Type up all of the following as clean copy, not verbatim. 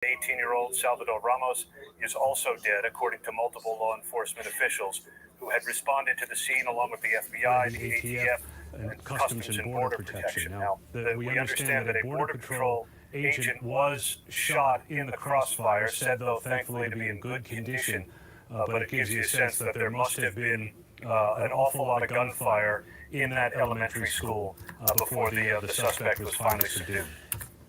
18-year-old Salvador Ramos is also dead, according to multiple law enforcement officials who had responded to the scene along with the FBI, the ATF, and Customs and Border Protection. Now, we understand that a Border Patrol agent was shot in the crossfire, said, though, thankfully, to be in good condition, but it gives you a sense that there must have been an awful lot of gunfire in that elementary school before the suspect was finally subdued.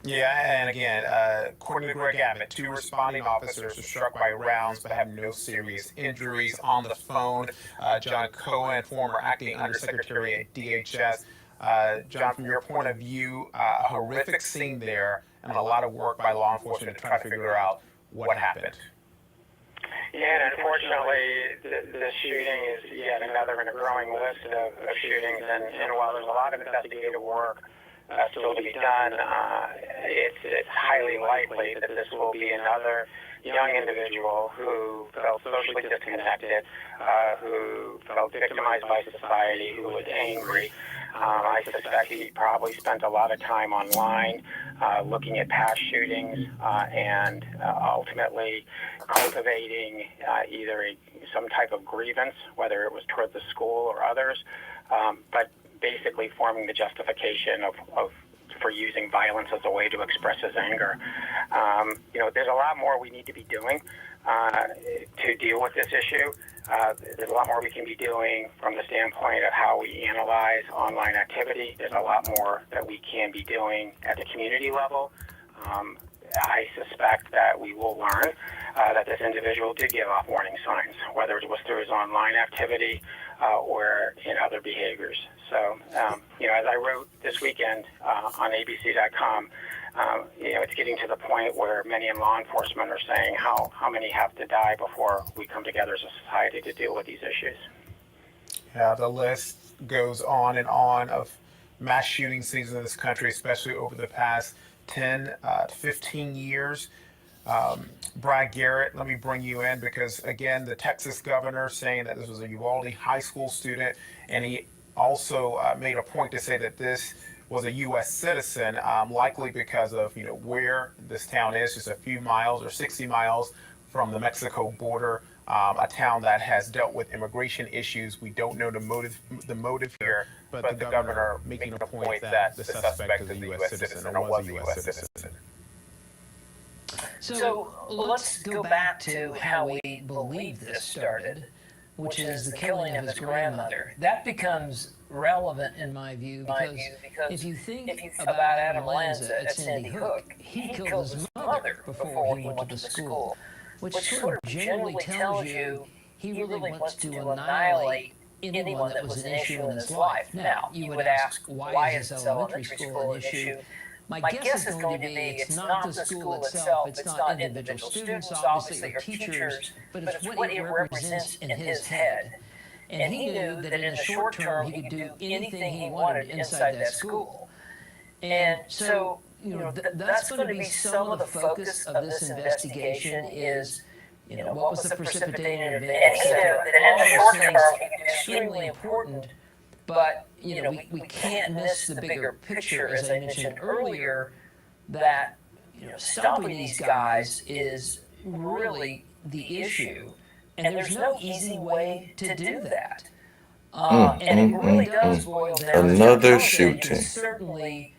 Yeah, and again, according to Greg Abbott, 2 responding officers were struck by rounds but have no serious injuries. On the phone, John Cohen, former acting undersecretary at DHS. John, from your point of view, a horrific scene there and a lot of work by law enforcement to try to figure out what happened. Yeah, and unfortunately, the shooting is yet another in a growing list of shootings, and while there's a lot of investigative work still to be done, it's highly likely that this will be another young individual who felt socially disconnected, who felt victimized by society, who was angry. I suspect he probably spent a lot of time online looking at past shootings and ultimately cultivating either some type of grievance, whether it was toward the school or others, but basically forming the justification for using violence as a way to express his anger. There's a lot more we need to be doing to deal with this issue. There's a lot more we can be doing from the standpoint of how we analyze online activity. There's a lot more that we can be doing at the community level. I suspect that we will learn that this individual did give off warning signs, whether it was through his online activity or in other behaviors. So, as I wrote this weekend on ABC.com, it's getting to the point where many in law enforcement are saying how many have to die before we come together as a society to deal with these issues. Yeah, the list goes on and on of mass shooting scenes in this country, especially over the past 10 to 15 years. Brad Garrett, let me bring you in because, again, the Texas governor saying that this was a Uvalde high school student, and he also made a point to say that this was a U.S. citizen, likely because of where this town is, just a few miles or 60 miles from the Mexico border, a town that has dealt with immigration issues. We don't know the motive here, but the governor making a point that the suspect is a U.S. citizen or was a U.S. citizen. So let's go back to how we believe this started, which is the killing of his grandmother. That becomes relevant in my view because if you think about Adam Lanza at Sandy Hook, he killed his mother before he went to the school, which sort of generally tells you he really wants to annihilate anyone that was an issue in his life. Now, you would ask, why is this elementary school an issue? My guess is going to be it's not the school itself, it's not individual students, obviously, or teachers, but it's what it represents in his head. And he knew that in the short term he could do anything he wanted inside that school. And so, that's going to be some of the focus of this investigation is, what was the precipitating event, etc. All those things are extremely important. But, we can't miss the bigger picture, as I mentioned earlier, that, stopping these guys is really the issue. And there's no easy way to do that. And it really does boil down to another shooting. Certainly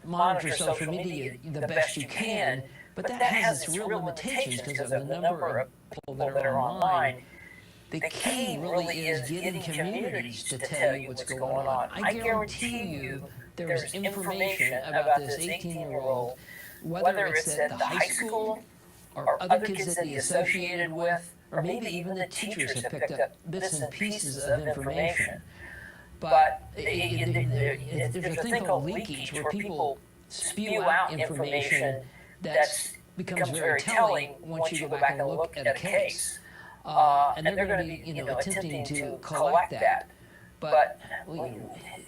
monitor social media the best you can, but that has its real limitations because of the number of people that are online. The key really is getting communities to tell you what's going on. I guarantee you there's information about this 18-year-old, whether it's at the high school or other kids that he associated with, or maybe even the teachers have picked up bits and pieces of information. But there's a thing called leakage where people spew out information that becomes very telling once you go back and look at a case. And they're going to be, attempting to collect that. But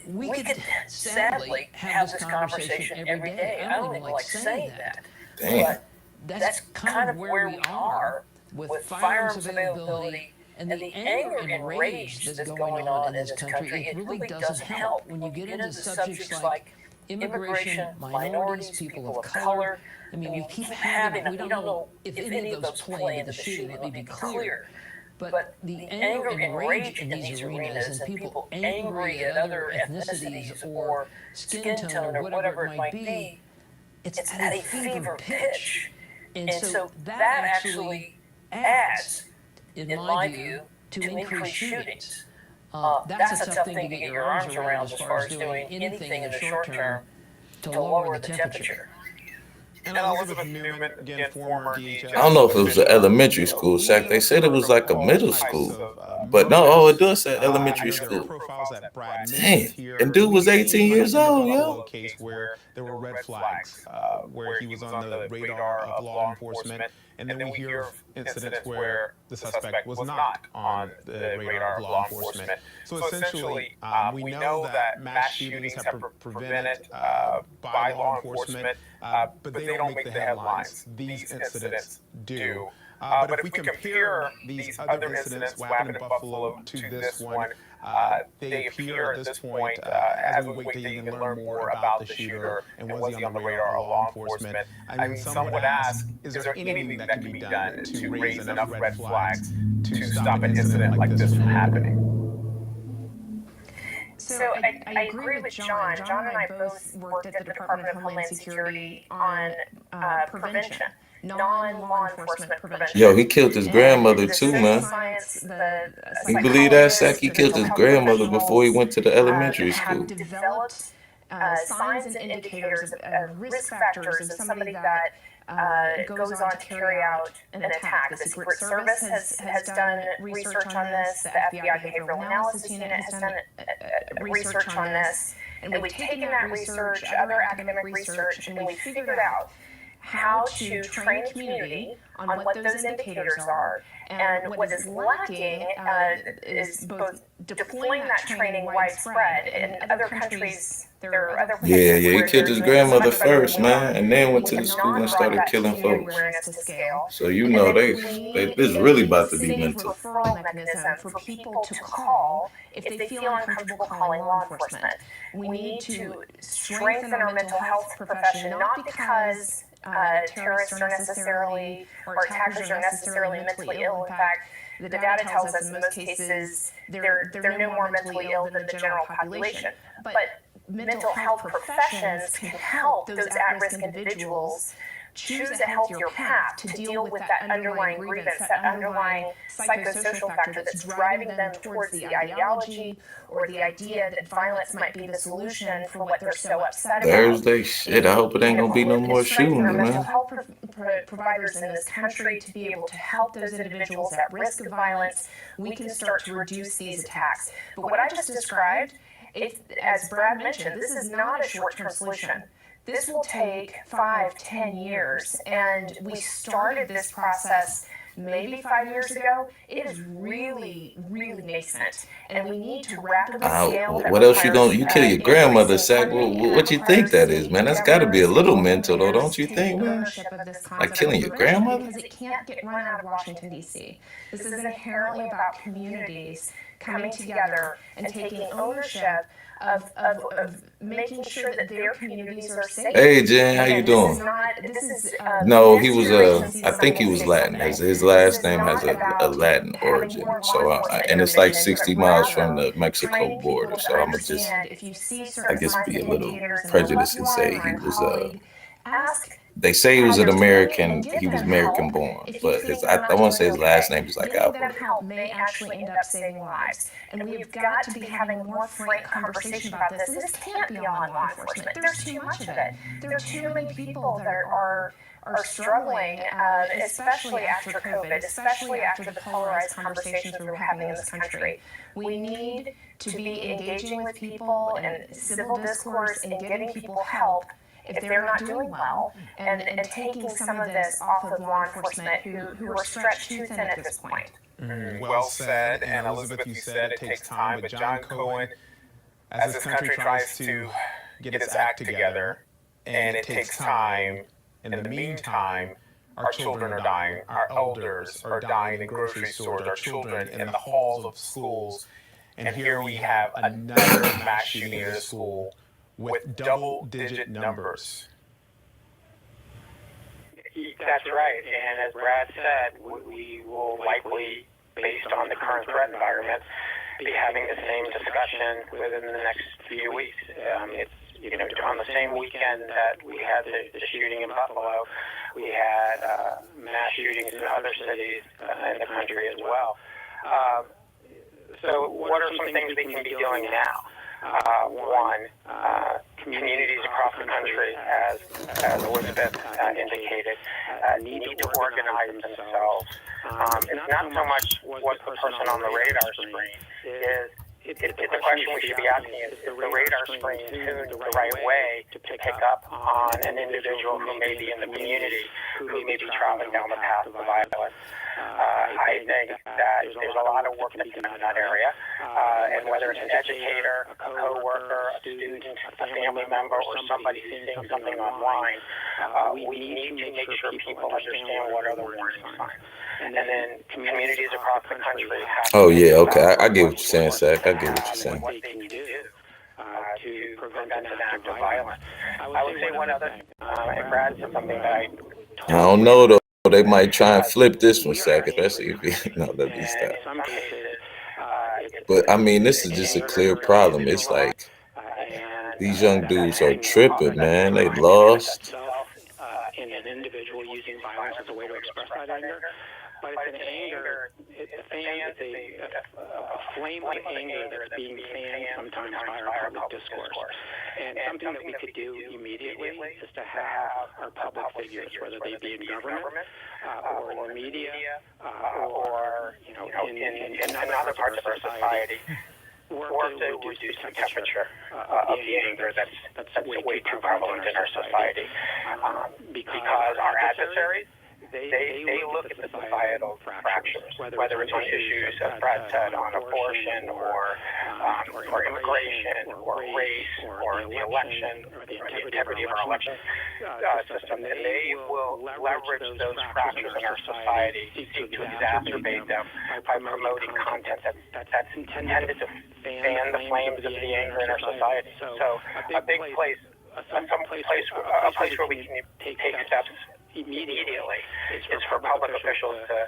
we could sadly have this conversation every day. I don't even like saying that. But that's kind of where we are with firearms availability and the anger and rage that's going on in this country. It really doesn't help when you get into subjects like immigration, minorities, people of color. I mean, we keep having, we don't know if any of those play into the shooting, let me be clear. But the anger and rage in these arenas and people angry at other ethnicities or skin tone or whatever it might be, it's at a fever pitch. And so that actually adds, in my view, to increased shootings. That's a tough thing to get your arms around as far as doing anything in the short term to lower the temperature. And Elizabeth Newman, again, former DHS. I don't know if it was an elementary school, Zach. They said it was like a middle school. But no, it does say elementary school. Dang. And dude was 18 years old, yo. Case where there were red flags, where he was on the radar of law enforcement. And then we hear of incidents where the suspect was not on the radar of law enforcement. So essentially, we know that mass shootings have been prevented by law enforcement, but they don't make the headlines. These incidents do. But if we compare these other incidents, what happened in Buffalo, to this one, they appear at this point, as we wait to even learn more about the shooter and was he on the radar of law enforcement. I mean, some would ask, is there anything that can be done to raise enough red flags to stop an incident like this from happening? So I agree with John. John and I both worked at the Department of Homeland Security on prevention, non-law enforcement prevention. Yo, he killed his grandmother too, man. You believe that, Zach? He killed his grandmother before he went to the elementary school. Developed signs and indicators of risk factors of somebody that goes on to carry out an attack. The Secret Service has done research on this. The FBI Behavioral Analysis Unit has done research on this. And we've taken that research, other academic research, and we've figured out how to train the community on what those indicators are. And what is lacking is both deploying that training widespread. In other countries, there are other places Yeah, he where killed his there's grandmother much better first, man, and then went to the school and started killing folks. So you know they it's really about to be mental. Referral mechanism for people to call if they feel uncomfortable calling law enforcement. We need to strengthen our mental health profession, not because terrorists are necessarily, or attackers are necessarily mentally ill. In fact, the data tells us in most cases they're no more mentally ill than the general population. But mental health professions can help those at-risk individuals choose a healthier path to deal with that underlying grievance, that underlying psychosocial factor that's driving them towards the ideology or the idea that violence might be the solution for what they're so upset about. Thursday, shit, I hope it ain't gonna be no more shootings, Mental man. health providers in this country to be able to help those individuals at risk of violence, we can start to reduce these attacks. But what I just described, as Brad mentioned, this is not a short-term solution. This will take 5-10 years, and we started this process maybe 5 years ago. It is really, really nascent, and we need to rapidly scale. What else you gonna? You kill your grandmother, Zach? What you think that is, man? That's got to be a little mental, though, don't you think, man? Like killing your grandmother? Because it can't get run out of Washington, D.C. This is inherently about communities coming together and taking ownership of making sure that their communities are safe. Hey, Jen, how you doing? No, he was I think he was Latin. His last name has a Latin origin. So and it's like 60 miles from the Mexico border. So I'm gonna just, I guess, be a little prejudiced and say he was they say he was an American. He was American born, but I want to say his last name is like Albert. Help may actually end up saving lives, and we've got to be having a more frank conversation about this. This can't be on law enforcement. There's too much of it. There are too many people that are struggling, especially after COVID, especially after the polarized conversations we were having in this country. We need to be engaging with people and civil discourse and getting people help if they're not doing well, and taking some of this off of law enforcement who are stretched too thin at this point. Well said, and Elizabeth, you said it takes time, but John Cohen, as this country tries to get its act together, and it takes time, in the meantime, our children are dying, our elders are dying in grocery stores, our children in the halls of schools, and here we have another mass shooting in a school with double-digit numbers. That's right. And as Brad said, we will likely, based on the current threat environment, be having the same discussion within the next few weeks. It's on the same weekend that we had the shooting in Buffalo, we had mass shootings in other cities in the country as well. So what are some things we can be doing now? One, communities across the country, as Elizabeth indicated, need to organize themselves. It's not so much what the person on the radar screen is. It's the question we should be asking is the radar screen tuned the right way to pick up on an individual who may be in the community, who may be traveling down the path of violence? I think that there's a lot of work to be done in that area, and whether it's an educator, a co-worker, a student, a family member, or somebody who's seeing something online, we need to make sure people understand what are the warning signs. And then communities across the country have Oh yeah, okay. I get what you're saying, Zach. I get what you're saying. what they can do to prevent an act of violence. I would say one other thing, and Brad said something that I don't know though. They might try and flip this one, Zach, especially if you know that these stuff. But I mean, this is just a clear problem. It's like these young dudes are tripping, man. They lost. In an individual using violence as a way to express that anger, but it's an anger, a flame of anger that's being fanned sometimes by our public discourse. And something that we could do immediately is to have our public figures, whether they be in government or in the media or in other parts of our society, work to reduce the temperature of the anger that's way too prevalent in our society. Because our adversaries, they look at the societal fractures, whether it's on issues, as Brad said, on abortion or immigration or race or the election or the integrity of our election system. And they will leverage those fractures in our society, seek to exacerbate them by promoting content that's intended to fan the flames of the anger in our society. So a big place, a place where we can take steps immediately is for public officials to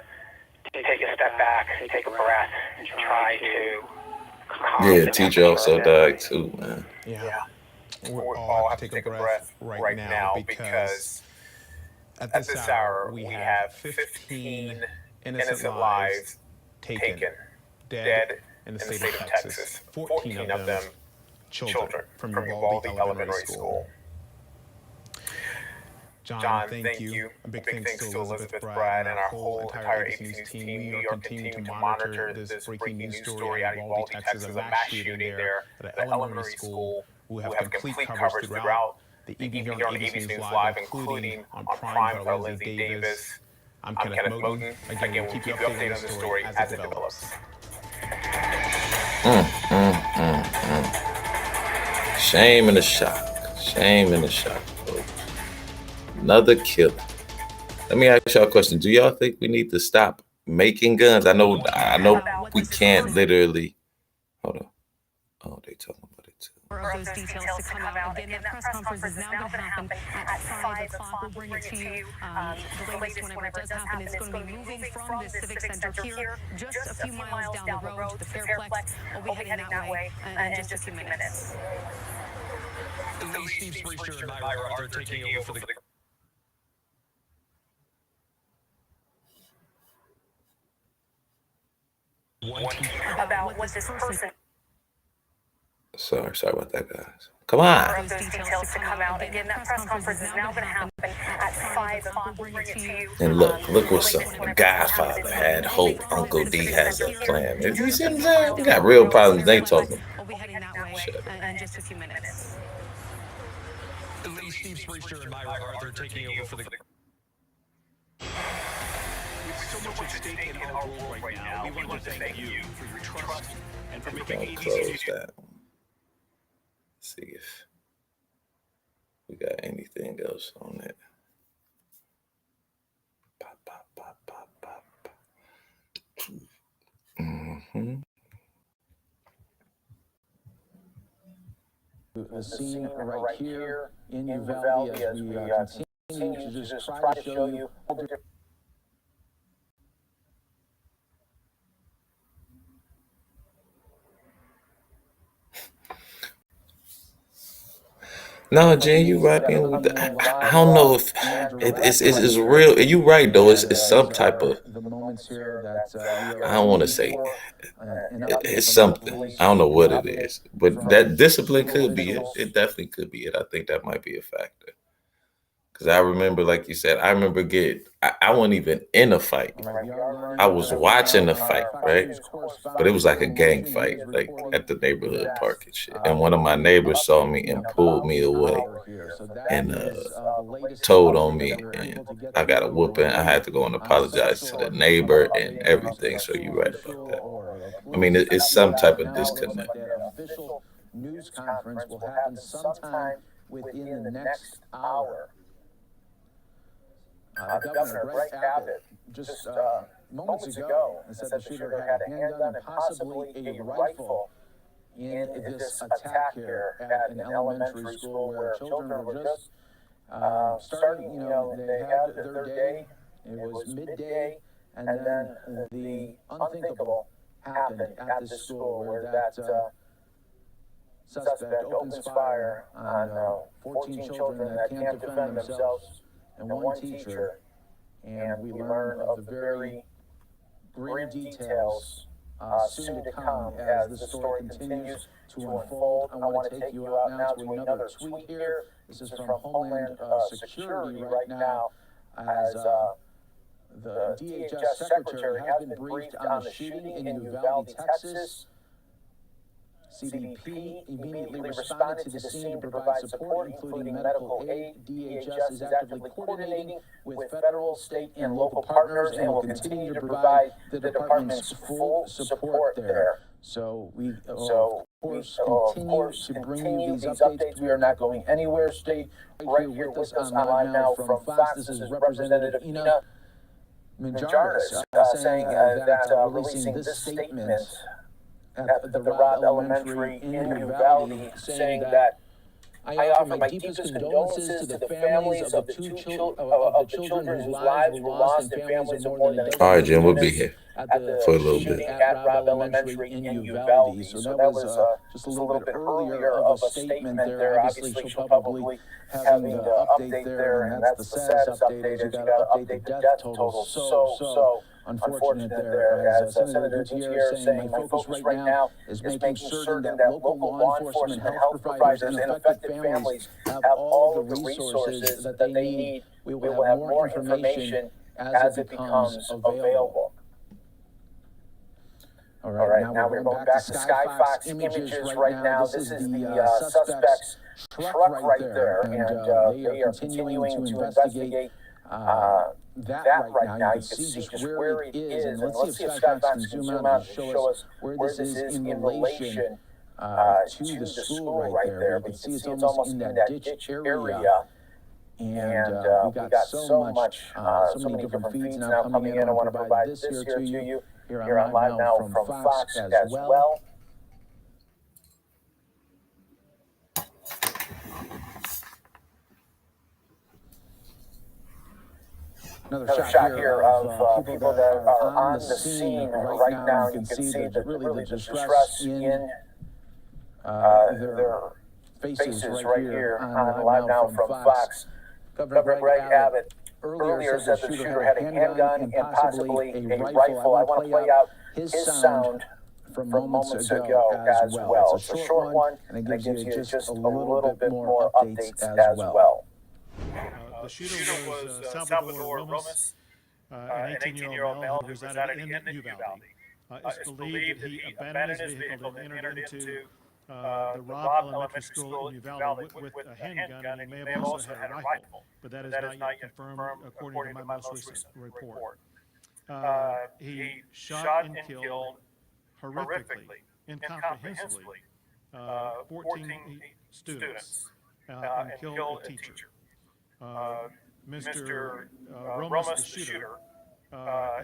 take a step back, take a breath, and try to calm the teacher also died too, man. Yeah. We all have to take a breath right now because at this hour we have 15 innocent lives taken, dead in the state of Texas. 14 of them children from Uvalde Elementary School. John, thank you. A big thanks to Elizabeth, Brad, and our whole entire ABC News team. We are continuing to monitor this breaking news story out of Uvalde, Texas, a mass shooting there at an elementary school. We have complete coverage throughout the evening here on ABC News Live, including on Prime with our Lindsay Davis. I'm Kenneth Moten. Again, we'll keep you updated on the story as it develops. Shame and a shock. Shame and a shock, folks. Another killer. Let me ask y'all a question. Do y'all think we need to stop making guns? I know we can't literally. Hold on. Oh, they talking about it too. More of those details to come out. Again, that press conference is now going to happen at 5 o'clock. We'll bring it to you. The latest whenever it does happen is going to be moving from the Civic Center here, just a few miles down the road to the Fairplex. We'll be heading that way in just a few minutes. Steve Spriester and Myra Arthur taking over for the... About what this person... Sorry about that, guys. Come on. More of those details to come out. Again, that press conference is now going to happen at 5 o'clock. We'll bring it to you. And look what's up. The Godfather had hope. Uncle D has a plan. You see what I'm saying? We got real problems. They talking. We'll be heading that way in just a few minutes. Steve Spriester and Myra Arthur taking over for the... With so much at stake in our world right now, we want to thank you for your trust and for making it easy to do. That one. See if we got anything else on it. Pop, pop, pop, pop, pop, pop. the scene right here in Uvalde as we continue to just try to show you. No, Jen, you right. Man. I don't know if it's real. You right though. It's some type of. I don't want to say. It's something. I don't know what it is, but that discipline could be it. It definitely could be it. I think that might be a factor. Because I remember, like you said, I wasn't even in a fight. I was watching the fight, right? But it was like a gang fight, like at the neighborhood park and shit. And one of my neighbors saw me and pulled me away and told on me. And I got a whooping. I had to go and apologize to the neighbor and everything. So you're right about that. I mean, it's some type of disconnect. That official news conference will happen sometime within the next hour. The governor, Greg Abbott, just moments ago, said the shooter had a handgun and possibly a rifle in this attack here at an elementary school where children were just starting, they had their day. It was midday, and then the unthinkable happened at this school where that suspect opens fire on 14 children that can't defend themselves and one teacher, and we learn of the very grim details soon to come as the story continues to unfold. I want to take you out now to another tweet here. This is from Homeland Security right now, as the DHS secretary has been briefed on the shooting in Uvalde, Texas. CBP immediately responded to the scene to provide support, including medical aid. DHS is actively coordinating with federal, state, and local partners and will continue to provide the department's full support there. So we, of course, continue to bring you these updates. We are not going anywhere. Stay right here with us on Live Now from Fox. This is Representative Ina Minjardis saying that releasing this statement at the Robb Elementary in Uvalde, saying that I offer my deepest condolences to the families of the children whose lives were lost and families of more than a dozen. All right, Jim, we'll be here for a little shooting bit. At Robb Elementary in Uvalde. So that was just a little bit earlier of a statement there. Obviously, she'll probably having the update there, and that's the saddest update, is you got to update the death total. So unfortunate there, as Senator Gutierrez saying, my focus right now is making certain that local law enforcement, health providers, and affected families have all the resources that they need. We will have more information as it becomes available. All right, now we're going back to Sky Fox images right now. This is the suspect's truck right there, and they are continuing to investigate that right now. You can see just where it is, and let's see if Sky Fox can zoom out and show us where this is in relation to the school right there. But you can see it's almost in that ditch area. And we got so many different feeds now coming in. I want to provide this here to you here on Live Now from Fox as well. Another shot here of people that are on the scene right now. You can see the distress in their faces right here on Live Now from Fox. Governor Greg Abbott earlier said the shooter had a handgun and possibly a rifle. I want to play out his sound from moments ago as well. It's a short one, and it gives you just a little bit more updates as well. The shooter was Salvador Romas, an 18-year-old male who resided in Uvalde. It's believed that he abandoned his vehicle and entered into the Robb Elementary School in Uvalde with a handgun, and he may have also had a rifle, but that is not yet confirmed according to my most recent report. He shot and killed horrifically, incomprehensibly, 14 students and killed a teacher. Mr. Romas, the shooter,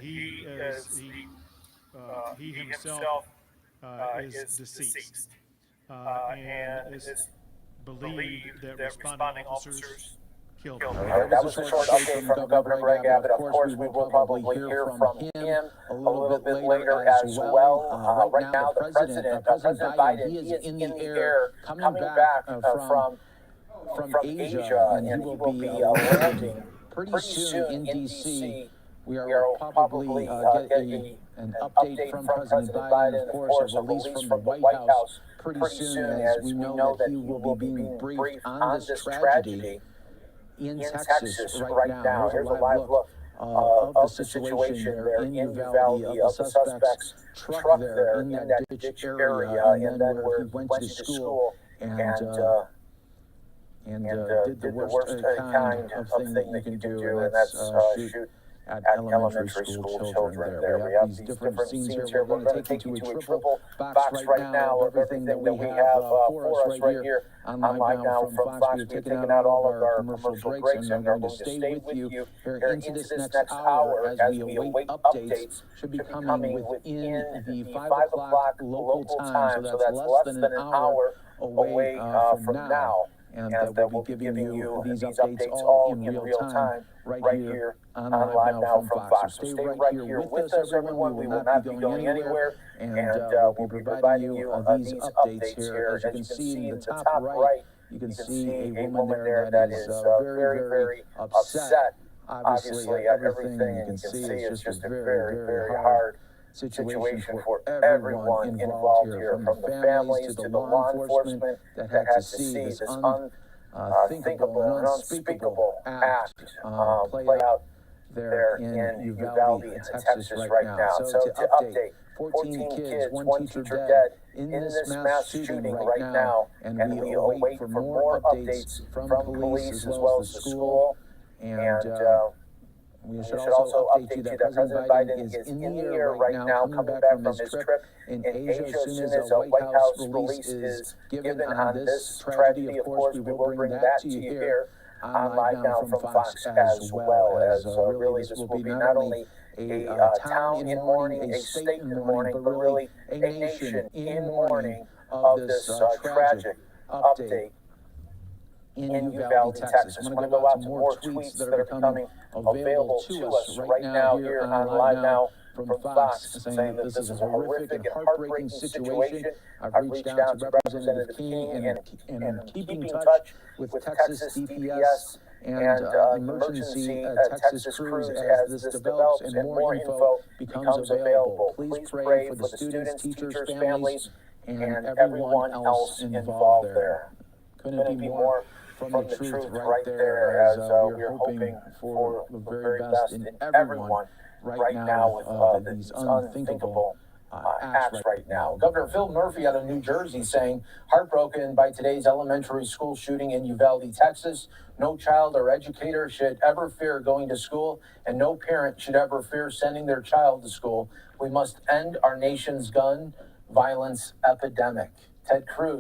he himself is deceased, and is believed that responding officers killed him. That was a short update from Governor Greg Abbott. Of course, we will probably hear from him a little bit later as well. Right now, President Biden, he is in the air coming back from Asia, and he will be landing pretty soon in D.C. We are probably getting an update from President Biden, of course, a release from the White House pretty soon, as we know that he will be being briefed on this tragedy in Texas right now. Here's a live look of the situation there in Uvalde, of the suspect's truck there in that ditch area, and then where he went to school and did the worst kind of thing that you can do, and that's shoot at elementary school children there. We have these different scenes here. We're going to take you to a triple box right now of everything that we have for us right here online now from Fox. We've taken out all of our commercial breaks, and we're going to stay with you here into this next hour as we await updates. Should be coming within the 5 o'clock local time, so that's less than an hour away from now. And we'll be giving you these updates all in real time right here on Live Now from Fox. So stay right here with us, everyone. We will not be going anywhere, and we'll be providing you these updates here. As you can see in the top right, you can see a woman there that is very, very upset. Obviously, everything you can see is just a very, very hard situation for everyone involved here, from the families to the law enforcement that had to see this unthinkable and unspeakable act play out there in Uvalde, Texas right now. So to update, 14 kids, one teacher dead in this mass shooting right now, and we await for more updates from police as well as the school. And we should also update you that President Biden is in the air right now, coming back from his trip in Asia. As soon as a White House release is given on this tragedy, of course, we will bring that to you here on Live Now from Fox, as well as really this will be not only a town in mourning, a state in mourning, but really a nation in mourning of this tragic update in Uvalde, Texas. I'm going to go out to more tweets that are becoming available to us right now here on Live Now from Fox, saying that this is a horrific and heartbreaking situation. I've reached out to Representative King and keeping in touch with Texas DPS and emergency Texas crews as this develops and more info becomes available. Please pray for the students, teachers, families, and everyone else involved there. Couldn't be more from the truth right there, as we're hoping for the very best in everyone right now with these unthinkable acts right now. Governor Phil Murphy out of New Jersey saying, heartbroken by today's elementary school shooting in Uvalde, Texas. No child or educator should ever fear going to school, and no parent should ever fear sending their child to school. We must end our nation's gun violence epidemic.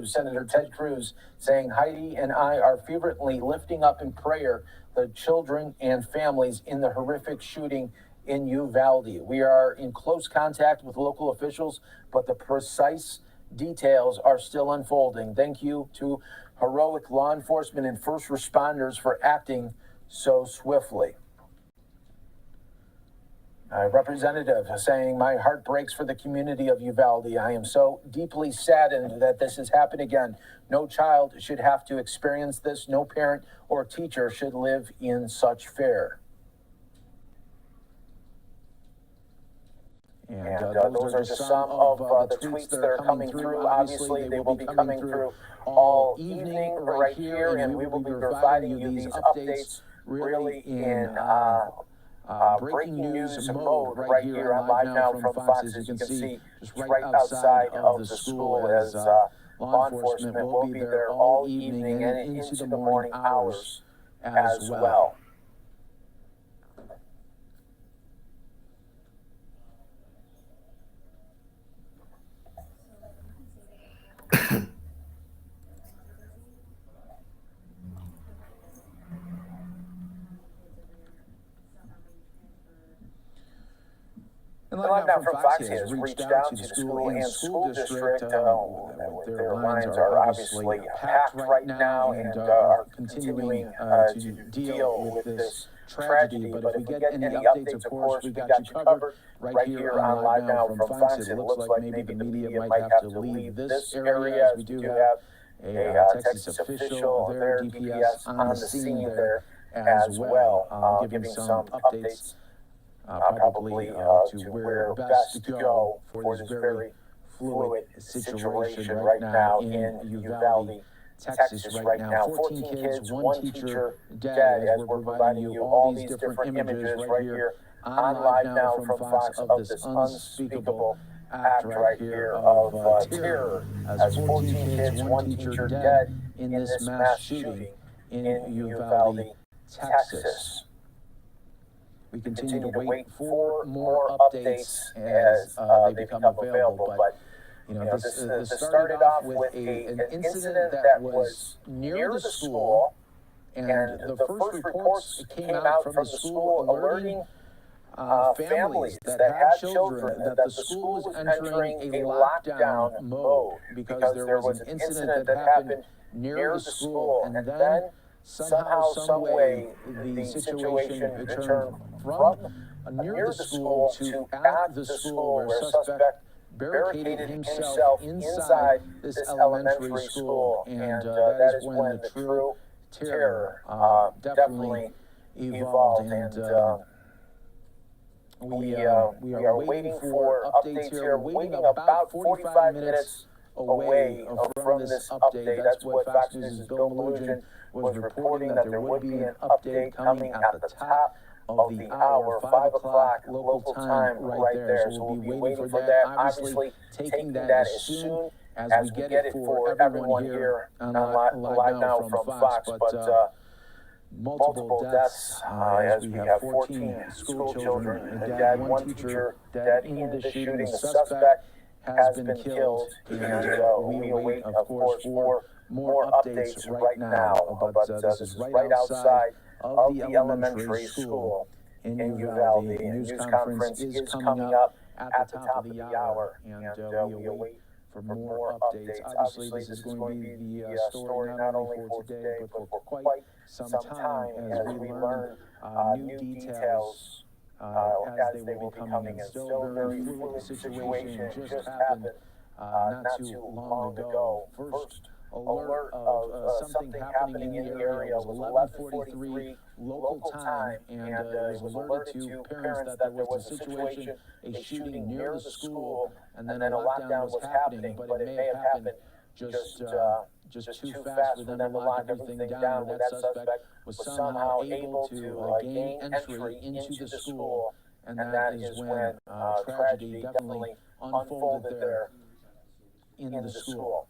Senator Ted Cruz, saying Heidi and I are fervently lifting up in prayer the children and families in the horrific shooting in Uvalde. We are in close contact with local officials, but the precise details are still unfolding. Thank you to heroic law enforcement and first responders for acting so swiftly. Representative saying, my heart breaks for the community of Uvalde. I am so deeply saddened that this has happened again. No child should have to experience this. No parent or teacher should live in such fear. And those are just some of the tweets that are coming through. Obviously, they will be coming through all evening right here, and we will be providing you these updates really in breaking news mode right here on Live Now from Fox. As you can see, just right outside of the school, as law enforcement will be there all evening and into the morning hours as well. And Live Now from Fox has reached out to the school and school district their lines are obviously packed right now and are continuing to deal with this tragedy. But if we get any updates, of course, we got you covered right here on Live Now from Fox. It looks like maybe the media might have to leave this area, as we do have a Texas official, their DPS, on the scene there as well, giving some updates probably to where best to go for this very fluid situation right now in Uvalde, Texas right now. 14 kids, one teacher dead, as we're providing you all these different images right here on Live Now from Fox of this unspeakable act right here of terror, as 14 kids, one teacher dead in this mass shooting in Uvalde, Texas. We continue to wait for more updates as they become available, but you know, this started off with an incident that was near the school, and the first reports came out from the school alerting families that had children that the school was entering a lockdown mode because there was an incident that happened near the school, and then somehow, some way, the situation returned from near the school to at the school, where a suspect barricaded himself inside this elementary school, and that is when the true terror definitely evolved. And we are waiting for updates here, waiting about 45 minutes away from this update. That's what Fox News' Bill Melugin was reporting, that there would be an update coming at the top of the hour, 5 o'clock local time right there. So we'll be waiting for that, obviously taking that as soon as we get it for everyone here on Live Now from Fox. But multiple deaths, as we have 14 school children dead, one teacher dead in the shooting. The suspect has been killed, and we await, of course, for more updates right now. But this is right outside of the elementary school in Uvalde. The news conference is coming up at the top of the hour, and we await for more updates. Obviously, this is going to be the story not only for today, but for quite some time, as we learn new details as they will be coming in. Still a very fluid situation. Just happened not too long ago. First alert of something happening in the area was 11:43 local time, and it was alerted to parents that there was a situation, a shooting near the school, and then a lockdown was happening, but it may have happened just too fast for them to lock everything down. That suspect was somehow able to gain entry into the school, and that is when tragedy definitely unfolded there in the school.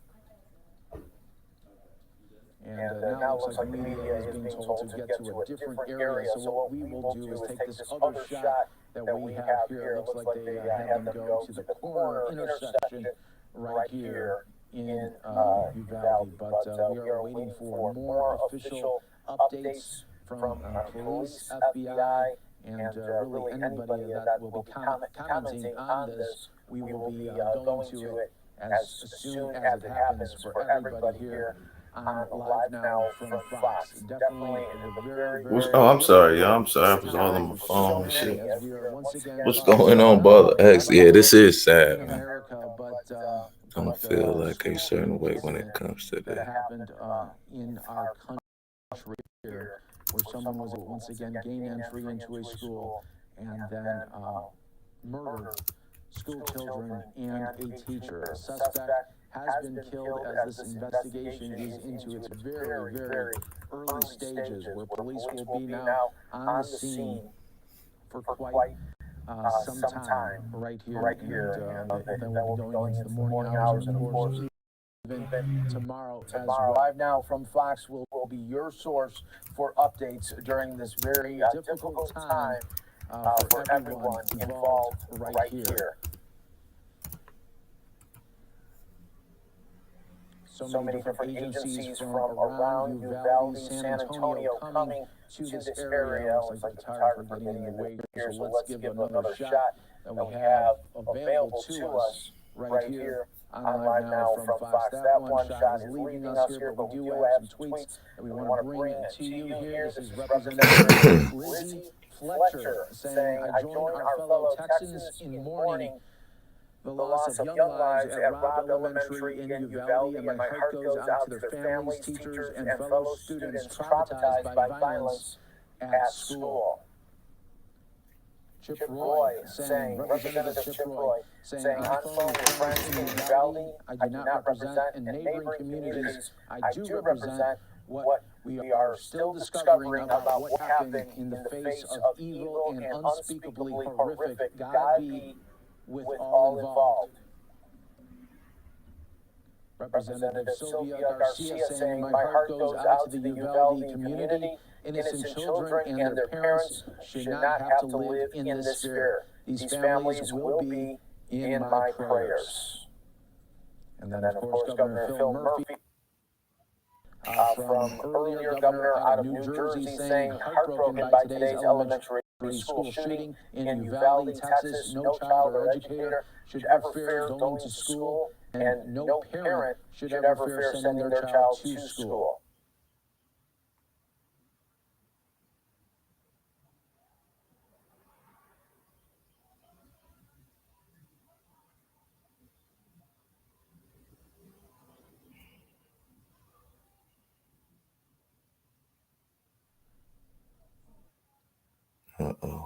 And now it looks like the media is being told to get to a different area. So what we will do is take this other shot that we have here. It looks like they have them go to the corner intersection right here in Uvalde. But we are waiting for more official updates from police, FBI, and really anybody that will be commenting on this. We will be going to it as soon as it happens for everybody here on Live Now from Fox. Definitely a very, Oh, I'm sorry, y'all. I'm sorry. I was all on my phone and shit. What's going on, brother X? Yeah, this is sad, man. Don't feel like a certain way when it comes to that. Happened in our country here, where someone was once again gain entry into a school and then murdered school children and a teacher. A suspect has been killed as this investigation is into its very, very early stages, where police will be now on the scene for quite some time right here. And then we'll be going into the morning hours, and of course, even tomorrow as well. Live Now from Fox will be your source for updates during this very difficult time for everyone involved right here. So many different agencies from around Uvalde, San Antonio coming to this area. Looks like the photographer getting in the way here, so let's give another shot that we have available to us right here on live now from Fox. That one shot is leaving us here, but we do have some tweets that we want to bring to you here. This is Representative Lizzie Fletcher saying, I join our fellow Texans in mourning the loss of young lives at Robb Elementary in Uvalde, and my heart goes out to their families, teachers, and fellow students traumatized by violence at school. Chip Roy saying, Representative Chip Roy saying, on phone with friends in Uvalde, I do not represent in neighboring communities. I do represent what we are still discovering about what happened in the face of evil and unspeakably horrific. God be with all involved. Representative Sylvia Garcia saying, my heart goes out to the Uvalde community. Innocent children and their parents should not have to live in this fear. These families will be in my prayers. And then, of course, Governor Phil Murphy, from earlier governor out of New Jersey, saying, heartbroken by today's elementary school shooting in Uvalde, Texas. No child or educator should ever fear going to school, and no parent should ever fear sending their child to school.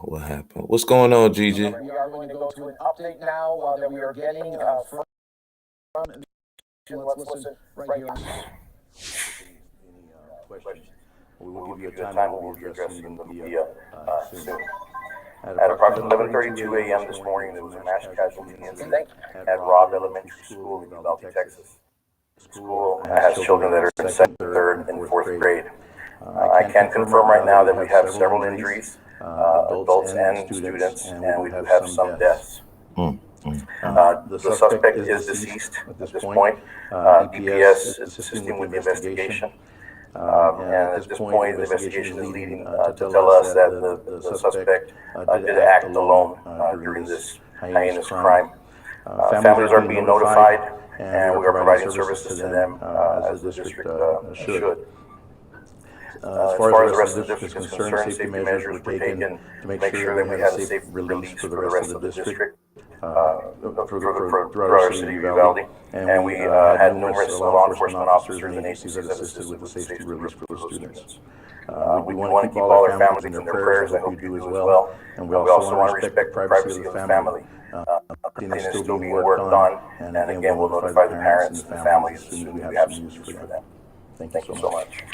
What happened? What's going on, Gigi? We are going to go to an update now that we are getting from. Let's listen right here. Questions? We will give you a time. We'll be addressing them soon. At approximately 11:32 a.m. this morning, there was a mass casualty incident at Robb Elementary School in Uvalde, Texas. The school has children that are in second, third, and fourth grade. I can confirm right now that we have several injuries, adults and students, and we do have some deaths. The suspect is deceased at this point. EPS is assisting with the investigation. And at this point, the investigation is leading to tell us that the suspect did act alone during this heinous crime. Families are being notified, and we are providing services to them as the district should. As far as the rest of the district is concerned, safety measures were taken to make sure that we had a safe release for the rest of the district throughout our city of Uvalde. And we had numerous law enforcement officers and agencies that assisted with the safety release for the students. We want to keep all our families in their prayers. I hope you do as well. And we also want to respect the privacy of the family. Everything is still being worked on. And again, we'll notify the parents and the families as soon as we have some news for them. Thank you so much.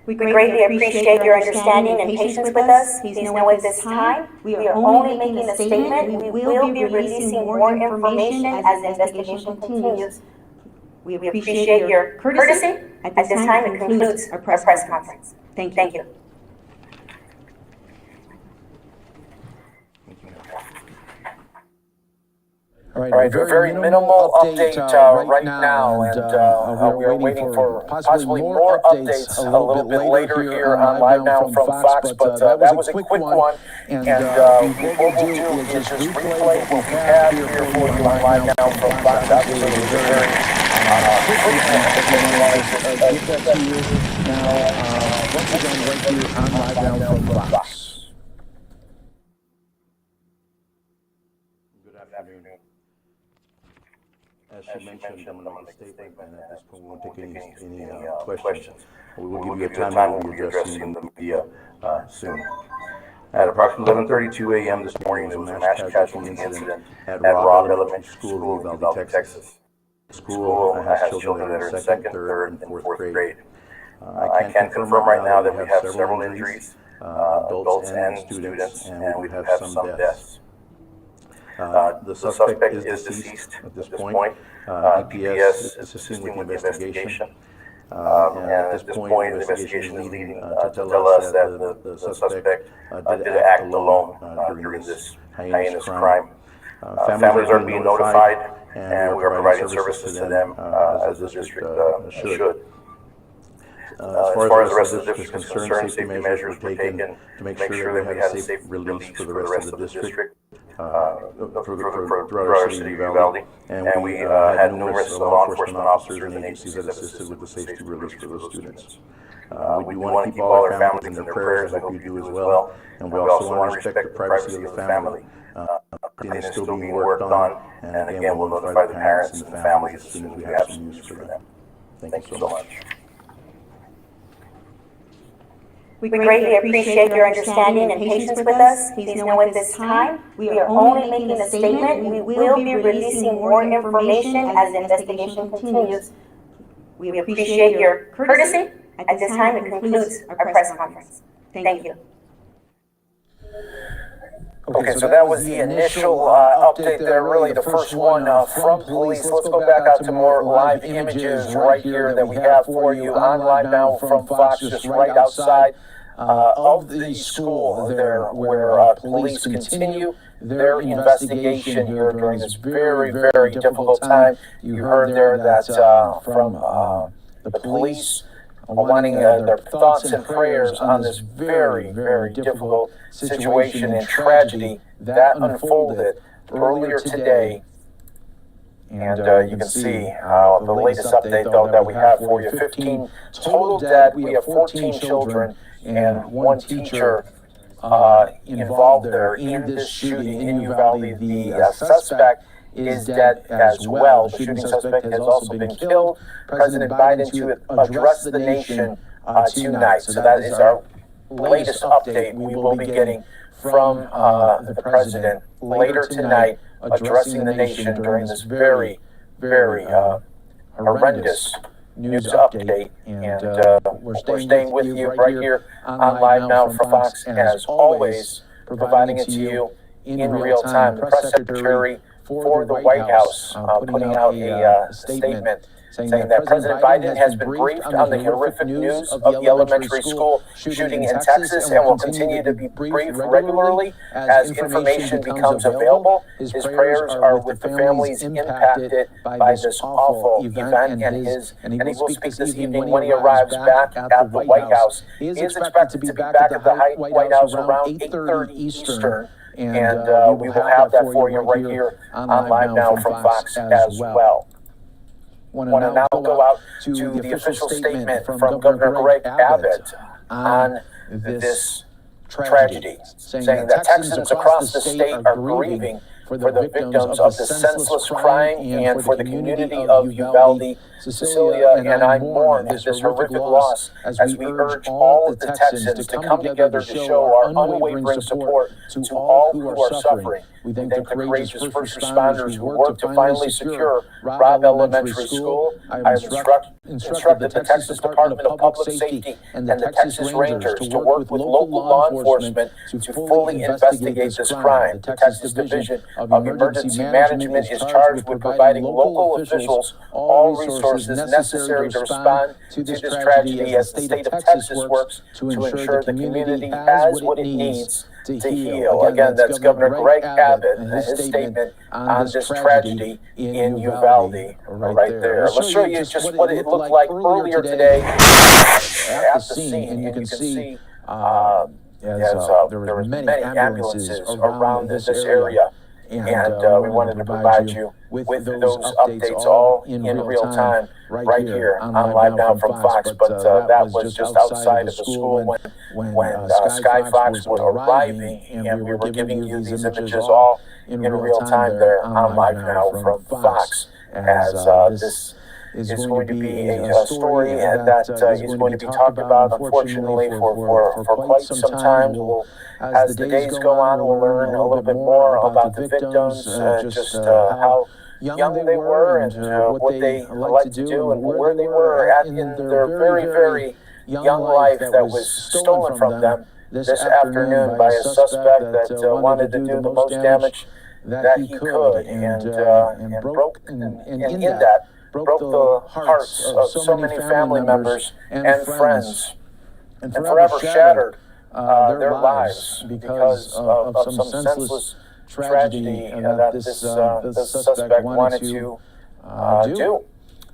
We greatly appreciate your understanding and patience with us. Please know at this time, we are only making a statement. We will be releasing more information as the investigation continues. We appreciate your courtesy. At this time, it concludes our press conference. Thank you. All right, very minimal update right now, and we are waiting for possibly more updates a little bit later here on Live Now from Fox, but that was a quick one, and what we'll do is just replay what we have here for you on Live Now from Fox. Obviously, it was a very quick one, but we want to give that to you now, once again, right here on Live Now from Fox. Good afternoon. As she mentioned, I'm going to make a statement, and at this point, we won't take any questions. We will give you a time, and we'll be addressing the media soon. At approximately 11:32 a.m. this morning, there was a mass casualty incident at Robb Elementary School in Uvalde, Texas. The school has children that are in second, third, and fourth grade. I can confirm right now that we have several injuries, adults and students, and we have some deaths. The suspect is deceased at this point. EPS is assisting with the investigation. And at this point, the investigation is leading to tell us that the suspect did act alone during this heinous crime. Families are being notified, and we are providing services to them as the district should. As far as the rest of the district is concerned, safety measures were taken to make sure that we had a safe release for the rest of the district throughout our city of Uvalde, and we had numerous law enforcement officers and agencies that assisted with the safety release for those students. We do want to keep all our families in their prayers. I hope you do as well. And we also want to respect the privacy of the family. Everything is still being worked on. And again, we'll notify the parents and the families as soon as we have some news for them. Thank you so much. We greatly appreciate your understanding and patience with us. Please know at this time, we are only making a statement. We will be releasing more information as the investigation continues. We appreciate your courtesy. At this time, it concludes our press conference. Thank you. Okay, so that was the initial update there, really the first one from police. Let's go back out to more live images right here that we have for you on Live Now from Fox, just right outside of the school there, where police continue their investigation here during this very, very difficult time. You heard there that from the police wanting their thoughts and prayers on this very, very difficult situation and tragedy that unfolded earlier today. And you can see the latest update, though, that we have for you. 15 total dead. We have 14 children and one teacher involved there in this shooting in Uvalde. The suspect is dead as well. The shooting suspect has also been killed. President Biden to address the nation tonight. So that is our latest update we will be getting from the president later tonight, addressing the nation during this very, very horrendous news update. And we're staying with you right here on Live Now from Fox, as always, providing it to you in real time. The press secretary for the White House putting out a statement saying that President Biden has been briefed on the horrific news of the elementary school shooting in Texas and will continue to be briefed regularly as information becomes available. His prayers are with the families impacted by this awful event, and he will speak this evening when he arrives back at the White House. He is expected to be back at the White House around 8:30 Eastern. And we will have that for you right here on Live Now from Fox as well. Want to now go out to the official statement from Governor Greg Abbott on this tragedy, saying that Texans across the state are grieving for the victims of the senseless crime and for the community of Uvalde. Cecilia and I mourn this horrific loss as we urge all of the Texans to come together to show our unwavering support to all who are suffering. We thank the courageous first responders who worked to finally secure Robb Elementary School. I have instructed the Texas Department of Public Safety and the Texas Rangers to work with local law enforcement to fully investigate this crime. The Texas Division of Emergency Management is charged with providing local officials all resources necessary to respond to this tragedy as the state of Texas works to ensure the community has what it needs to heal. Again, that's Governor Greg Abbott and his statement on this tragedy in Uvalde right there. Let's show you just what it looked like earlier today at the scene. And you can see there were many ambulances around this area. And we wanted to provide you with those updates all in real time right here on Live Now from Fox. But that was just outside of the school when Sky Fox was arriving, and we were giving you these images all in real time there on Live Now from Fox. As this is going to be a story that is going to be talked about, unfortunately, for quite some time. As the days go on, we'll learn a little bit more about the victims, just how young they were and what they liked to do and where they were at in their very, very young life that was stolen from them this afternoon by a suspect that wanted to do the most damage that he could, and broke the hearts of so many family members and friends, and forever shattered their lives because of some senseless tragedy that this suspect wanted to do.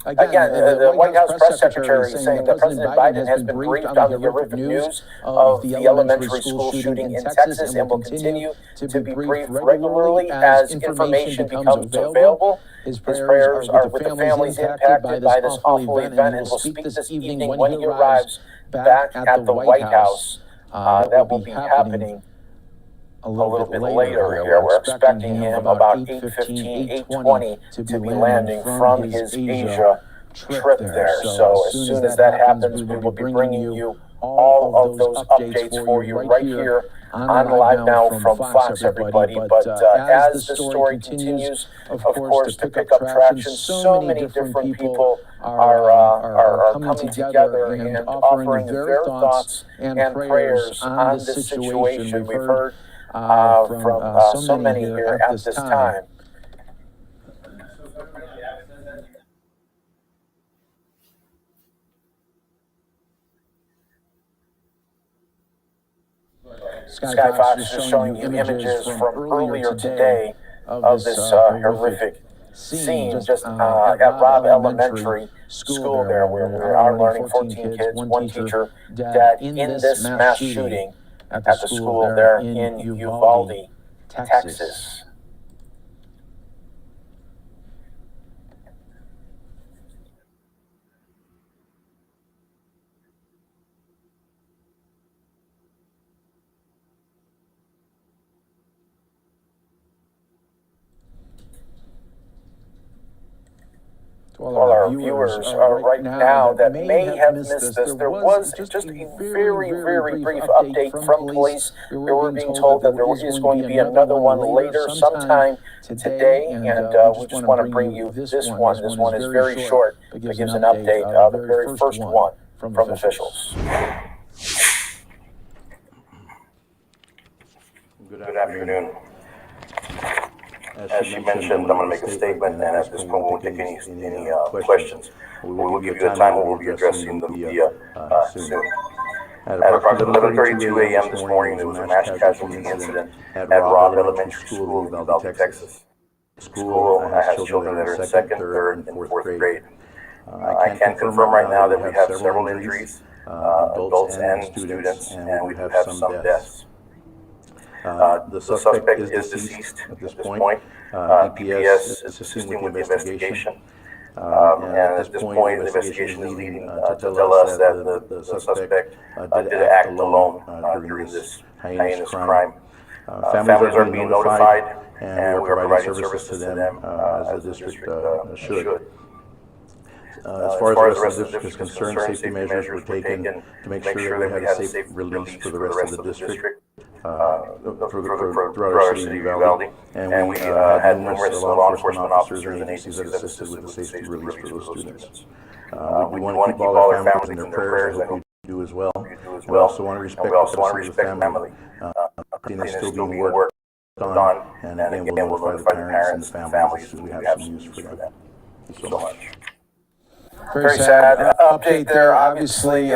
Again, the White House press secretary is saying that President Biden has been briefed on the horrific news of the elementary school shooting in Texas and will continue to be briefed regularly as information becomes available. His prayers are with the families impacted by this awful event, and will speak this evening when he arrives back at the White House. That will be happening a little bit later here. We're expecting him about 8:15, 8:20 to be landing from his Asia trip there. So as soon as that happens, we will be bringing you all of those updates for you right here on Live Now from Fox, everybody. But as the story continues, of course, to pick up traction, so many different people are coming together and offering their thoughts and prayers on this situation. We've heard from so many here at this time. Sky Fox is showing you images from earlier today of this horrific scene just at Robb Elementary School there, where we are learning 14 kids, one teacher dead in this mass shooting at the school there in Uvalde, Texas. To all our viewers right now that may have missed this, there was just a very, very brief update from police. We were being told that there is going to be another one later sometime today, and we just want to bring you this one. This one is very short, but gives an update, the very first one from officials. Good afternoon. As she mentioned, I'm going to make a statement, and at this point, we won't take any questions. We will give you the time when we'll be addressing them via soon. At approximately 11:32 a.m. this morning, there was a mass casualty incident at Robb Elementary School in Uvalde, Texas. The school has children that are in second, third, and fourth grade. I can confirm right now that we have several injuries, adults and students, and we have some deaths. The suspect is deceased at this point. EPS is assisting with the investigation. And at this point, the investigation is leading to tell us that the suspect did act alone during this heinous crime. Families are being notified, and we are providing services to them as the district should. As far as the rest of the district is concerned, safety measures were taken to make sure that we had a safe release for the rest of the district. Throughout our city of Uvalde, and we had numerous law enforcement officers and agencies that assisted with the safety release for those students. We want to keep all our families in their prayers, and we do as well. We also want to respect the family. It's still being worked on, and again, we'll notify the parents and the families as we have some news for them. Thank you so much. Very sad update there. Obviously,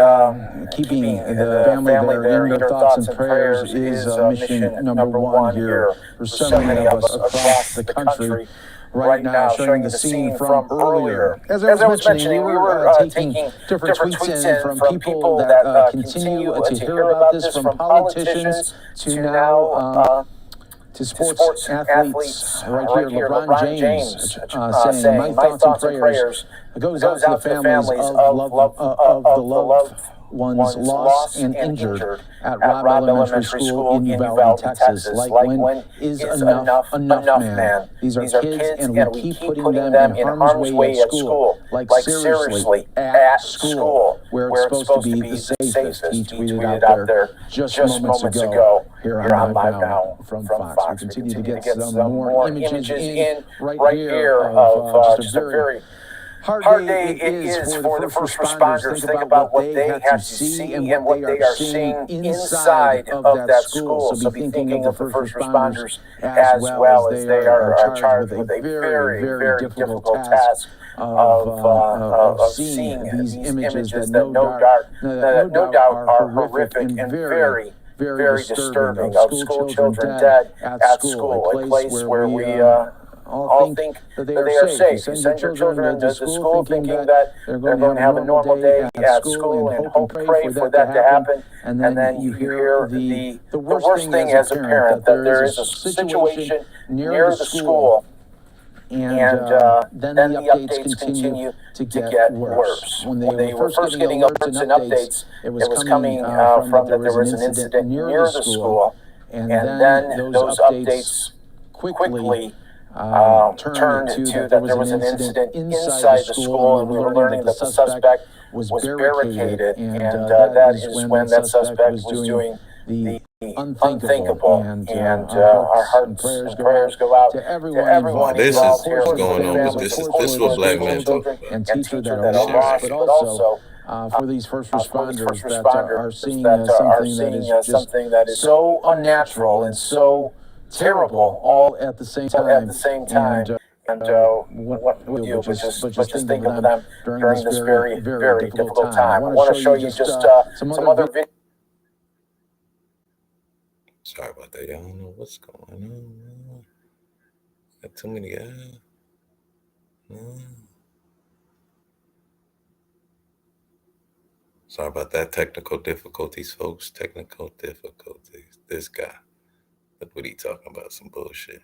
keeping the family there in their thoughts and prayers is mission number one here for so many of us across the country right now, showing the scene from earlier. As I was mentioning, we were taking different tweets in from people that continue to hear about this, from politicians to now to sports athletes right here. LeBron James saying, "My thoughts and prayers goes out to the families of the loved ones lost and injured at Robb Elementary School in Uvalde, Texas. Like, when is enough, man? These are kids, and we keep putting them in harm's way at school. Like seriously, at school, where it's supposed to be the safest." He tweeted out there just moments ago here on Live Now from Fox. We continue to get some more images in right here of just a very hard day it is for the first responders. Think about what they have to see and what they are seeing inside of that school. So be thinking of the first responders as well, as they are charged with a very, very difficult task of seeing these images that no doubt are horrific and very, very disturbing, of school children dead at school, a place where we all think that they are safe. You send your children to school thinking that they're going to have a normal day at school and hope and pray for that to happen. And then you hear the worst thing as a parent, that there is a situation near the school, and then the updates continue to get worse. When they were first getting alerts and updates, it was coming from that there was an incident near the school, and then those updates quickly turned to that there was an incident inside the school, and we were learning that the suspect was barricaded, and that is when that suspect was doing the unthinkable. And our hearts and prayers go out to everyone involved. This is Involved here, what's going on. families, This support is what black men do. children and teachers that are lost, but also for these first responders that are seeing something that is so unnatural and so terrible all at the same time. And what we do, but just think of them during this very, very difficult time. I want to show you just some other videos. Sorry about that. Y'all don't know what's going on. Got too many guys. Sorry about that. Technical difficulties, folks. Technical difficulties. This guy. Look what he talking about. Some bullshit.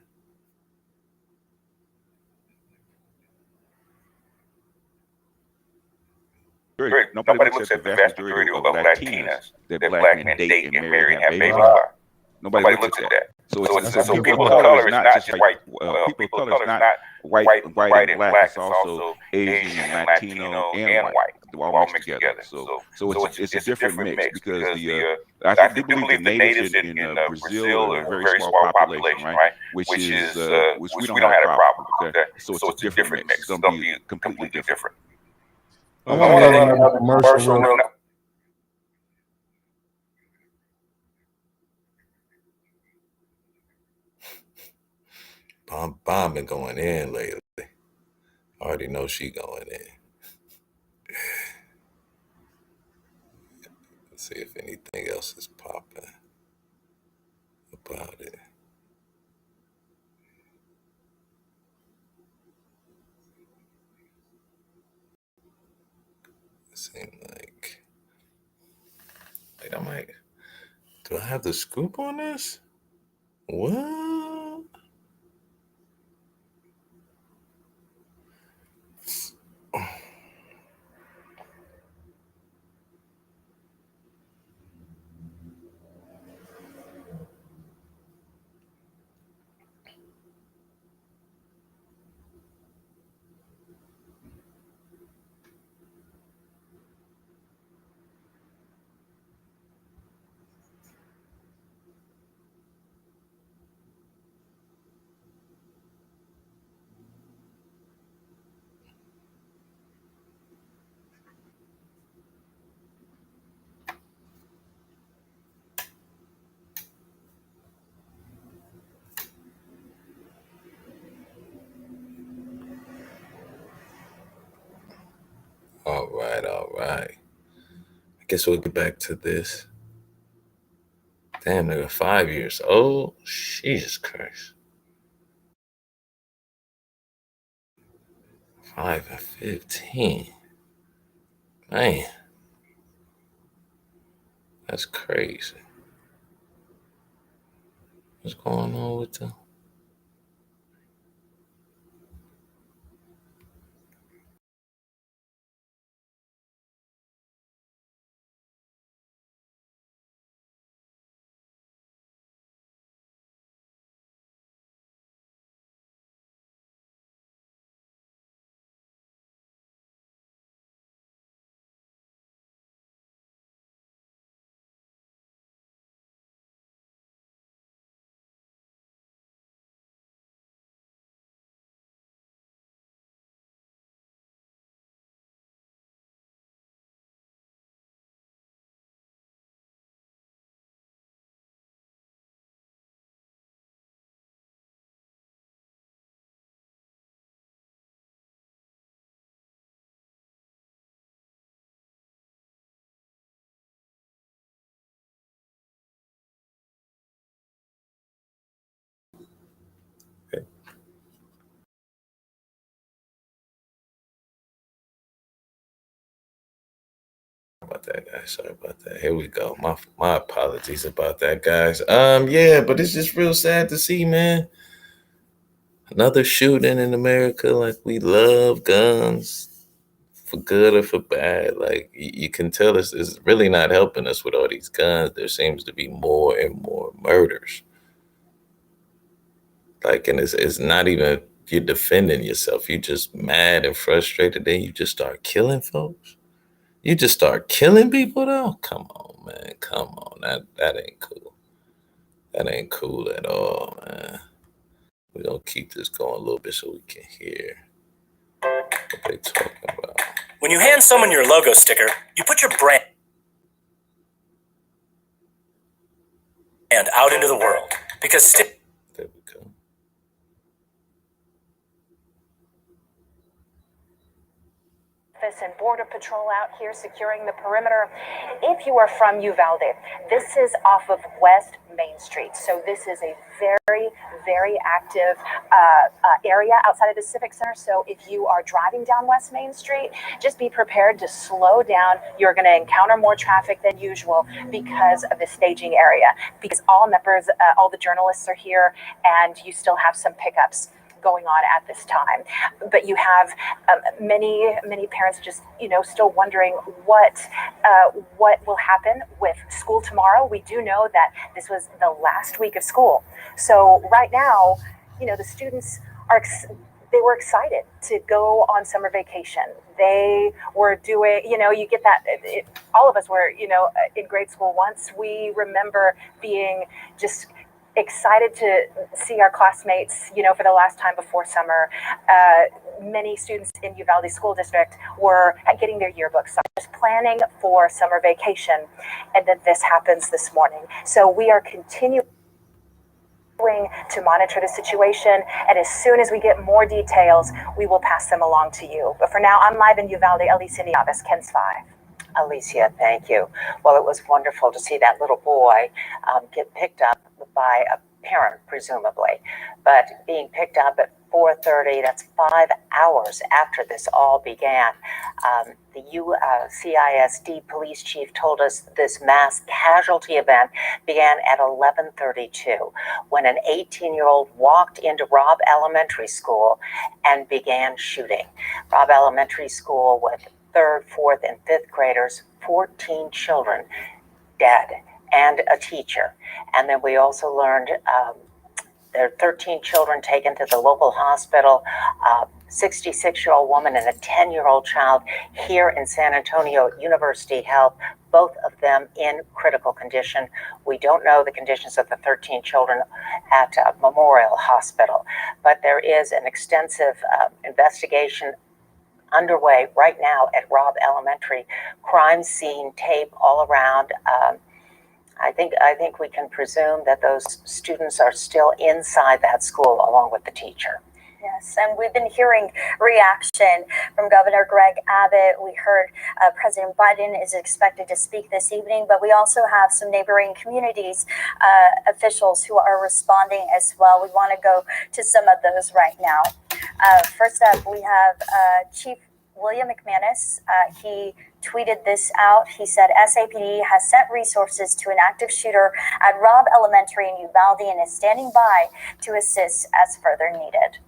Nobody looks at the vast majority of Latinas that black men date and marry and have babies with. Nobody looks at that. So people of color is not just white. People of color is not white and black. It's also Asian and Latino and white. They're all mixed together. So it's a different mix because I do believe the natives in Brazil are a very small population, right? Which we don't have a problem. Okay, so it's a different mix. It's going to be completely different. I want to run another commercial real quick. Bomb been going in lately. I already know she going in. Let's see if anything else is popping about it. It seems like I might. Do I have the scoop on this? What? All right. I guess we'll get back to this. Damn, nigga, 5 years old? Jesus Christ. 5 and 15. Man. That's crazy. What's going on with them? that, guys. Sorry about that. Here we go. My apologies about that, guys. Yeah, but it's just real sad to see, man. Another shooting in America. Like, we love guns, for good or for bad. Like, you can tell it's really not helping us with all these guns. There seems to be more and more murders. Like, and it's not even you're defending yourself. You're just mad and frustrated. Then you just start killing folks. You just start killing people, though. Come on, man. Come on. That ain't cool. That ain't cool at all, man. We're gonna keep this going a little bit so we can hear what they talking about. When you hand someone your logo sticker, you put your brand out into the world. Because there we go. And Border Patrol out here securing the perimeter. If you are from Uvalde, this is off of West Main Street. So this is a very, very active area outside of the Civic Center. So if you are driving down West Main Street, just be prepared to slow down. You're going to encounter more traffic than usual because of the staging area, because all members, all the journalists are here, and you still have some pickups going on at this time. But you have many parents just, still wondering what will happen with school tomorrow. We do know that this was the last week of school. So right now, the students they were excited to go on summer vacation. They were doing, you get that, all of us were, in grade school once. We remember being just excited to see our classmates, for the last time before summer. Many students in Uvalde School District were getting their yearbooks, just planning for summer vacation, and then this happens this morning. So we are continuing to monitor the situation, and as soon as we get more details, we will pass them along to you. But for now, I'm live in Uvalde. Alicia Nieves, KENS 5. Alicia, thank you. Well, it was wonderful to see that little boy get picked up by a parent, presumably, but being picked up at 4:30, that's 5 hours after this all began. The CISD police chief told us this mass casualty event began at 11:32 when an 18-year-old walked into Robb Elementary School and began shooting. Robb Elementary School with 3rd, 4th, and 5th graders, 14 children dead, and a teacher. And then we also learned there are 13 children taken to the local hospital, 66-year-old woman and a 10-year-old child here in San Antonio University Health, both of them in critical condition. We don't know the conditions of the 13 children at Memorial Hospital, but there is an extensive investigation underway right now at Robb Elementary. Crime scene tape all around. I think we can presume that those students are still inside that school along with the teacher. Yes, and we've been hearing reaction from Governor Greg Abbott. We heard President Biden is expected to speak this evening, but we also have some neighboring communities officials who are responding as well. We want to go to some of those right now. First up, we have Chief William McManus. He tweeted this out. He said SAPD has sent resources to an active shooter at Robb Elementary in Uvalde and is standing by to assist as further needed.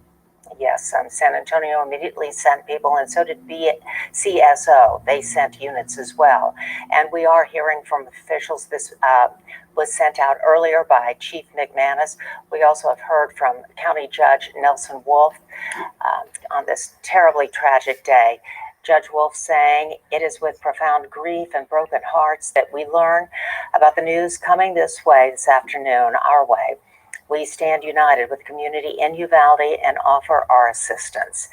Yes, San Antonio immediately sent people, and so did CSO. They sent units as well. And we are hearing from officials. This was sent out earlier by Chief McManus. We also have heard from County Judge Nelson Wolf on this terribly tragic day. Judge Wolf saying, "It is with profound grief and broken hearts that we learn about the news coming this way this afternoon, our way. We stand united with the community in Uvalde and offer our assistance."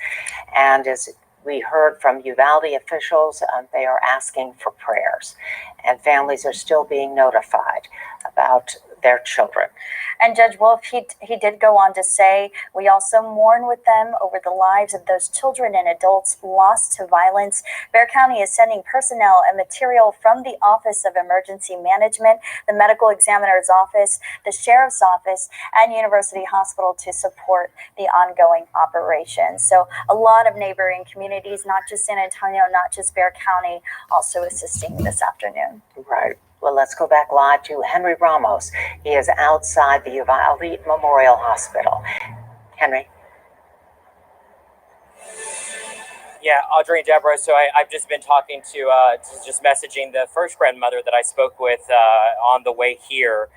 And as we heard from Uvalde officials, they are asking for prayers, and families are still being notified about their children. And Judge Wolf, he did go on to say, we also mourn with them over the lives of those children and adults lost to violence. Bexar County is sending personnel and material from the Office of Emergency Management, the Medical Examiner's Office, the Sheriff's Office, and University Hospital to support the ongoing operation. So a lot of neighboring communities, not just San Antonio, not just Bexar County, also assisting this afternoon. Right. Well, let's go back live to Henry Ramos. He is outside the Uvalde Memorial Hospital. Henry. Yeah, Audrey and Deborah. So I've just been talking to just messaging the first grandmother that I spoke with on the way here,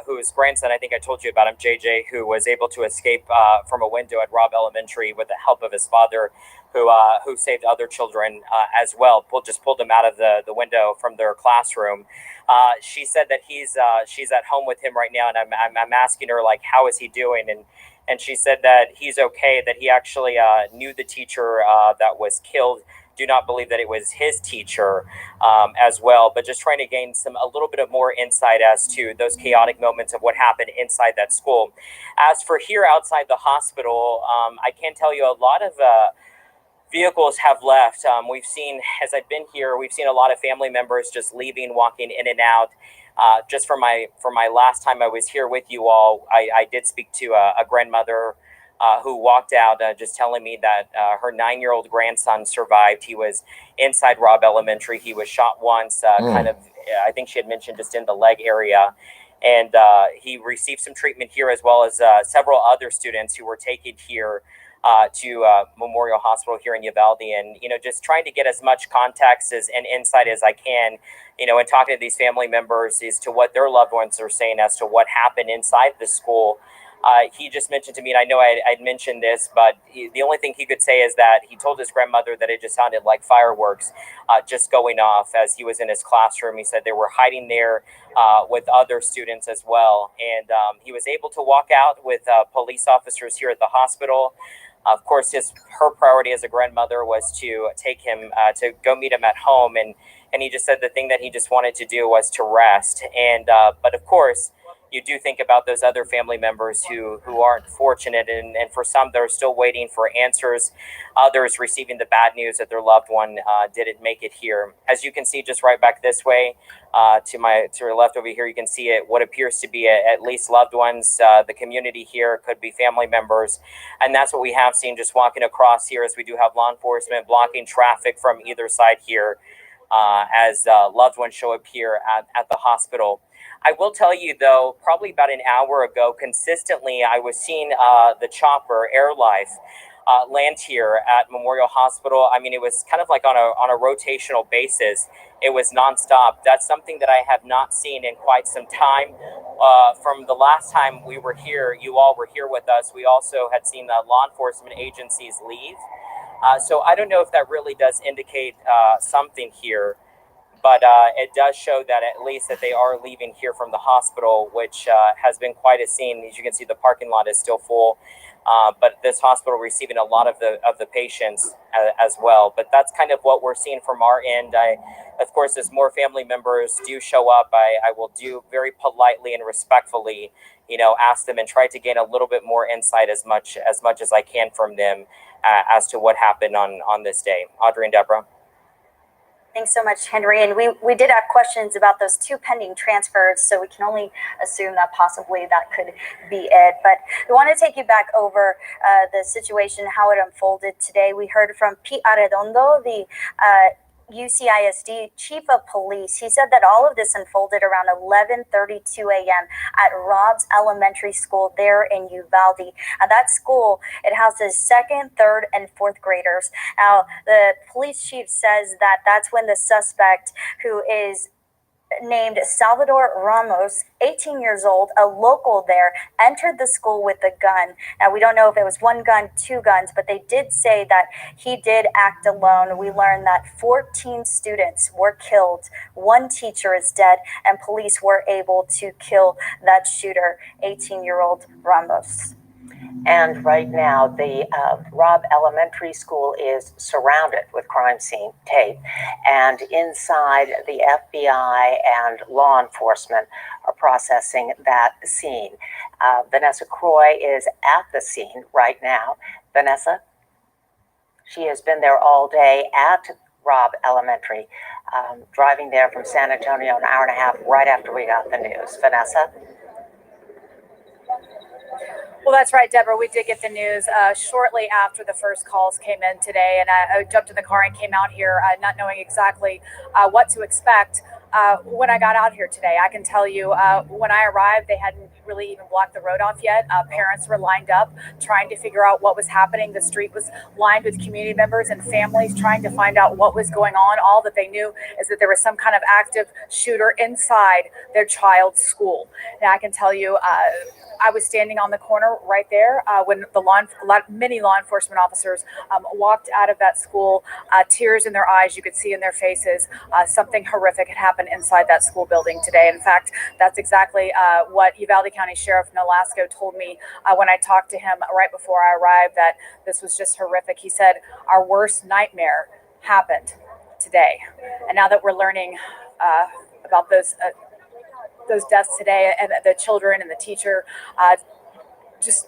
whose grandson, I think I told you about him, JJ, who was able to escape from a window at Robb Elementary with the help of his father, who saved other children as well. Just pulled them out of the window from their classroom. She said that she's at home with him right now, and I'm asking her, like, how is he doing? And she said that he's okay, that he actually knew the teacher that was killed. Do not believe that it was his teacher as well, but just trying to gain a little bit of more insight as to those chaotic moments of what happened inside that school. As for here outside the hospital, I can tell you a lot of vehicles have left. We've seen, as I've been here, we've seen a lot of family members just leaving, walking in and out. Just for my last time I was here with you all, I did speak to a grandmother who walked out just telling me that her 9-year-old grandson survived. He was inside Robb Elementary. He was shot once, kind of, I think she had mentioned just in the leg area. And he received some treatment here, as well as several other students who were taken here to Memorial Hospital here in Uvalde, and just trying to get as much context and insight as I can, and talking to these family members as to what their loved ones are saying as to what happened inside the school. He just mentioned to me, and I know I'd mentioned this, but the only thing he could say is that he told his grandmother that it just sounded like fireworks just going off as he was in his classroom. He said they were hiding there with other students as well, and he was able to walk out with police officers here at the hospital. Of course, her priority as a grandmother was to take him to go meet him at home, and he just said the thing that he just wanted to do was to rest. And but of course, you do think about those other family members who aren't fortunate, and for some they're still waiting for answers. Others receiving the bad news that their loved one didn't make it here. As you can see, just right back this way to your left over here, you can see it. What appears to be at least loved ones. The community here could be family members, and that's what we have seen just walking across here. As we do have law enforcement blocking traffic from either side here, as loved ones show up here at the hospital. I will tell you, though, probably about an hour ago, consistently, I was seeing the chopper, Air Life, land here at Memorial Hospital. I mean, it was kind of like on a rotational basis. It was nonstop. That's something that I have not seen in quite some time. From the last time we were here, you all were here with us, we also had seen the law enforcement agencies leave. So I don't know if that really does indicate something here. But it does show that at least that they are leaving here from the hospital, which has been quite a scene. As you can see, the parking lot is still full, but this hospital receiving a lot of the patients as well. But that's kind of what we're seeing from our end. Of course, as more family members do show up, I will do very politely and respectfully, ask them and try to gain a little bit more insight as much as I can from them as to what happened on this day. Audrey and Deborah. Thanks so much, Henry. And we did have questions about those 2 pending transfers, so we can only assume that possibly that could be it. But we want to take you back over the situation, how it unfolded today. We heard from Pete Arredondo, the UCISD chief of police. He said that all of this unfolded around 11:32 a.m. at Robb's Elementary School there in Uvalde. At that school, it houses 2nd, 3rd, and 4th graders. Now, the police chief says that that's when the suspect, who is named Salvador Ramos, 18 years old, a local there, entered the school with a gun. Now, we don't know if it was 1 gun, 2 guns, but they did say that he did act alone. We learned that 14 students were killed, 1 teacher is dead, and police were able to kill that shooter, 18-year-old Ramos. And right now, the Robb Elementary School is surrounded with crime scene tape. And inside, the FBI and law enforcement are processing that scene. Vanessa Croy is at the scene right now. Vanessa? She has been there all day at Robb Elementary, driving there from San Antonio an hour and a half right after we got the news. Vanessa? Well, that's right, Deborah. We did get the news shortly after the first calls came in today, and I jumped in the car and came out here not knowing exactly what to expect. When I got out here today, I can tell you when I arrived, they hadn't really even blocked the road off yet. Parents were lined up trying to figure out what was happening. The street was lined with community members and families trying to find out what was going on. All that they knew is that there was some kind of active shooter inside their child's school. And I can tell you, I was standing on the corner right there when many law enforcement officers walked out of that school, tears in their eyes. You could see in their faces something horrific had happened inside that school building today. In fact, that's exactly what Uvalde County Sheriff Nolasco told me when I talked to him right before I arrived, that this was just horrific. He said, our worst nightmare happened today. And now that we're learning about those deaths today, and the children and the teacher just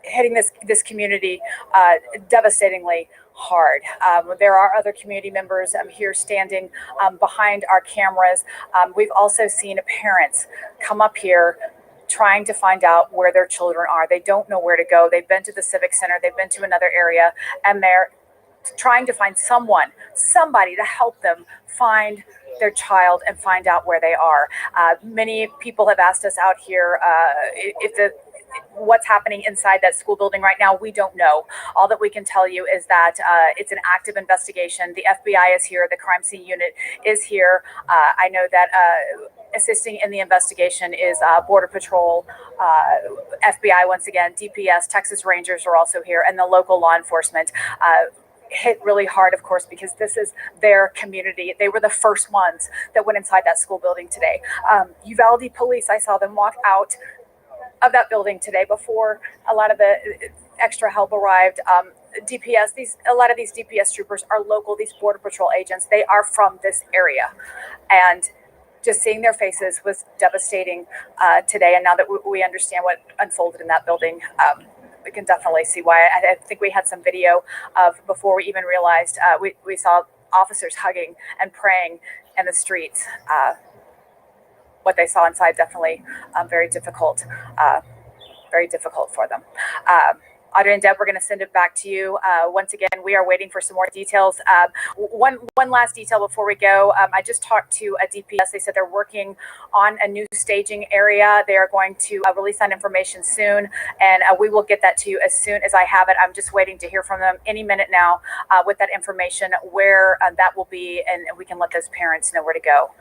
hitting this community devastatingly hard. There are other community members here standing behind our cameras. We've also seen parents come up here trying to find out where their children are. They don't know where to go. They've been to the Civic Center, they've been to another area, and they're trying to find somebody to help them find their child and find out where they are. Many people have asked us out here what's happening inside that school building right now. We don't know. All that we can tell you is that it's an active investigation. The FBI is here. The crime scene unit is here. I know that assisting in the investigation is Border Patrol, FBI once again, DPS, Texas Rangers are also here, and the local law enforcement. Hit really hard, of course, because this is their community. They were the first ones that went inside that school building today. Uvalde police, I saw them walk out of that building today before a lot of the extra help arrived. DPS, a lot of these DPS troopers are local. These Border Patrol agents, they are from this area, and just seeing their faces was devastating today. And now that we understand what unfolded in that building, we can definitely see why. I think we had some video of before we even realized we saw officers hugging and praying in the streets. What they saw inside definitely very difficult for them. Audrey and Deb, we're going to send it back to you. Once again, we are waiting for some more details. One last detail before we go. I just talked to a DPS. They said they're working on a new staging area. They are going to release that information soon, and we will get that to you as soon as I have it. I'm just waiting to hear from them any minute now with that information, where that will be, and we can let those parents know where to go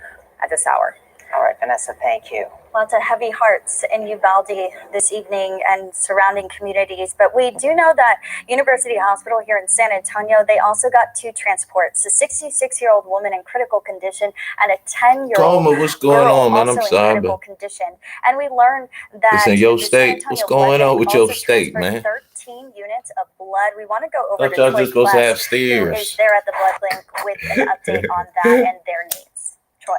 at this hour. All right, Vanessa, thank you. Lots of heavy hearts in Uvalde this evening and surrounding communities. But we do know that University Hospital here in San Antonio, they also got 2 transports, a 66-year-old woman in critical condition and a 10-year-old Toma, what's going girl on, man? I'm also in sorry, critical but condition. And we learned that it's in your the San state. Antonio What's going Blood on Bank with your also state, transferred man? 13 units of blood. We want to go over Thought to y'all Troy just supposed to have Quest, who is stairs. there at the blood bank with an update on that and their needs. Troy.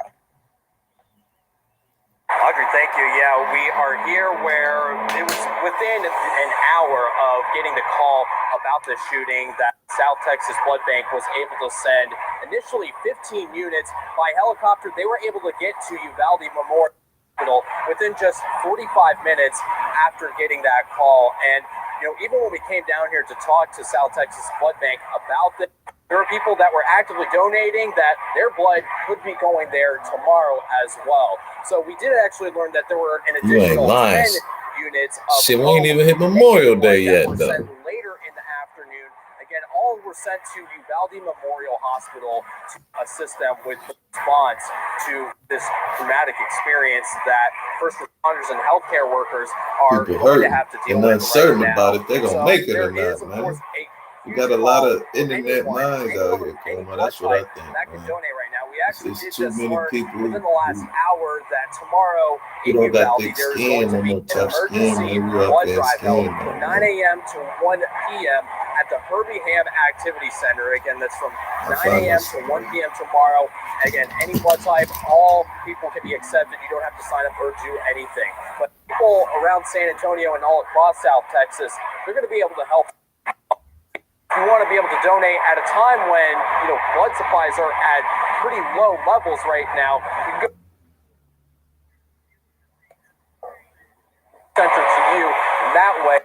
Audrey, thank you. Yeah, we are here where it was within an hour of getting the call about the shooting that South Texas Blood Bank was able to send initially 15 units by helicopter. They were able to get to Uvalde Memorial Hospital within just 45 minutes after getting that call. And, you know, even when we came down here to talk to South Texas Blood Bank about this, there were people that were actively donating that their blood could be going there tomorrow as well. So we did actually learn that there were an additional 10 units of shit, we ain't even hit Memorial Day yet, though. sent later in the afternoon. Again, all were sent to Uvalde Memorial Hospital to assist them with the response to this traumatic experience that first responders and healthcare workers are going to have to deal with uncertain right about now. if they're gonna make it or not, man. We got a lot of internet minds out here, Coma. That's what I think, that can man. donate right now. We actually It's did too just many learn people within the last hour that tomorrow who in don't got Uvalde thick there is going skin, to no be more an tough skin, emergency man. We out blood there drive held skin, from man. 9 a.m. to 1 p.m. at the Herbie Ham Activity Center. Again, that's from 9 a.m. to 1 p.m. tomorrow. Again, any blood type, all people can be accepted. You don't have to sign up or do anything. But people around San Antonio and all across South Texas, they're going to be able to help. You want to be able to donate at a time when, blood supplies are at pretty low levels right now. You can go center to you that way.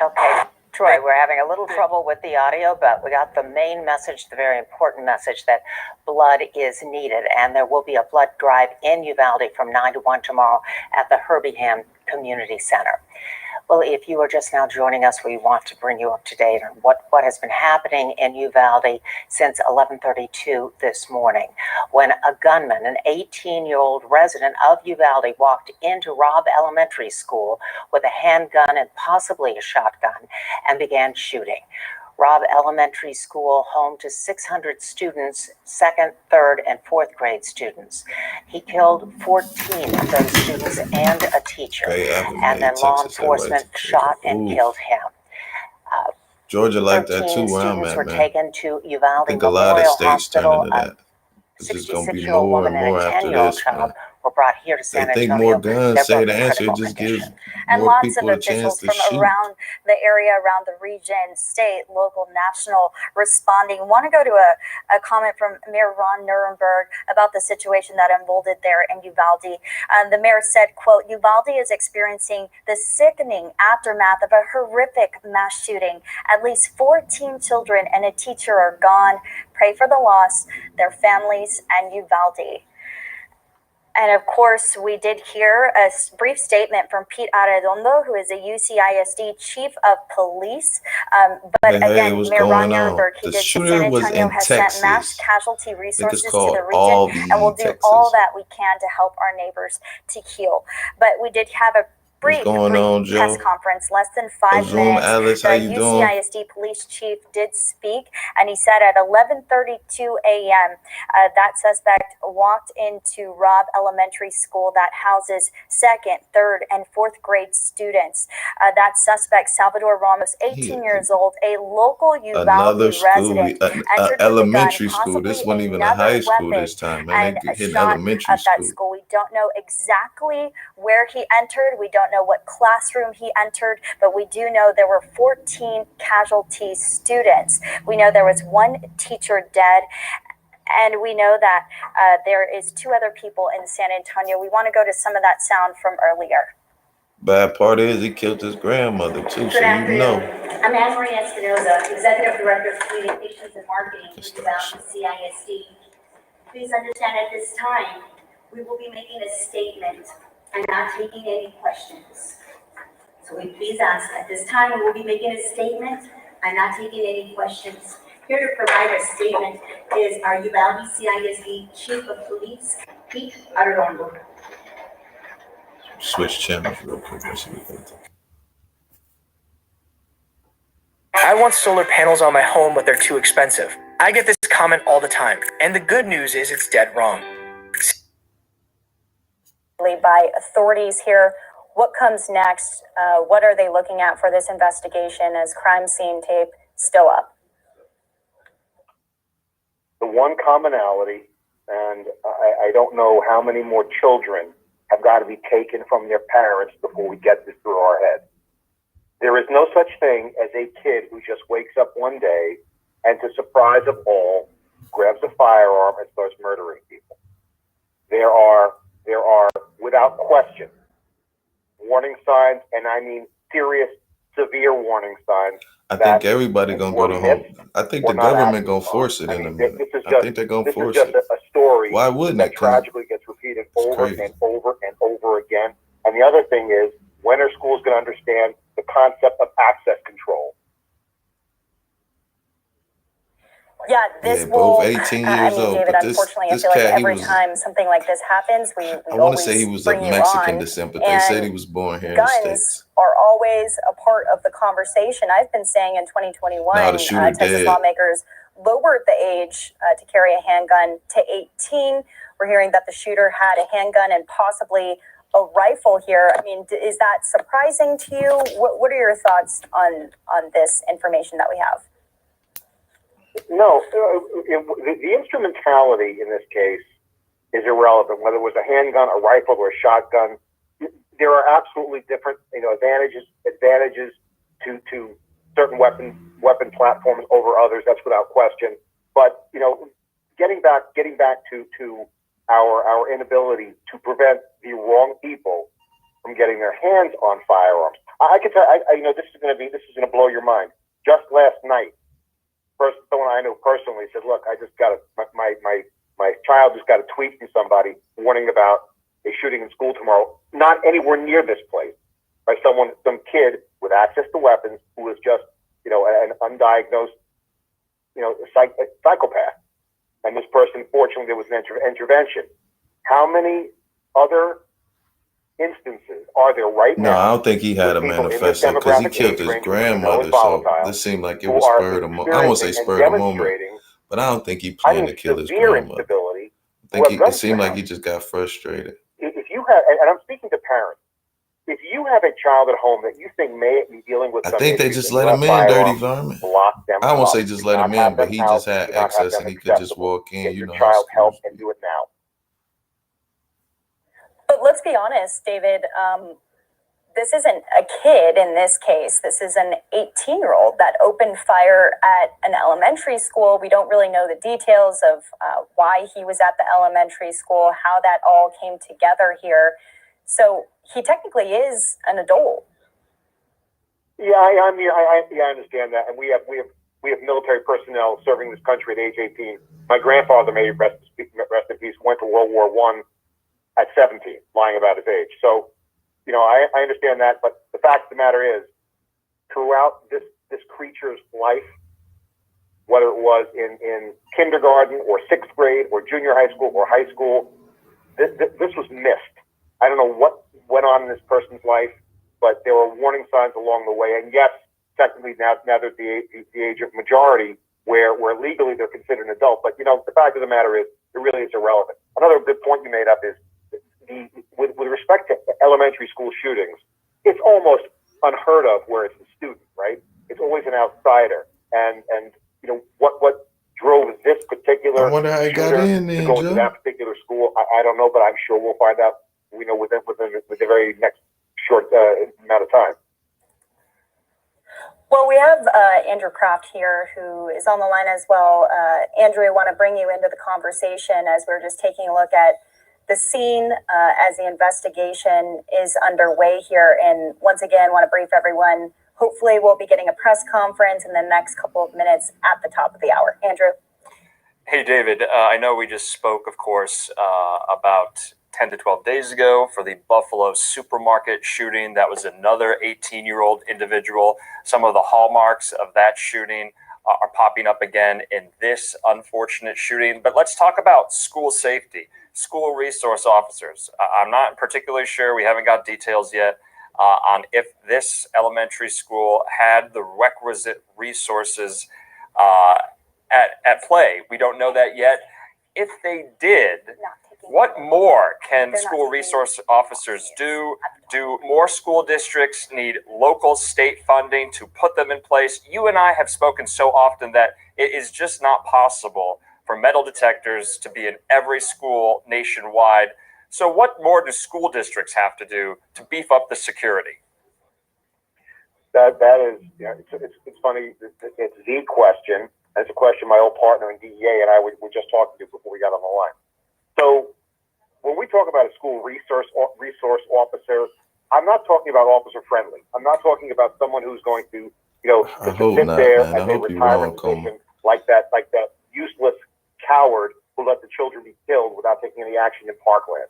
Okay, Troy, we're having a little trouble with the audio, but we got the main message, the very important message that blood is needed, and there will be a blood drive in Uvalde from 9 to 1 tomorrow at the Herbie Ham Community Center. Well, if you are just now joining us, we want to bring you up to date on what has been happening in Uvalde since 11:32 this morning, when a gunman, an 18-year-old resident of Uvalde, walked into Robb Elementary School with a handgun and possibly a shotgun and began shooting. Robb Elementary School, home to 600 students, 2nd, 3rd, and 4th grade students. He killed 14 of those students and a teacher, and then law enforcement shot and killed him. Georgia like that 13 too, where I'm students at, were man. taken to I Uvalde think a lot of Memorial states turning Hospital. to that. It's just gonna be 66-year-old more woman and and more a after 10-year-old this, child man. were brought here to They San think Antonio. more guns They're say both the in answer. It critical just gives condition. And more lots of people a chance officials to from shoot. around the area, around the region, state, local, national, responding. Want to go to a comment from Mayor Ron Nuremberg about the situation that unfolded there in Uvalde. The mayor said, quote, "Uvalde is experiencing the sickening aftermath of a horrific mass shooting. At least 14 children and a teacher are gone. Pray for the loss, their families, and Uvalde." And of course, we did hear a brief statement from Pete Arredondo, who is a UCISD chief of police. But again, what's Mayor Ron going on? Nuremberg, he The did say San shooter was Antonio in has sent mass Texas. casualty I think resources it's to the called region, and will do Texas. all that we can to help our neighbors to heal. But we did have a What's brief going on, press Joe? conference, less than 5 Zoom minutes. Alice, how The you doing? UCISD police chief did speak, and he said at 11:32 a.m. That suspect walked into Robb Elementary School that houses 2nd, 3rd, and 4th grade students. That suspect, Salvador Ramos, 18 years old, a local Uvalde Another school, resident, entered with a gun, elementary school. possibly This wasn't even a another high school weapon, this time, man. and They hitting shot elementary at that school. school. We don't know exactly where he entered. We don't know what classroom he entered, but we do know there were 14 casualty students. We know there was one teacher dead, and we know that there is 2 other people in San Antonio. We want to go to some of that sound from earlier. Bad part is he killed his grandmother too, so Good you afternoon. know. I'm Anne-Marie Espinoza, Executive Director of Communications and Marketing for Uvalde CISD. Please understand at this time, we will be making a statement and not taking any questions. So we please ask, at this time, we will be making a statement and not taking any questions. Here to provide a statement is our Uvalde CISD Chief of Police, Pete Arredondo. Switch channels real quick. Let's see what they think. I want solar panels on my home, but they're too expensive. I get this comment all the time, and the good news is it's dead wrong. By authorities here, what comes next? What are they looking at for this investigation as crime scene tape still up? The one commonality, and I don't know how many more children have got to be taken from their parents before we get this through our head. There is no such thing as a kid who just wakes up one day and, to surprise of all, grabs a firearm and starts murdering people. There are, without question, warning signs, and I mean serious, severe warning signs. I think everybody gonna go to home. I think the government gonna force it in a minute. I think they're gonna force it. This is just a story Why wouldn't that it? tragically gets repeated over crazy. and over and over again. And the other thing is, when are schools going to understand the concept of access control? Yeah, this both will. 18 I years mean, old, David, but this unfortunately, this I feel like cat, he every was. time something like this happens, we I want to say he was of bring you Mexican on, descent, but they said he was born here in the guns States. are always a part of the conversation. I've been saying in 2021, Nah, the shooter Texas dead. lawmakers lowered the age to carry a handgun to 18. We're hearing that the shooter had a handgun and possibly a rifle here. I mean, is that surprising to you? What are your thoughts on this information that we have? No, the instrumentality in this case is irrelevant. Whether it was a handgun, a rifle, or a shotgun, there are absolutely different, advantages to certain weapon platforms over others. That's without question. But getting back to our inability to prevent the wrong people from getting their hands on firearms. I can tell. This is going to blow your mind. Just last night, someone I know personally said, "Look, I just got my child just got a tweet from somebody warning about a shooting in school tomorrow, not anywhere near this place, by some kid with access to weapons who was just, an undiagnosed, psychopath. And this person, fortunately, there was an intervention. How many other instances are there right now? No, I don't think he had a manifesto because he killed his grandmother. So this seemed like it was spur of the moment. I won't say spur of the moment, but I don't think he planned to kill his grandmother. I think it seemed like he just got frustrated. If you have, and I'm speaking to parents, if you have a child at home that you think may be dealing with, I think they just let him in, dirty vermin. I won't say just let him in, but he just had access and he could just walk in. You know, child help and do it now. But let's be honest, David. This isn't a kid in this case. This is an 18-year-old that opened fire at an elementary school. We don't really know the details of why he was at the elementary school, how that all came together here. So he technically is an adult. Yeah, I understand that, and we have military personnel serving this country at age 18. My grandfather, may rest in peace, went to World War I at 17, lying about his age. So, you know, I understand that, but the fact of the matter is, throughout this creature's life, whether it was in kindergarten or sixth grade or junior high school or high school, this was missed. I don't know what went on in this person's life, but there were warning signs along the way. And yes, technically now they're at the age of majority, where legally they're considered an adult. But, you know, the fact of the matter is, it really is irrelevant. Another good point you made up is, with respect to elementary school shootings, it's almost unheard of where it's a student, right? It's always an outsider. And you know, what drove this particular I wonder how he got in to there, go into that particular school, I don't know, but I'm sure we'll find out, we know, within the very next short amount of time. Well, we have Andrew Kraft here, who is on the line as well. Andrew, I want to bring you into the conversation as we're just taking a look at the scene as the investigation is underway here. And once again, want to brief everyone. Hopefully we'll be getting a press conference in the next couple of minutes at the top of the hour. Andrew. Hey, David. I know we just spoke, of course, about 10 to 12 days ago for the Buffalo supermarket shooting. That was another 18-year-old individual. Some of the hallmarks of that shooting are popping up again in this unfortunate shooting. But let's talk about school safety, school resource officers. I'm not particularly sure. We haven't got details yet on if this elementary school had the requisite resources at play. We don't know that yet. If they did, what more can school resource officers do? Do more school districts need local state funding to put them in place? You and I have spoken so often that it is just not possible for metal detectors to be in every school nationwide. So what more do school districts have to do to beef up the security? That is, you know, it's funny. It's the question. It's a question my old partner in DEA and I were just talking to before we got on the line. So when we talk about a school resource officer, I'm not talking about officer friendly. I'm not talking about someone who's going to, you know, I sit hope not, there man. I as a hope you're retirement wrong, position like that useless coward who let the children be killed without taking any action in Parkland.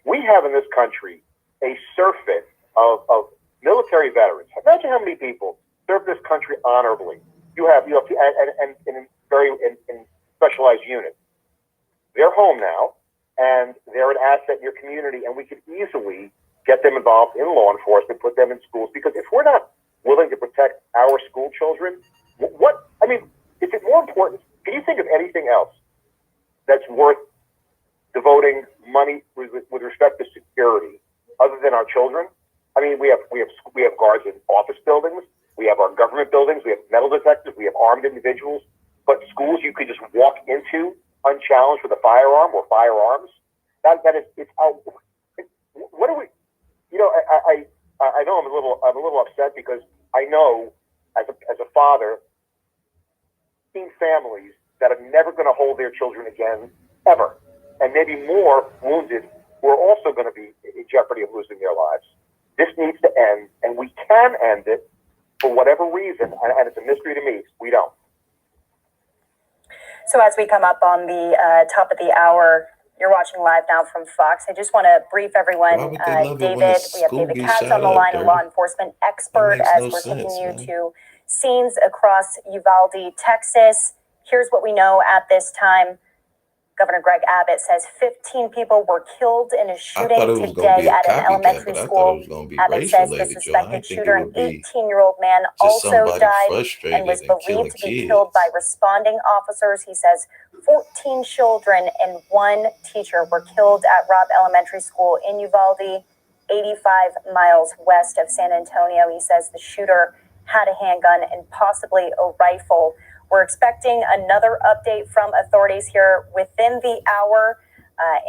We have in this country a surfeit of military veterans. Imagine how many people serve this country honorably. You have and in specialized units. They're home now, and they're an asset in your community, and we could easily get them involved in law enforcement, put them in schools, because if we're not willing to protect our school children, is it more important? Can you think of anything else that's worth devoting money with respect to security other than our children. I mean, we have guards in office buildings, we have our government buildings, we have metal detectors, we have armed individuals. But schools you could just walk into unchallenged with a firearm or firearms. That is, it's how. What do we? You know, I know I'm a little upset because I know as a father, seeing families that are never going to hold their children again ever, and maybe more wounded who are also going to be in jeopardy of losing their lives. This needs to end, and we can end it for whatever reason, and it's a mystery to me. We don't. So as we come up on the top of the hour, you're watching live now from Fox. I just want to brief everyone. David, we have David Katz on the line, a law enforcement expert, as we're taking you to scenes across Uvalde, Texas. Here's what we know at this time. Governor Greg Abbott says 15 people were killed in a shooting today at an elementary school. Abbott says the suspected shooter, an 18-year-old man, also died and was believed to be killed by responding officers. He says 14 children and 1 teacher were killed at Robb Elementary School in Uvalde, 85 miles west of San Antonio. He says the shooter had a handgun and possibly a rifle. We're expecting another update from authorities here within the hour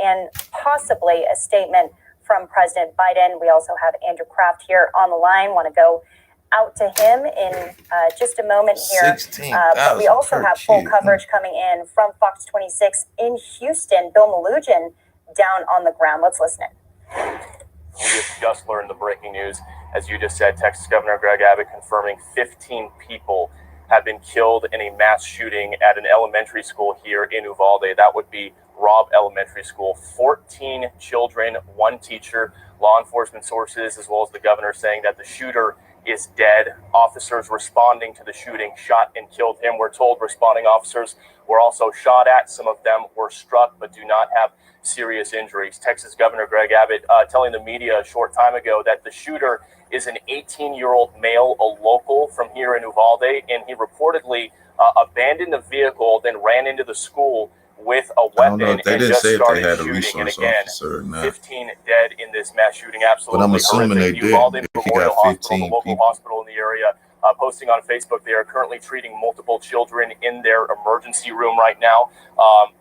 and possibly a statement from President Biden. We also have Andrew Kraft here on the line. Want to go out to him in just a moment here. But we also have full coverage coming in from Fox 26 in Houston. Bill Malugin down on the ground. Let's listen in. We have just learned the breaking news. As you just said, Texas Governor Greg Abbott confirming 15 people have been killed in a mass shooting at an elementary school here in Uvalde. That would be Robb Elementary School. 14 children, 1 teacher. Law enforcement sources, as well as the governor, saying that the shooter is dead. Officers responding to the shooting shot and killed him. We're told responding officers were also shot at. Some of them were struck but do not have serious injuries. Texas Governor Greg Abbott telling the media a short time ago that the shooter is an 18-year-old male, a local from here in Uvalde, and he reportedly abandoned the vehicle, then ran into the school with a weapon and just started shooting. And again, 15 dead in this mass shooting. Absolutely. But I'm assuming horrific. they Uvalde did. Memorial Hospital, the local hospital in the area, posting on Facebook, they are currently treating multiple children in their emergency room right now.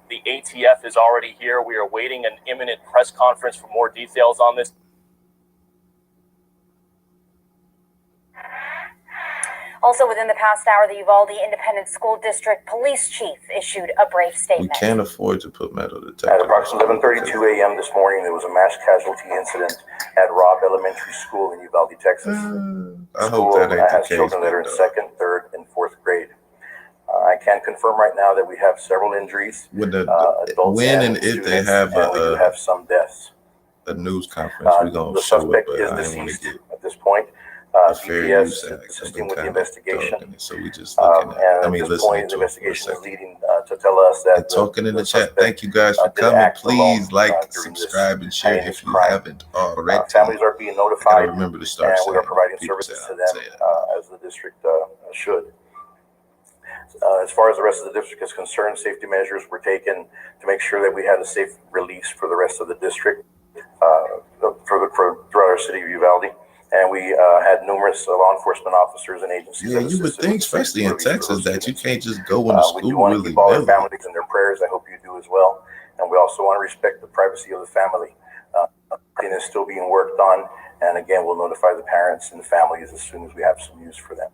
The ATF is already here. We are waiting an imminent press conference for more details on this. Also within the past hour, the Uvalde Independent School District Police Chief issued a brave statement. We can't afford to put metal detectors. At approximately 11:32 a.m. this morning, there was a mass casualty incident at Robb Elementary School in Uvalde, Texas. I hope that ain't the has case. Children that are in 2nd, 3rd, and 4th grade. I can confirm right now that we have several injuries. When and if they have we do have some deaths. A news conference, we're going to show up, but I ain't want to get at this point. DPS assisting with the investigation. So we just looking at, at this point, the investigation is leading to tell us that talking in the chat. Thank you guys for coming. Please like, subscribe, and share if you haven't already. Families are being notified. Remember to start and we are providing services to them as the district should. As far as the rest of the district is concerned, safety measures were taken to make sure that we had a safe release for the rest of the district throughout our city of Uvalde. And we had numerous law enforcement officers and agencies. Yeah, you would think, especially in Texas, that you can't just go into school we do want to keep all our families in their prayers. I hope you do as well. And we also want to respect the privacy of the family. It is still being worked on. And again, we'll notify the parents and the families as soon as we have some news for them.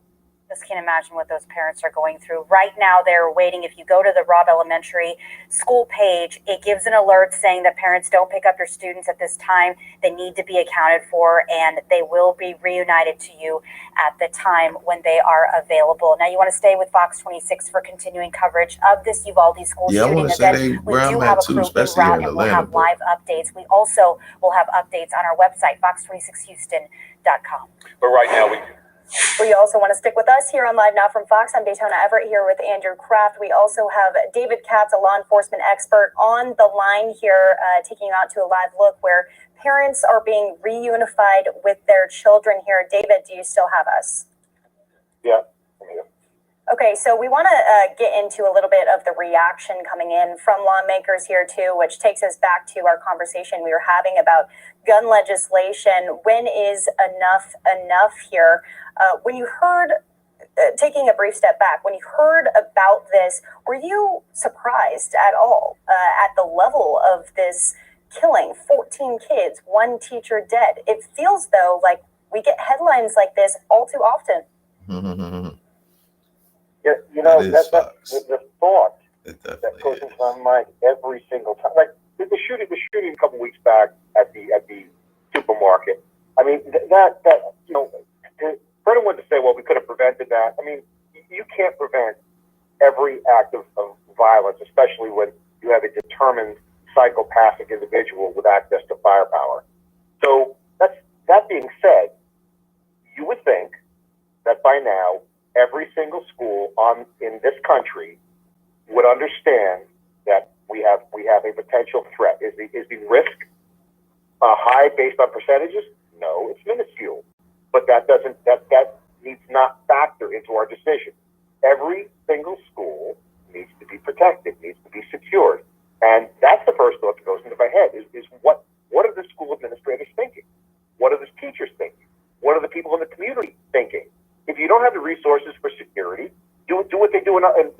Just can't imagine what those parents are going through. Right now, they're waiting. If you go to the Robb Elementary School page, it gives an alert saying that parents don't pick up your students at this time. They need to be accounted for, and they will be reunited to you at the time when they are available. Now, you want to stay with Fox 26 for continuing coverage of this Uvalde school shooting event. We do have a crew en route, and we'll have live updates. We also will have updates on our website, fox26houston.com. But right now, We also want to stick with us here on Live Now from Fox. I'm Daytona Everett here with Andrew Kraft. We also have David Katz, a law enforcement expert, on the line here, taking you out to a live look where parents are being reunified with their children here. David, do you still have us? Yeah, I'm here. Okay, so we want to get into a little bit of the reaction coming in from lawmakers here too, which takes us back to our conversation we were having about gun legislation. When is enough here? When you heard, taking a brief step back, when you heard about this, were you surprised at all at the level of this killing? 14 kids, 1 teacher dead. It feels though like we get headlines like this all too often. Yeah, you know, that's the thought that goes into my mind every single time. Like the shooting a couple weeks back at the supermarket. I mean, that you know, for anyone to say, well, we could have prevented that. I mean, you can't prevent every act of violence, especially when you have a determined psychopathic individual with access to firepower. So that being said, you would think that by now every single school in this country would understand that we have a potential threat. Is the risk high based on percentages? No, it's minuscule. But that needs not factor into our decision. Every single school needs to be protected, needs to be secured. And that's the first thought that goes into my head is what are the school administrators thinking? What are the teachers thinking? What are the people in the community thinking? If you don't have the resources for security, do what they do. I'm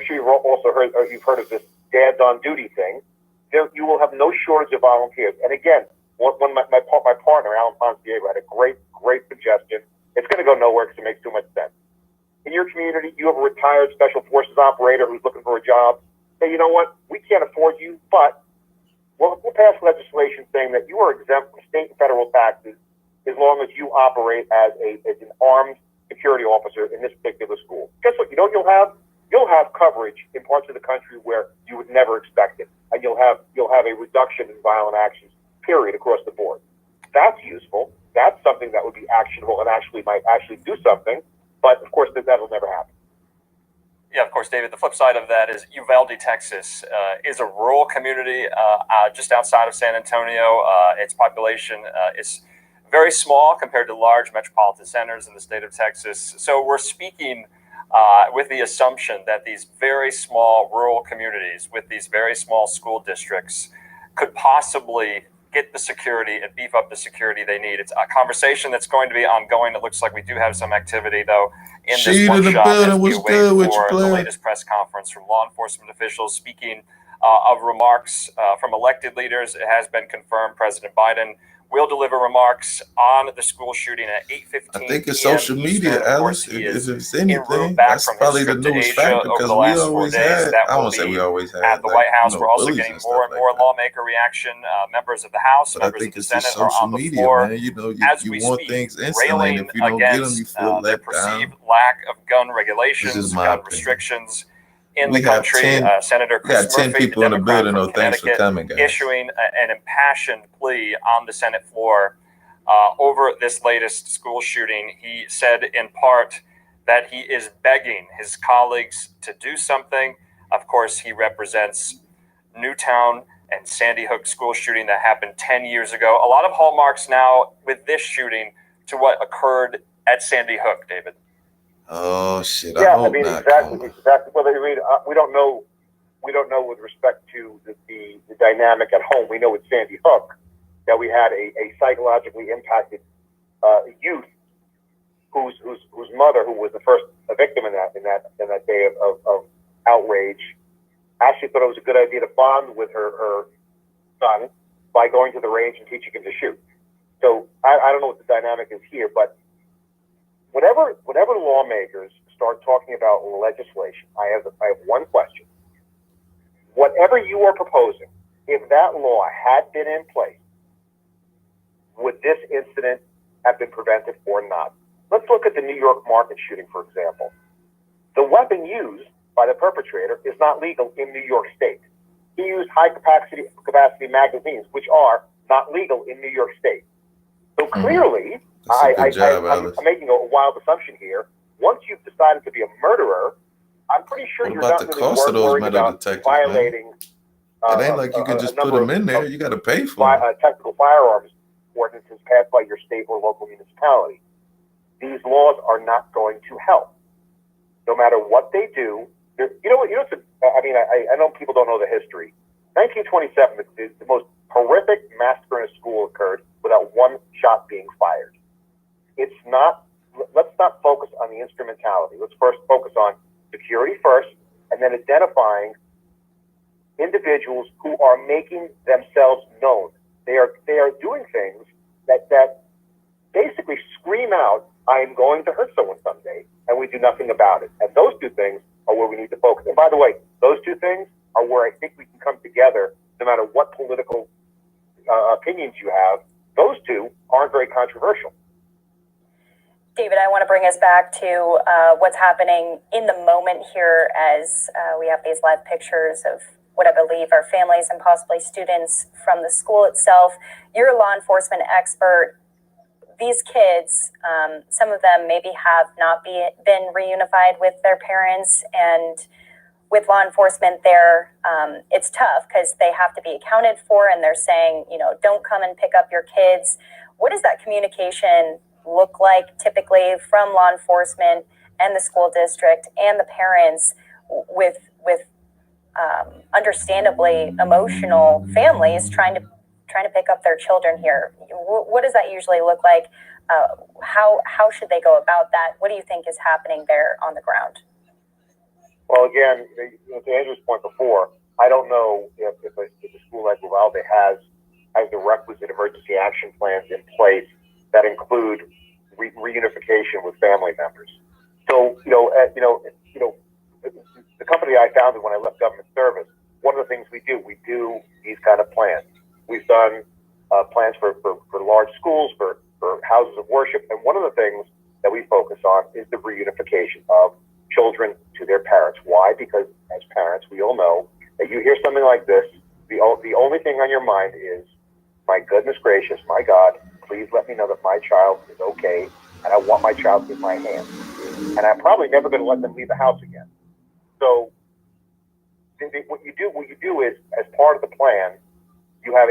sure you've also heard, or you've heard of this dads on duty thing. You will have no shortage of volunteers. And again, when my partner, Alan Pontiago, had a great suggestion. It's going to go nowhere because it makes too much sense. In your community, you have a retired special forces operator who's looking for a job. Say, you know what? We can't afford you, but we'll pass legislation saying that you are exempt from state and federal taxes as long as you operate as an armed security officer in this particular school. Guess what? You know what you'll have? You'll have coverage in parts of the country where you would never expect it, and you'll have a reduction in violent actions, period, across the board. That's useful. That's something that would be actionable and might do something. But of course, that'll never happen. Yeah, of course, David. The flip side of that is Uvalde, Texas, is a rural community just outside of San Antonio. Its population is very small compared to large metropolitan centers in the state of Texas. So we're speaking with the assumption that these very small rural communities with these very small school districts could possibly get the security and beef up the security they need. It's a conversation that's going to be ongoing. It looks like we do have some activity, though, in this workshop as we wait for the latest press conference from law enforcement officials. Speaking of remarks from elected leaders, it has been confirmed President Biden will deliver remarks on the school shooting at 8:15. I think it's social media, Alice. If it's anything, that's probably the newest factor because we always had. I won't say we always had. At the White House, we're also getting more and more lawmaker reaction. Members of the House, members of the Senate are on the floor. Man. You know, as you we want speak, things instantly, and if you don't get them, you feel the let perceived down. lack of gun regulations, gun restrictions in the country. Senator Chris Murphy, the Democrat from Connecticut, issuing an impassioned plea on the Senate floor over this latest school shooting. He said in part that he is begging his colleagues to do something. Of course, he represents Newtown and Sandy Hook school shooting that happened 10 years ago. A lot of hallmarks now with this shooting to what occurred at Sandy Hook, David. Oh shit! Yeah, I mean exactly. Well, I mean, we don't know with respect to the dynamic at home. We know with Sandy Hook that we had a psychologically impacted youth whose mother, who was the first victim in that day of outrage, actually thought it was a good idea to bond with her son by going to the range and teaching him to shoot. So I don't know what the dynamic is here, but whenever lawmakers start talking about legislation, I have one question. Whatever you are proposing, if that law had been in place, would this incident have been prevented or not? Let's look at the New York Market shooting, for example. The weapon used by the perpetrator is not legal in New York State. He used high capacity magazines, which are not legal in New York State. So clearly, I'm making a wild assumption here. Once you've decided to be a murderer, I'm pretty sure you're not really worried about violating. It ain't like you can just put them in there. You got to pay for them. Technical firearms ordinances passed by your state or local municipality. These laws are not going to help. no matter what they do, I know people don't know the history. 1927, the most horrific massacre in a school occurred without one shot being fired. It's not, let's not focus on the instrumentality. Let's first focus on security first, and then identifying individuals who are making themselves known. They are doing things that basically scream out, I am going to hurt someone someday, and we do nothing about it. And those two things are where we need to focus. And by the way, those two things are where I think we can come together no matter what political opinions you have. Those two aren't very controversial. David, I want to bring us back to what's happening in the moment here as we have these live pictures of what I believe are families and possibly students from the school itself. You're a law enforcement expert. These kids, some of them maybe have not been reunified with their parents, and with law enforcement there, it's tough because they have to be accounted for, and they're saying, don't come and pick up your kids. What does that communication look like typically from law enforcement and the school district and the parents with understandably emotional families trying to pick up their children here? What does that usually look like? How should they go about that? What do you think is happening there on the ground? Well, again, to Andrew's point before, I don't know if a school like Uvalde has the requisite emergency action plans in place that include reunification with family members. So, the company I founded when I left government service, one of the things we do these kind of plans. We've done plans for large schools, for houses of worship, and one of the things that we focus on is the reunification of children to their parents. Why? Because as parents, we all know that you hear something like this, the only thing on your mind is, my goodness gracious, my God, please let me know that my child is okay, and I want my child in my hands. And I'm probably never going to let them leave the house again. So what you do is, as part of the plan, you have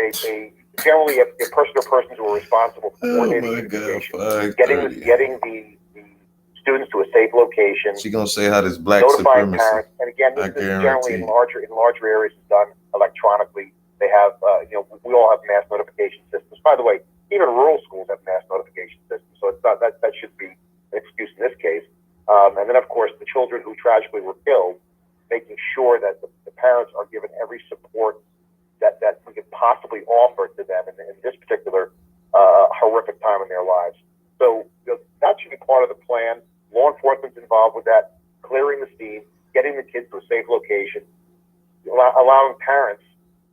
generally a person or persons who are responsible for coordinating getting the students to a safe location. She gonna say how this black notifying supremacy. Parents, and again, this is generally in larger areas is done electronically. They have, we all have mass notification systems. By the way, even rural schools have mass notification systems, so it's not that should be an excuse in this case. And then, of course, the children who tragically were killed, making sure that the parents are given every support that we could possibly offer to them in this particular horrific time in their lives. So that should be part of the plan. Law enforcement's involved with that, clearing the scene, getting the kids to a safe location, allowing parents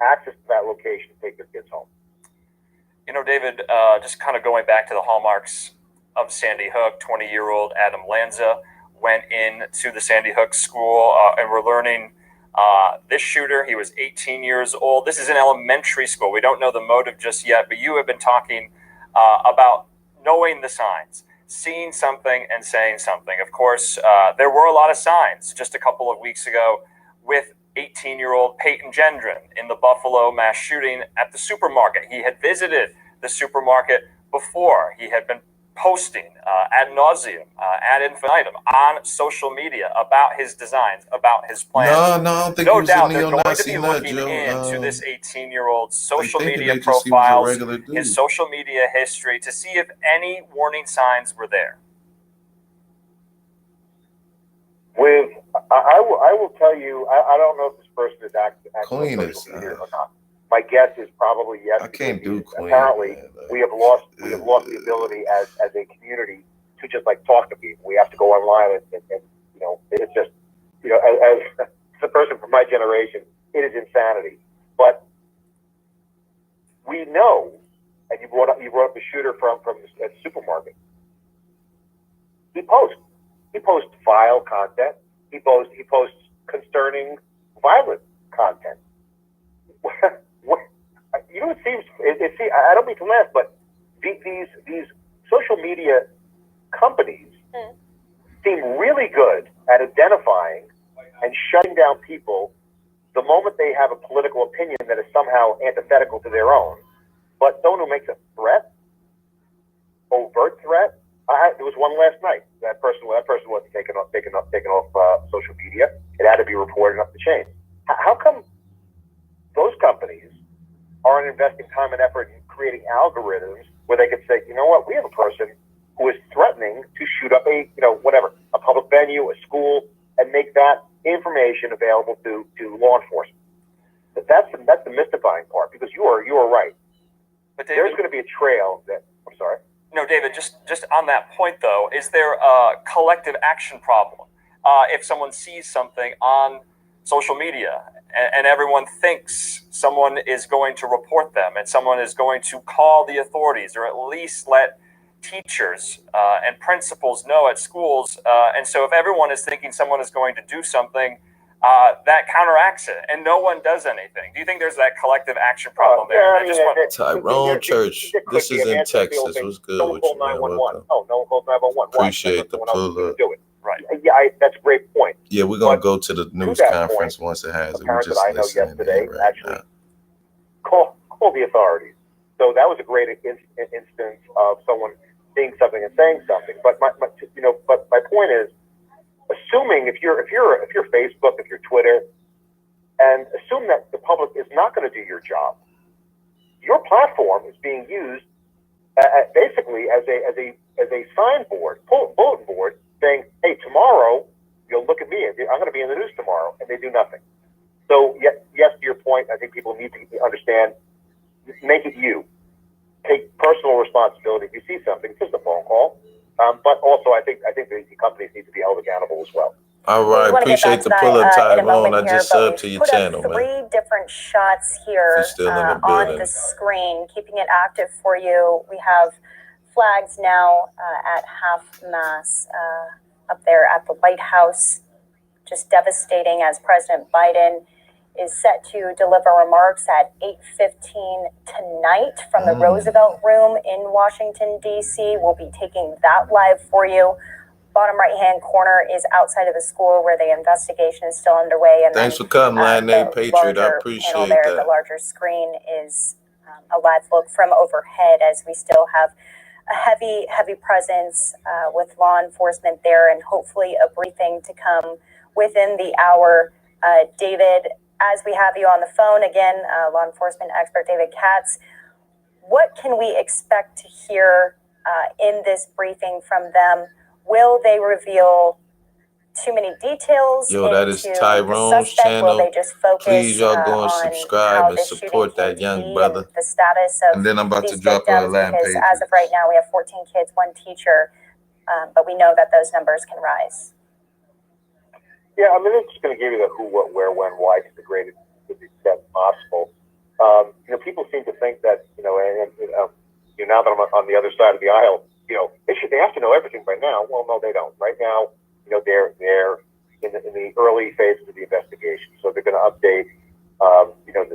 access to that location to take their kids home. David, just kind of going back to the hallmarks of Sandy Hook, 20-year-old Adam Lanza went into the Sandy Hook school, and we're learning this shooter, he was 18 years old. This is an elementary school. We don't know the motive just yet, but you have been talking about knowing the signs, seeing something and saying something. Of course, there were a lot of signs just a couple of weeks ago with 18-year-old Peyton Gendron in the Buffalo mass shooting at the supermarket. He had visited the supermarket before. He had been posting ad nauseum, ad infinitum on social media about his designs, about his plans. No, I don't think no he was doubt a they're going to neo-Nazi be nut, looking Joe. into this 18-year-old social media just he was a profiles, regular dude. his social media history, to see if any warning signs were there. I will tell you, I don't know if this person is active on social media or not. My guess is probably yes. I can't do clean. Apparently, we have lost the ability as a community to just talk to people. We have to go online and it's just as a person from my generation, it is insanity. But we know, and you brought up the shooter from the supermarket. He posts vile content. He posts concerning, violent content. It seems. I don't mean to laugh, but these social media companies seem really good at identifying and shutting down people the moment they have a political opinion that is somehow antithetical to their own. But someone who makes a threat, overt threat, I there was one last night. That person wasn't taken off social media. It had to be reported up the chain. How come those companies aren't investing time and effort in creating algorithms where they could say, you know what, we have a person who is threatening to shoot up a public venue, a school, and make that information available to law enforcement. But that's the mystifying part, because you are right. But David, there's going to be a trail that, I'm sorry. No, David, just on that point, though, is there a collective action problem? If someone sees something on social media and everyone thinks someone is going to report them and someone is going to call the authorities, or at least let teachers and principals know at schools. And so if everyone is thinking someone is going to do something, that counteracts it, and no one does anything. Do you think there's that collective action problem there? Tyrone Church, this is in Texas. What's good with you, man? Welcome. Oh, no one calls 911. Appreciate the pull-up. Right. Yeah, that's a great point. Yeah, we're going to go to the news conference once it has it. We're just listening here right now. Call the authorities. So that was a great instance of someone seeing something and saying something. But my point is, assuming if you're Facebook, if you're Twitter, and assume that the public is not going to do your job, your platform is being used basically as a signboard, bulletin board, saying, "Hey, tomorrow you'll look at me. I'm going to be in the news tomorrow," and they do nothing. So yes, to your point, I think people need to understand. Make it you. Take personal responsibility. If you see something, just a phone call. But also, I think the companies need to be held accountable as well. All right, appreciate the pull-up, Tyrone. I just subbed to your channel, man. Three different shots here on the screen, keeping it active for you. We have flags now at half-mast up there at the White House. Just devastating, as President Biden is set to deliver remarks at 8:15 tonight from the Roosevelt Room in Washington, D.C. We'll be taking that live for you. Bottom right-hand corner is outside of the school where the investigation is still underway. And thanks for coming, Line Name Patriot. I appreciate that. The larger screen is a live look from overhead, as we still have a heavy presence with law enforcement there, and hopefully a briefing to come within the hour. David, as we have you on the phone again, law enforcement expert David Katz, what can we expect to hear in this briefing from them? Will they reveal too many details? Yo, that is Tyrone's channel. Will they just focus Please, y'all go and subscribe and support that young brother. The status of and then I'm about to drop a land page. As of right now, we have 14 kids, 1 teacher, but we know that those numbers can rise. Yeah, I mean, it's going to give you the who, what, where, when, why to the greatest extent possible. People seem to think that, now that I'm on the other side of the aisle, they have to know everything by now. Well, no, they don't. Right now, they're in the early phases of the investigation, so they're going to update, the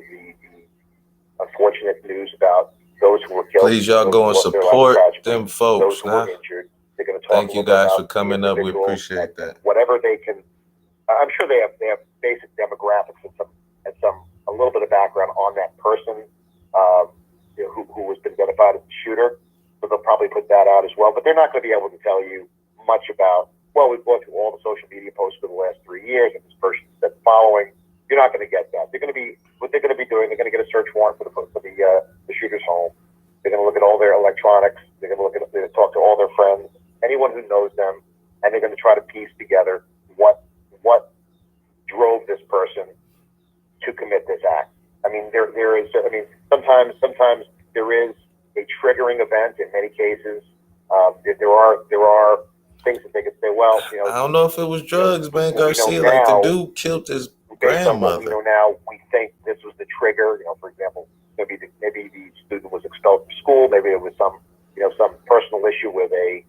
unfortunate news about those who were killed. Please, y'all go and support them folks. Those who were injured. They're going to talk. Thank you guys for coming up. We appreciate that. Whatever they can. I'm sure they have basic demographics and a little bit of background on that person who has been identified as the shooter. So they'll probably put that out as well. But they're not going to be able to tell you much about. Well, we've gone through all the social media posts for the last 3 years, and this person said the following. You're not going to get that. What they're going to be doing. They're going to get a search warrant for the shooter's home. They're going to look at all their electronics. They're going to talk to all their friends, anyone who knows them, and they're going to try to piece together what drove this person to commit this act. I mean, there is. I mean, sometimes there is a triggering event. In many cases, there are things that they could say. Well, I don't know if it was drugs, man. Garcia, like the dude killed his grandmother. Now we think this was the trigger. For example, maybe the student was expelled from school. Maybe it was some personal issue with a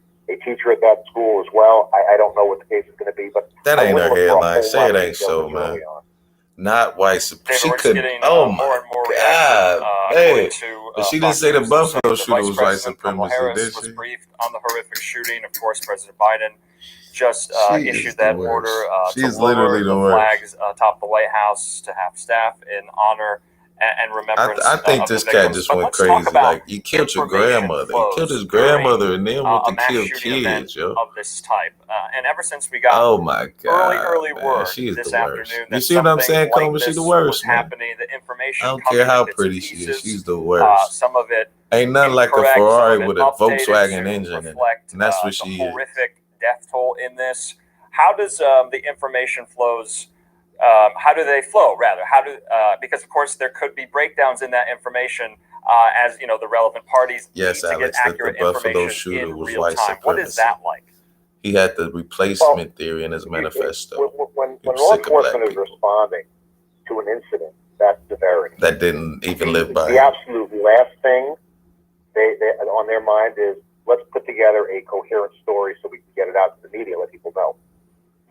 teacher at that school as well. I don't know what the case is going to be, but that ain't her headline. Say it ain't so, man. Not white supremacy. She couldn't. Oh my God! Hey, but she didn't say the Buffalo shooter was white supremacy. Kamala Harris was briefed on the horrific shooting. Of course, President Biden just issued that order to lower the flags atop the White House to have staff in honor and remembrance. I think of this the cat victims. just But went let's talk crazy. about Like, you killed your grandmother. He killed his grandmother and then went a to mass kill shooting event kids, yo. of this type. And ever since we got Oh my early God, man. word She is this the worst. afternoon You that see what I'm something saying, like Coleman? She this the was worst, man. happening, the information I don't coming care how in bits and pretty she is. pieces, She's the worst. some of it Ain't nothing like a incorrect, some Ferrari of it with a updated Volkswagen to engine in it. reflect And that's what the she is. horrific death toll in this. How does the information flows? How do they flow? Rather, how do because of course there could be breakdowns in that information as you know the relevant parties Yes, need to get Alex, that the accurate Buffalo information shooter in was real white time. What is supremacy. that like? He had the replacement theory in his manifesto. When He was law sick of black enforcement is people responding to an incident that severity, that didn't even live by the him. absolute last thing they on their mind is, let's put together a coherent story so we can get it out to the media, let people know.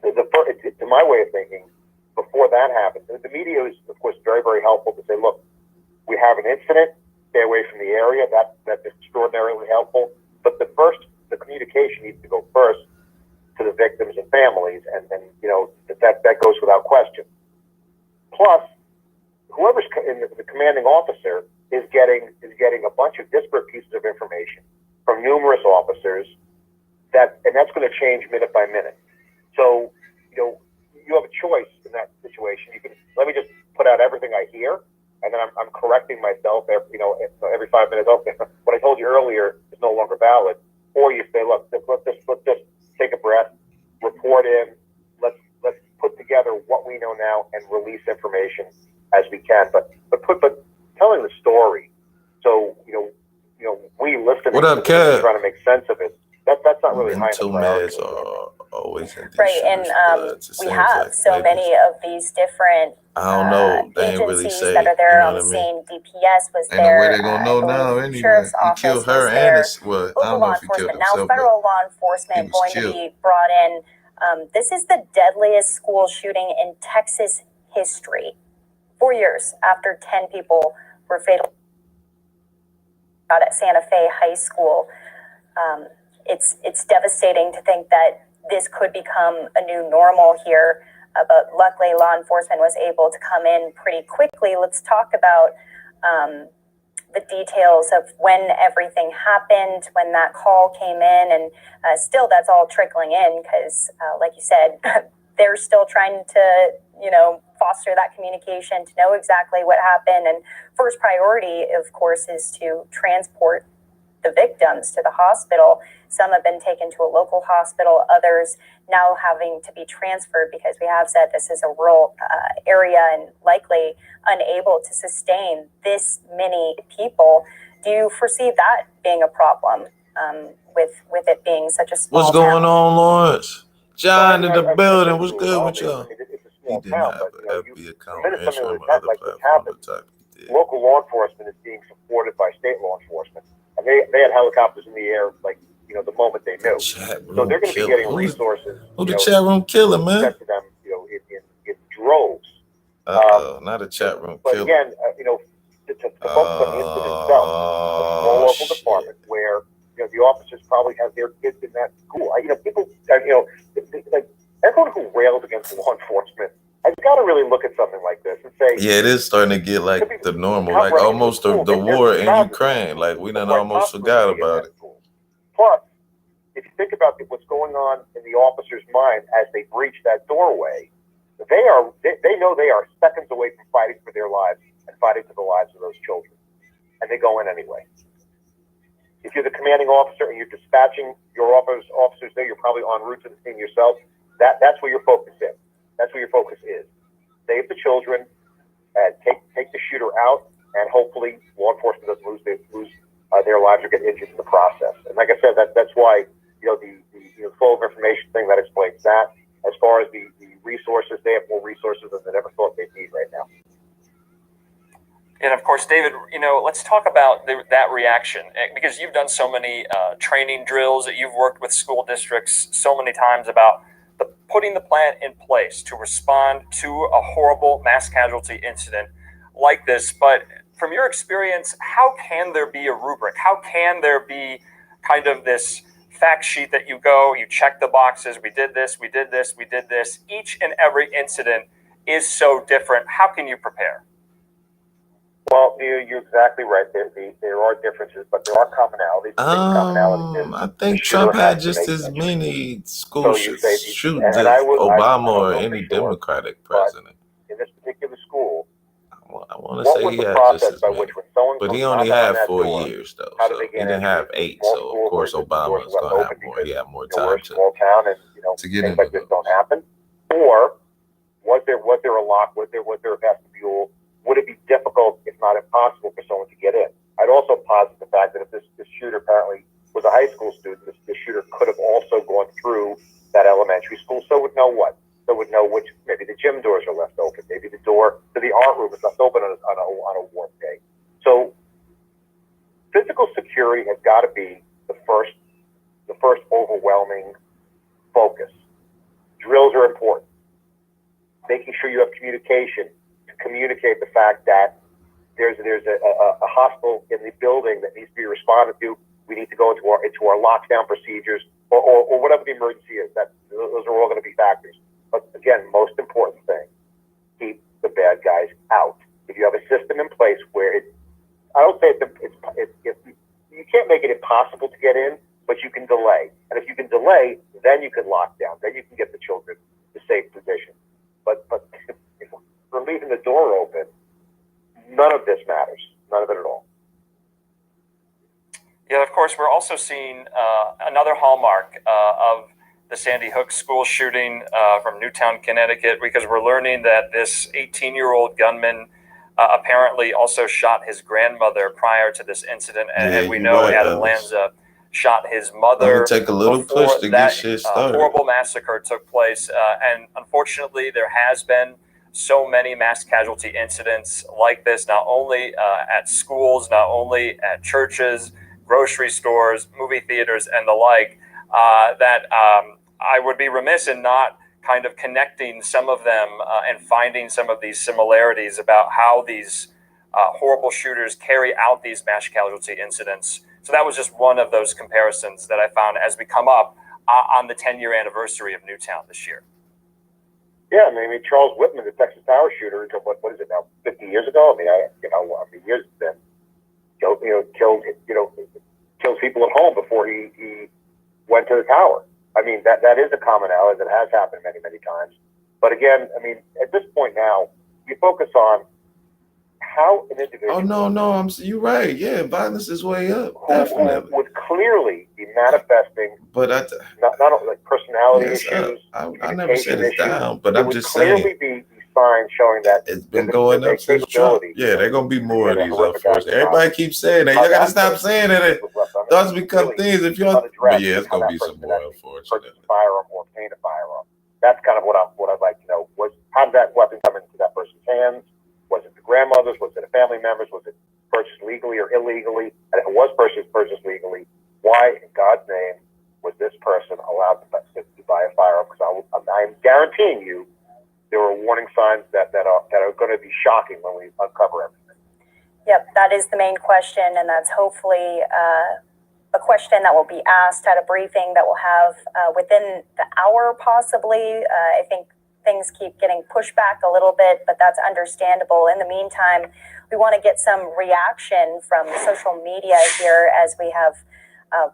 To my way of thinking, before that happens, the media is, of course, very, very helpful to say, look, we have an incident, stay away from the area. That's extraordinarily helpful. But the communication needs to go first to the victims and families, and you know that goes without question. Plus, whoever's in the commanding officer is getting a bunch of disparate pieces of information from numerous officers, and that's going to change minute by minute. So, you know, you have a choice in that situation. You can let me just put out everything I hear, and then I'm correcting myself every 5 minutes. Okay, what I told you earlier is no longer valid. Or you say, look, let's just take a breath, report in, let's put together what we know now and release information as we can. But telling the story, so you know, we listening What up, to this and Kev? trying to make sense of it. That's not really high Mental on the priority meds list. are always in these Right, and shooters' bloods. It we seems have like so lately. many of these different I don't know. They ain't really agencies say. that are You there know on what the I mean? scene. DPS was Ain't no way there. they gonna I know believe now the anyway. sheriff's He office killed her was and there. his. Well, I Local don't know law if he killed enforcement. Now, himself, but federal law he enforcement was going to killed. be brought in. This is the deadliest school shooting in Texas history. 4 years after 10 people were fatally shot at Santa Fe High School. It's devastating to think that this could become a new normal here, but luckily law enforcement was able to come in pretty quickly. Let's talk about the details of when everything happened, when that call came in, and still that's all trickling in because, like you said, they're still trying to, foster that communication to know exactly what happened. And first priority, of course, is to transport the victims to the hospital. Some have been taken to a local hospital, others now having to be transferred because we have said this is a rural area and likely unable to sustain this many people. Do you foresee that being a problem with it being such a small What's going town? on, Lawrence? John in the I've building. said What's to good with Uvalde, y'all? I mean, it's a He small didn't town, have but an FB the account minute or something Instagram like or other this platform, happens, but type he did. local law enforcement is being supported by state law enforcement, and they had helicopters in the air the moment they knew. So they're going to be getting resources. Who the chat room killer, man? Sent to them, in droves. Not a chat room But killer. again, to focus on the incident itself, a small local department where the officers probably have their kids in that school. People, like everyone who rails against law enforcement has got to really look at something like this and say, yeah, it is starting to get like the normal, like almost the war in Ukraine. Like we done almost forgot about it. Plus, if you think about what's going on in the officer's mind as they breach that doorway, they know they are seconds away from fighting for their lives and fighting for the lives of those children, and they go in anyway. If you're the commanding officer and you're dispatching your officers there, you're probably en route to the scene yourself. That's where your focus is. That's where your focus is. Save the children, and take the shooter out, and hopefully law enforcement doesn't lose their lives or get injured in the process. And like I said, that's why the flow of information thing that explains that. As far as the resources, they have more resources than they ever thought they'd need right now. And of course, David, let's talk about that reaction, because you've done so many training drills, that you've worked with school districts so many times about putting the plan in place to respond to a horrible mass casualty incident like this. But from your experience, how can there be a rubric? How can there be kind of this fact sheet that you check the boxes, we did this, we did this, we did this. Each and every incident is so different. How can you prepare? Well, you're exactly right. There are differences, but there are commonalities. The biggest commonality is I think the shooter Trump had has to just make as mention. many school So you say, shootings and as I Obama don't or know any for sure, Democratic but president. in this particular school, I want to what say was he the had just process as by many. which when someone But he knocked only on had that 4 door, years, though. how did So they he get didn't entry? have Is it 8. small So, of schools, or course, is it the doors Obama is left going to have open more. because He had more we're a time small town and to get things into like this those. don't happen? Or was there a lock? Was there a vestibule? Would it be difficult, if not impossible, for someone to get in? I'd also posit the fact that if this shooter apparently was a high school student, this shooter could have also gone through that elementary school. So would know what? So would know which, maybe the gym doors are left open. Maybe the door to the art room is left open on a warm day. So physical security has got to be the first overwhelming focus. Drills are important. Making sure you have communication to communicate the fact that there's a hostile in the building that needs to be responded to. We need to go into our lockdown procedures or whatever the emergency is. Those are all going to be factors. But again, most important thing, keep the bad guys out. If you have a system in place where I don't say you can't make it impossible to get in, but you can delay. And if you can delay, then you can lock down. Then you can get the children to safe position. But if we're leaving the door open, none of this matters. None of it at all. Yeah, of course, we're also seeing another hallmark of the Sandy Hook school shooting from Newtown, Connecticut, because we're learning that this 18-year-old gunman apparently also shot his grandmother prior to this incident. And we know Adam Lanza shot his mother Take a little push to get shit started. Horrible massacre took place. And unfortunately, there has been so many mass casualty incidents like this, not only at schools, not only at churches, grocery stores, movie theaters, and the like, that I would be remiss in not kind of connecting some of them and finding some of these similarities about how these horrible shooters carry out these mass casualty incidents. So that was just one of those comparisons that I found as we come up on the 10-year anniversary of Newtown this year. Yeah, I mean, Charles Whitman, the Texas Tower shooter, what is it now, 50 years ago? I mean, years it's been. Kills people at home before he went to the tower. I mean, that is a commonality that has happened many, many times. But again, I mean, at this point now, you focus on how an individual. Oh no, you're right. Yeah, violence is way up. Who would clearly be manifesting, but not only like personality issues. I never said it's down, but I'm just saying. Clearly be signs showing that it's been going up since Trump. Yeah, there are gonna be more of these, unfortunately. Everybody keeps saying that. Y'all gotta stop saying that. Those become things if y'all. But yeah, it's gonna be some more, unfortunately. Firearm or obtain a firearm. That's kind of what I'd like to know. How did that weapon come into that person's hands? Was it the grandmother's? Was it a family member's? Was it purchased legally or illegally? And if it was purchased legally, why in God's name was this person allowed to buy a firearm? Because I'm guaranteeing you there are warning signs that are going to be shocking when we uncover everything. Yep, that is the main question, and that's hopefully a question that will be asked at a briefing that we'll have within the hour, possibly. I think things keep getting pushed back a little bit, but that's understandable. In the meantime, we want to get some reaction from social media here as we have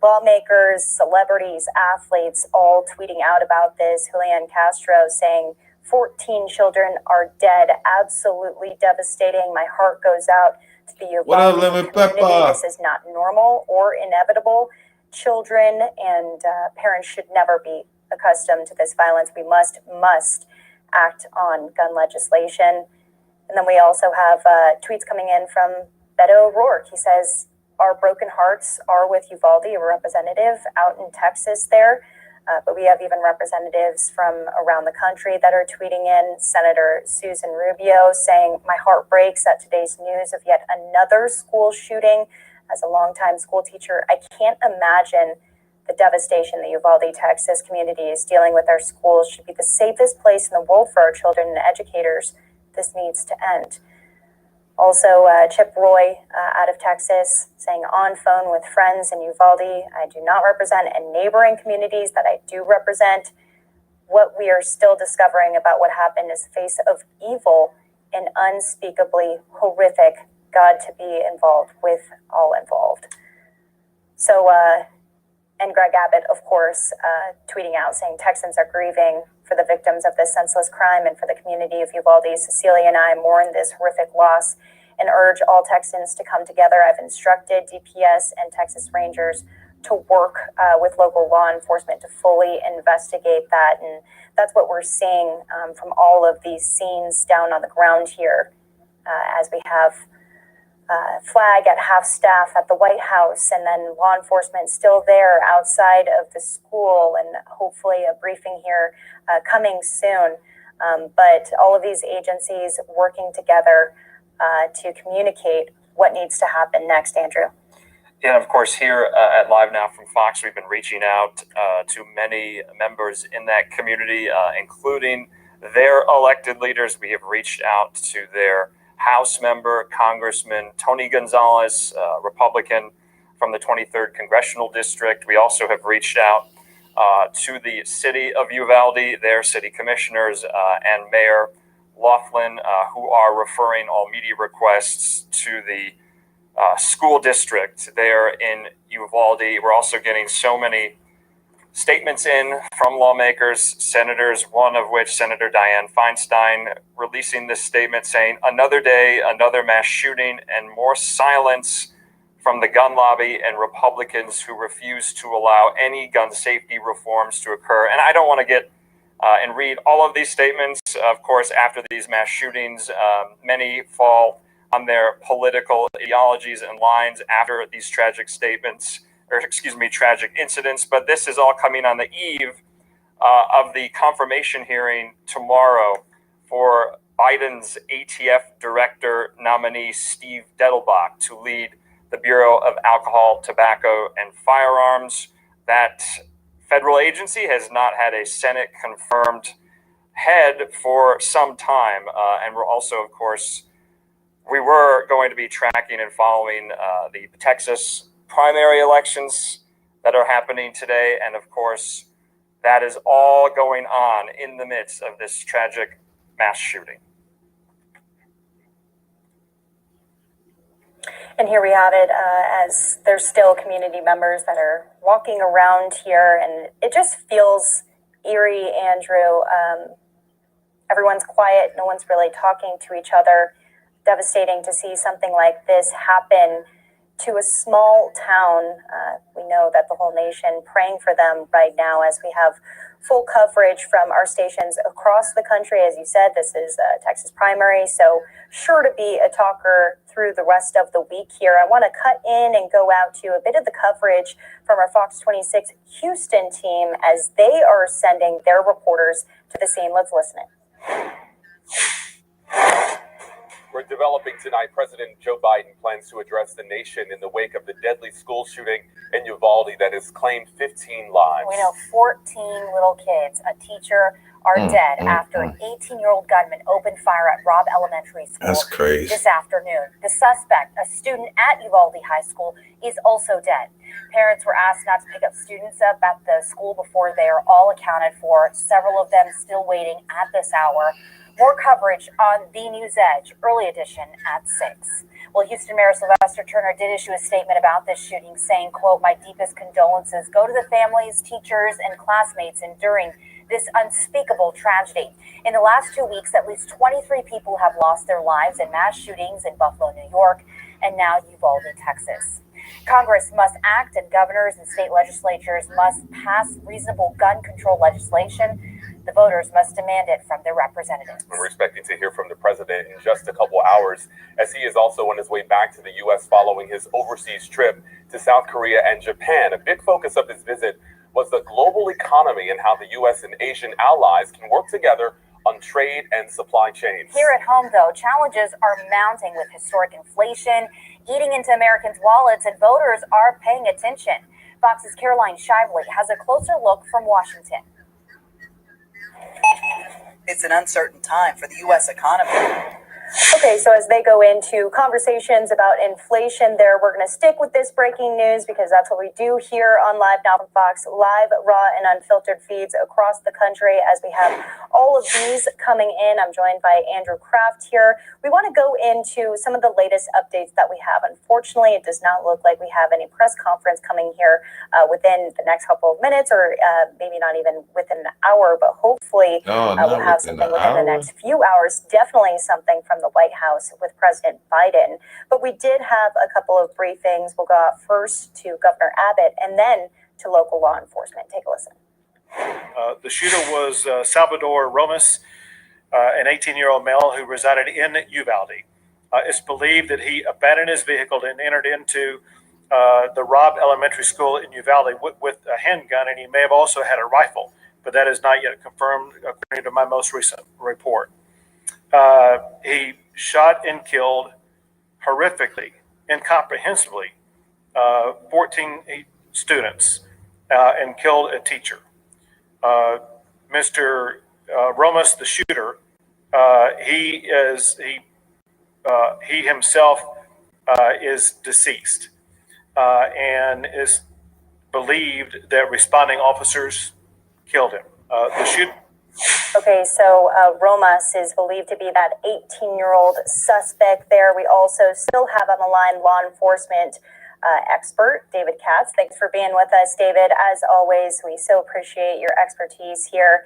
lawmakers, celebrities, athletes all tweeting out about this. Julian Castro saying 14 children are dead. Absolutely devastating. My heart goes out to the Uvalde community. This is not normal or inevitable. Children and parents should never be accustomed to this violence. We must act on gun legislation. And then we also have tweets coming in from Beto O'Rourke. He says, our broken hearts are with Uvalde, a representative out in Texas there. But we have even representatives from around the country that are tweeting in. Senator Susan Rubio saying, my heart breaks at today's news of yet another school shooting. As a longtime school teacher, I can't imagine the devastation the Uvalde, Texas community is dealing with. Our schools should be the safest place in the world for our children and educators. This needs to end. Also, Chip Roy out of Texas saying, on phone with friends in Uvalde, I do not represent any neighboring communities that I do represent. What we are still discovering about what happened is the face of evil and unspeakably horrific God to be involved with all involved. So, and Greg Abbott, of course, tweeting out saying Texans are grieving for the victims of this senseless crime and for the community of Uvalde. Cecilia and I mourn this horrific loss and urge all Texans to come together. I've instructed DPS and Texas Rangers to work with local law enforcement to fully investigate that. And that's what we're seeing from all of these scenes down on the ground here as we have flag at half staff at the White House, and then law enforcement still there outside of the school, and hopefully a briefing here coming soon. But all of these agencies working together to communicate what needs to happen next, Andrew. And of course, here at Live Now from Fox, we've been reaching out to many members in that community, including their elected leaders. We have reached out to their House member, Congressman Tony Gonzalez, Republican from the 23rd Congressional District. We also have reached out to the city of Uvalde, their city commissioners, and Mayor Laughlin, who are referring all media requests to the school district there in Uvalde. We're also getting so many statements in from lawmakers, senators, one of which, Senator Dianne Feinstein, releasing this statement saying, "Another day, another mass shooting, and more silence from the gun lobby and Republicans who refuse to allow any gun safety reforms to occur." And I don't want to get and read all of these statements. Of course, after these mass shootings, many fall on their political ideologies and lines after these tragic statements, or excuse me, tragic incidents. But this is all coming on the eve of the confirmation hearing tomorrow for Biden's ATF director nominee, Steve Dettelbach, to lead the Bureau of Alcohol, Tobacco, and Firearms. That federal agency has not had a Senate confirmed head for some time. And we're also, of course, we were going to be tracking and following the Texas primary elections that are happening today. And of course, that is all going on in the midst of this tragic mass shooting. And here we have it as there's still community members that are walking around here, and it just feels eerie, Andrew. Everyone's quiet. No one's really talking to each other. Devastating to see something like this happen to a small town. We know that the whole nation praying for them right now as we have full coverage from our stations across the country. As you said, this is Texas primary, so sure to be a talker through the rest of the week here. I want to cut in and go out to a bit of the coverage from our Fox 26 Houston team as they are sending their reporters to the scene. Let's listen in. We're developing tonight. President Joe Biden plans to address the nation in the wake of the deadly school shooting in Uvalde that has claimed 15 lives. We know 14 little kids, a teacher, are dead after an 18-year-old gunman opened fire at Robb Elementary School. That's crazy. This afternoon. The suspect, a student at Uvalde High School, is also dead. Parents were asked not to pick up students up at the school before they are all accounted for. Several of them still waiting at this hour. More coverage on The News Edge, early edition at 6. Well, Houston Mayor Sylvester Turner did issue a statement about this shooting, saying, quote, "My deepest condolences go to the families, teachers, and classmates enduring this unspeakable tragedy. In the last 2 weeks, at least 23 people have lost their lives in mass shootings in Buffalo, New York, and now Uvalde, Texas. Congress must act, and governors and state legislatures must pass reasonable gun control legislation. The voters must demand it from their representatives." We're expecting to hear from the president in just a couple hours, as he is also on his way back to the U.S. following his overseas trip to South Korea and Japan. A big focus of his visit was the global economy and how the U.S. and Asian allies can work together on trade and supply chains. Here at home, though, challenges are mounting with historic inflation, eating into Americans' wallets, and voters are paying attention. Fox's Caroline Shively has a closer look from Washington. It's an uncertain time for the U.S. economy. Okay, so as they go into conversations about inflation there, we're going to stick with this breaking news because that's what we do here on Live Now from Fox, live, raw, and unfiltered feeds across the country as we have all of these coming in. I'm joined by Andrew Kraft here. We want to go into some of the latest updates that we have. Unfortunately, it does not look like we have any press conference coming here within the next couple of minutes or maybe not even within an hour, but hopefully we'll have something within the next few hours. Definitely something from the White House with President Biden. But we did have a couple of briefings. We'll go out first to Governor Abbott and then to local law enforcement. Take a listen. The shooter was Salvador Romas, an 18-year-old male who resided in Uvalde. It's believed that he abandoned his vehicle and entered into the Robb Elementary School in Uvalde with a handgun, and he may have also had a rifle, but that is not yet confirmed according to my most recent report. He shot and killed horrifically, incomprehensibly, 14 students and killed a teacher. Mr. Romas, the shooter, he himself is deceased and is believed that responding officers killed him. The shooter. Okay, so Romas is believed to be that 18-year-old suspect there. We also still have on the line law enforcement expert, David Katz. Thanks for being with us, David. As always, we so appreciate your expertise here.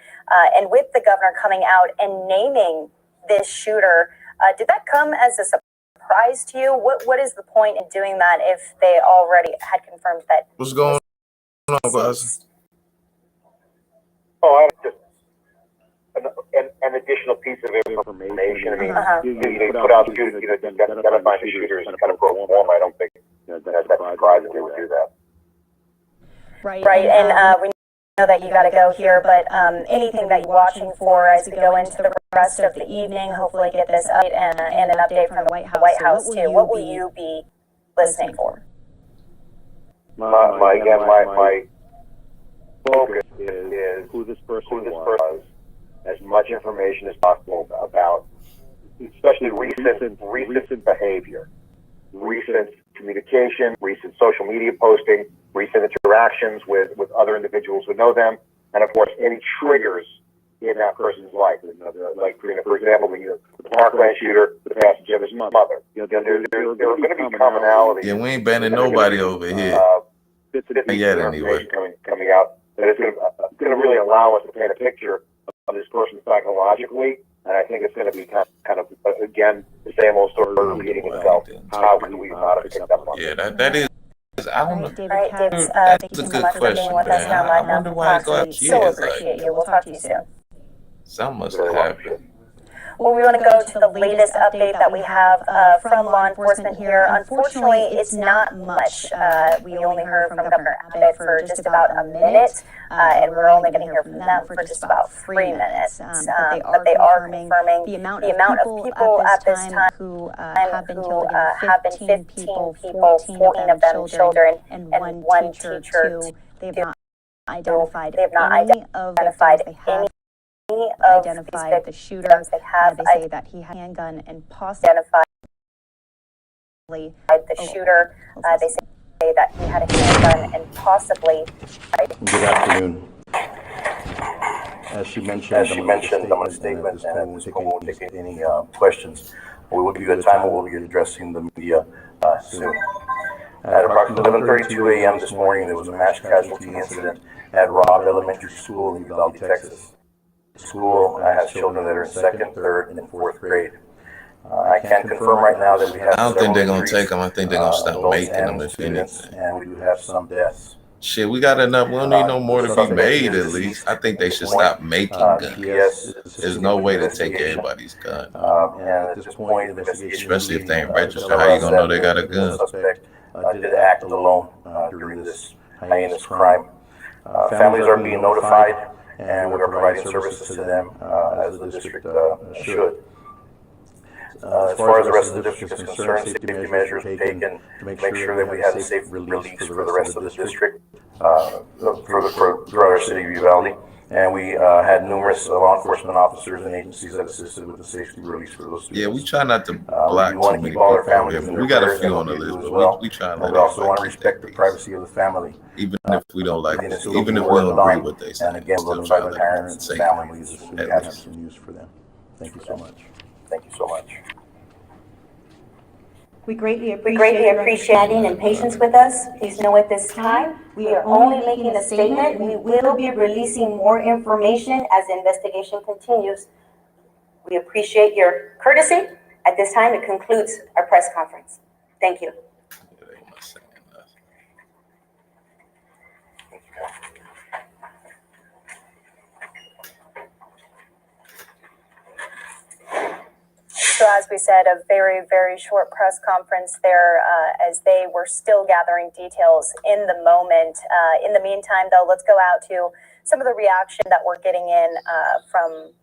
And with the governor coming out and naming this shooter, did that come as a surprise to you? What is the point in doing that if they already had confirmed that? What's going on, guys? Oh, I just an additional piece of information. I mean, you put out shooters, you gotta find the shooters and kind of pro forma. I don't think that's surprising they would do that. Right, and we know that you got to go here, but anything that you're watching for as we go into the rest of the evening, hopefully get this update and an update from the White House too. What will you be listening for? My focus is who this person was. As much information as possible about, especially recent behavior, recent communication, recent social media posting, recent interactions with other individuals who know them, and of course any triggers in that person's life. Like for example, the Parkland shooter, the passage of his mother. There are going to be commonalities. Yeah, we ain't banning nobody over here. Yet anyway. Coming out that is going to really allow us to paint a picture of this person psychologically, and I think it's going to be kind of again the same old story repeating itself. How could we not have picked up on? Yeah, that is. I don't know. David Katz, That's a good question, man. I wonder why I got kids. So appreciate you. We'll talk to you soon. Something must have happened. Well, we want to go to the latest update that we have from law enforcement here. Unfortunately, it's not much. We only heard from Governor Abbott for just about a minute, and we're only going to hear from them for just about 3 minutes. But they are confirming the amount of people at this time who have been killed. Have been 15 people, 14 of them children, and one teacher. They have not identified any identified the shooter. They have say that he had a handgun and possibly identified the shooter. They say that he had a handgun and possibly. Good afternoon. As she mentioned, I'm going to statement and we won't take any questions. We will give you a time and we'll be addressing the media soon. At approximately 11:32 a.m. this morning, there was a mass casualty incident at Robb Elementary School in Uvalde, Texas. The school has children that are in 2nd, 3rd, and 4th grade. I can confirm right now that we have. I don't think they're gonna take them. I think they're gonna stop making them, if anything. And we do have some deaths. Shit, we got enough. We don't need no more to be made. At least I think they should stop making guns. There's no way to take everybody's gun. And at this point, especially if they ain't registered. How you gonna know they got a gun? Suspect did act alone during this heinous crime. Families are being notified, and we are providing services to them as the district should. As far as the rest of the district is concerned, safety measures taken to make sure that we have a safe release for the rest of the district throughout our city of Uvalde. And we had numerous law enforcement officers and agencies that assisted with the safety release for those students. Yeah, we try not to We block do too want to many keep all our people. families in We their got a prayers, few and on the we do list, as but well. we try to And let we also want to everybody keep respect their the peace. privacy of the family. Even if we don't like, Everything is still even being if we worked don't agree on. with they say, And again, still we'll try invite to the let them parents and say families things, if we at have least. some news for them. Thank you so much. Thank you so much. We greatly appreciate your understanding and patience with us. Please know at this time, we are only making a statement. We will be releasing more information as the investigation continues. We appreciate your courtesy. At this time, it concludes our press conference. Thank you. So as we said, a very, very short press conference there as they were still gathering details in the moment. In the meantime, though, let's go out to some of the reaction that we're getting in from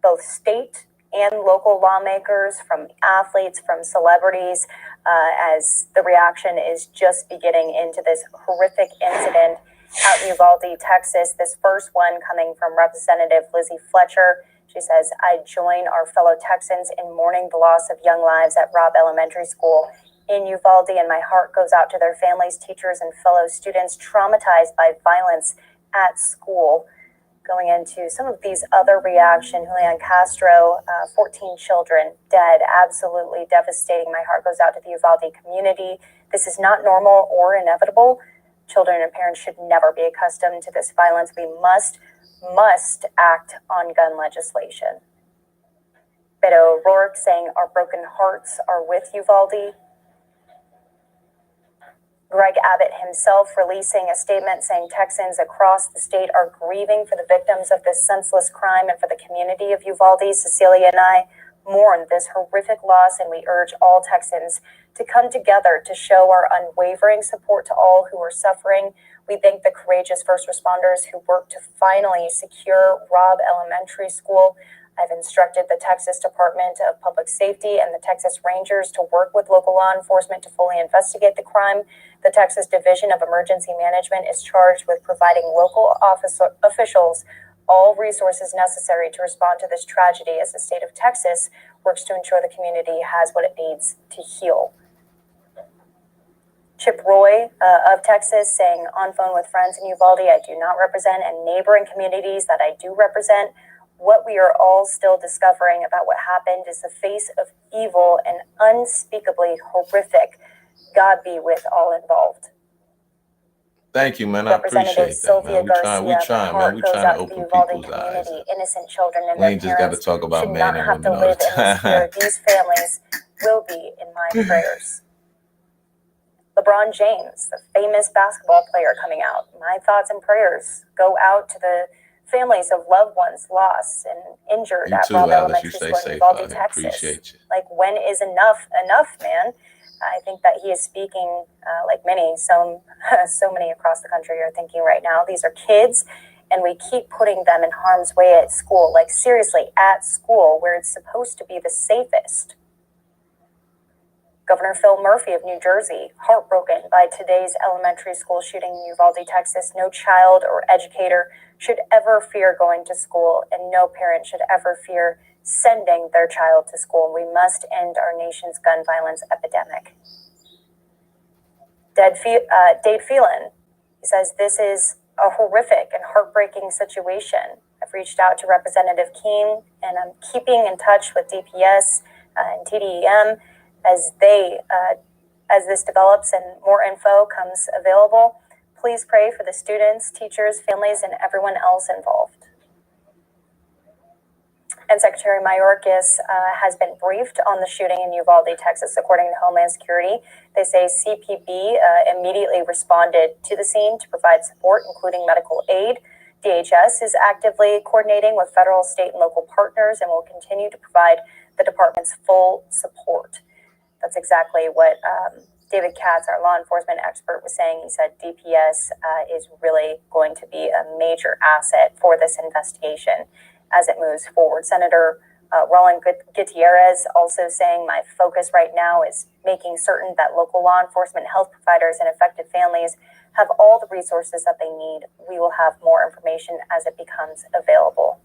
both state and local lawmakers, from athletes, from celebrities, as the reaction is just beginning into this horrific incident out in Uvalde, Texas. This first one coming from Representative Lizzie Fletcher. She says, I join our fellow Texans in mourning the loss of young lives at Robb Elementary School in Uvalde, and my heart goes out to their families, teachers, and fellow students traumatized by violence at school. Going into some of these other reaction, Julian Castro, 14 children dead, absolutely devastating. My heart goes out to the Uvalde community. This is not normal or inevitable. Children and parents should never be accustomed to this violence. We must act on gun legislation. Beto O'Rourke saying our broken hearts are with Uvalde. Greg Abbott himself releasing a statement saying Texans across the state are grieving for the victims of this senseless crime and for the community of Uvalde. Cecilia and I mourn this horrific loss, and we urge all Texans to come together to show our unwavering support to all who are suffering. We thank the courageous first responders who worked to finally secure Robb Elementary School. I've instructed the Texas Department of Public Safety and the Texas Rangers to work with local law enforcement to fully investigate the crime. The Texas Division of Emergency Management is charged with providing local officials all resources necessary to respond to this tragedy as the state of Texas works to ensure the community has what it needs to heal. Chip Roy of Texas saying, on phone with friends in Uvalde, I do not represent, and neighboring communities that I do represent. What we are all still discovering about what happened is the face of evil and unspeakably horrific. God be with all involved. Thank you, man. I appreciate that, man. We trying, man. We trying to open people's eyes. Innocent children and We their ain't just got to parents talk about should men not and have to women all live the in this fear. time. These families will be in my prayers. LeBron James, the famous basketball player, coming out. My thoughts and prayers go out to the families of loved ones lost and injured You at too, Robb Alice. You Elementary stay School in safe Uvalde, out here. Texas. Appreciate you. Like, when is enough, man? I think that he is speaking like many, so many across the country are thinking right now. These are kids, and we keep putting them in harm's way at school. Like, seriously, at school, where it's supposed to be the safest. Governor Phil Murphy of New Jersey, heartbroken by today's elementary school shooting in Uvalde, Texas. No child or educator should ever fear going to school, and no parent should ever fear sending their child to school. We must end our nation's gun violence epidemic. Dade Phelan, he says, this is a horrific and heartbreaking situation. I've reached out to Representative Keene, and I'm keeping in touch with DPS and TDEM as this develops and more info comes available. Please pray for the students, teachers, families, and everyone else involved. And Secretary Mayorkas has been briefed on the shooting in Uvalde, Texas, according to Homeland Security. They say CPB immediately responded to the scene to provide support, including medical aid. DHS is actively coordinating with federal, state, and local partners and will continue to provide the department's full support. That's exactly what David Katz, our law enforcement expert, was saying. He said DPS is really going to be a major asset for this investigation as it moves forward. Senator Roland Gutierrez also saying, my focus right now is making certain that local law enforcement, health providers, and affected families have all the resources that they need. We will have more information as it becomes available.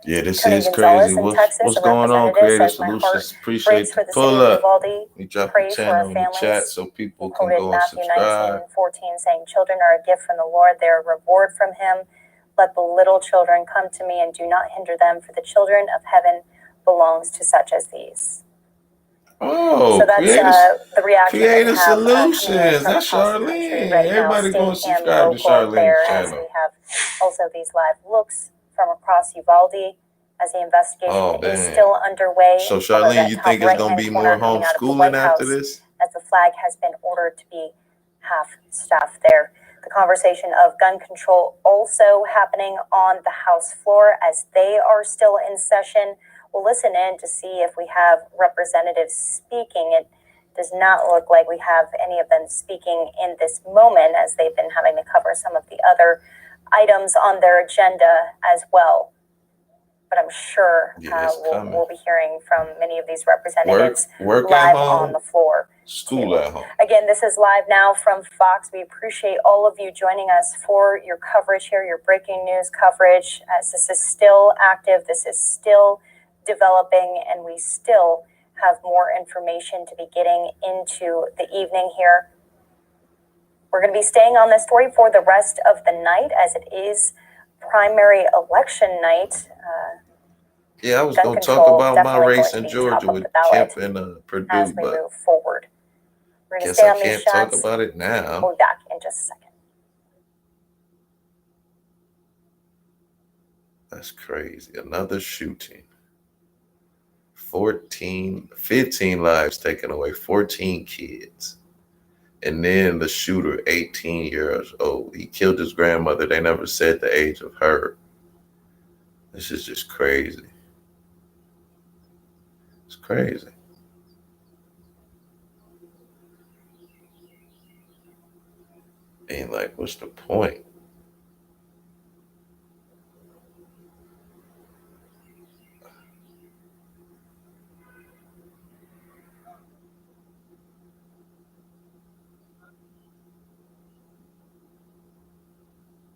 Yeah, this Tony is Gonzalez crazy. in Texas, What's a going on, representative, Creative says, "My heart Solutions? Appreciate breaks the for the city pull of up. Uvalde. We drop the Pray for channel our in the chat families." so He people can quoted go and Matthew subscribe. 19:14, saying, "Children are a gift from the Lord. They are a reward from him. Let the little children come to me and do not hinder them, for the children of heaven belongs to such as these." Oh, So that's the reaction that we Creative have coming in Solutions. from That's across the country Charlene. right now, Everybody go and state and subscribe to local Charlene's there, as channel. we have also these live looks from across Uvalde as the investigation Oh, is man. still underway. So, Although Charlene, that you top think it's going to right-hand be corner more coming out of the White homeschooling after House, this? as the flag has been ordered to be half staffed there. The conversation of gun control also happening on the House floor as they are still in session. We'll listen in to see if we have representatives speaking. It does not look like we have any of them speaking in this moment, as they've been having to cover some of the other items on their agenda as well. But I'm sure we'll be hearing from many of these representatives Work live at home, on the floor. school at home. Again, this is live now from Fox. We appreciate all of you joining us for your coverage here, your breaking news coverage, as this is still active, this is still developing, and we still have more information to be getting into the evening here. We're going to be staying on this story for the rest of the night, as it is primary election night. Yeah, I was Gun going to talk control about my definitely race going in to be top Georgia of with the ballot Kemp and Purdue, as we but move forward. We're going to guess stay I on these can't talk shots. about it now. We'll be back in just a second. That's crazy. Another shooting. 15 lives taken away, 14 kids. And then the shooter, 18 years old. He killed his grandmother. They never said the age of her. This is just crazy. It's crazy. And like, what's the point?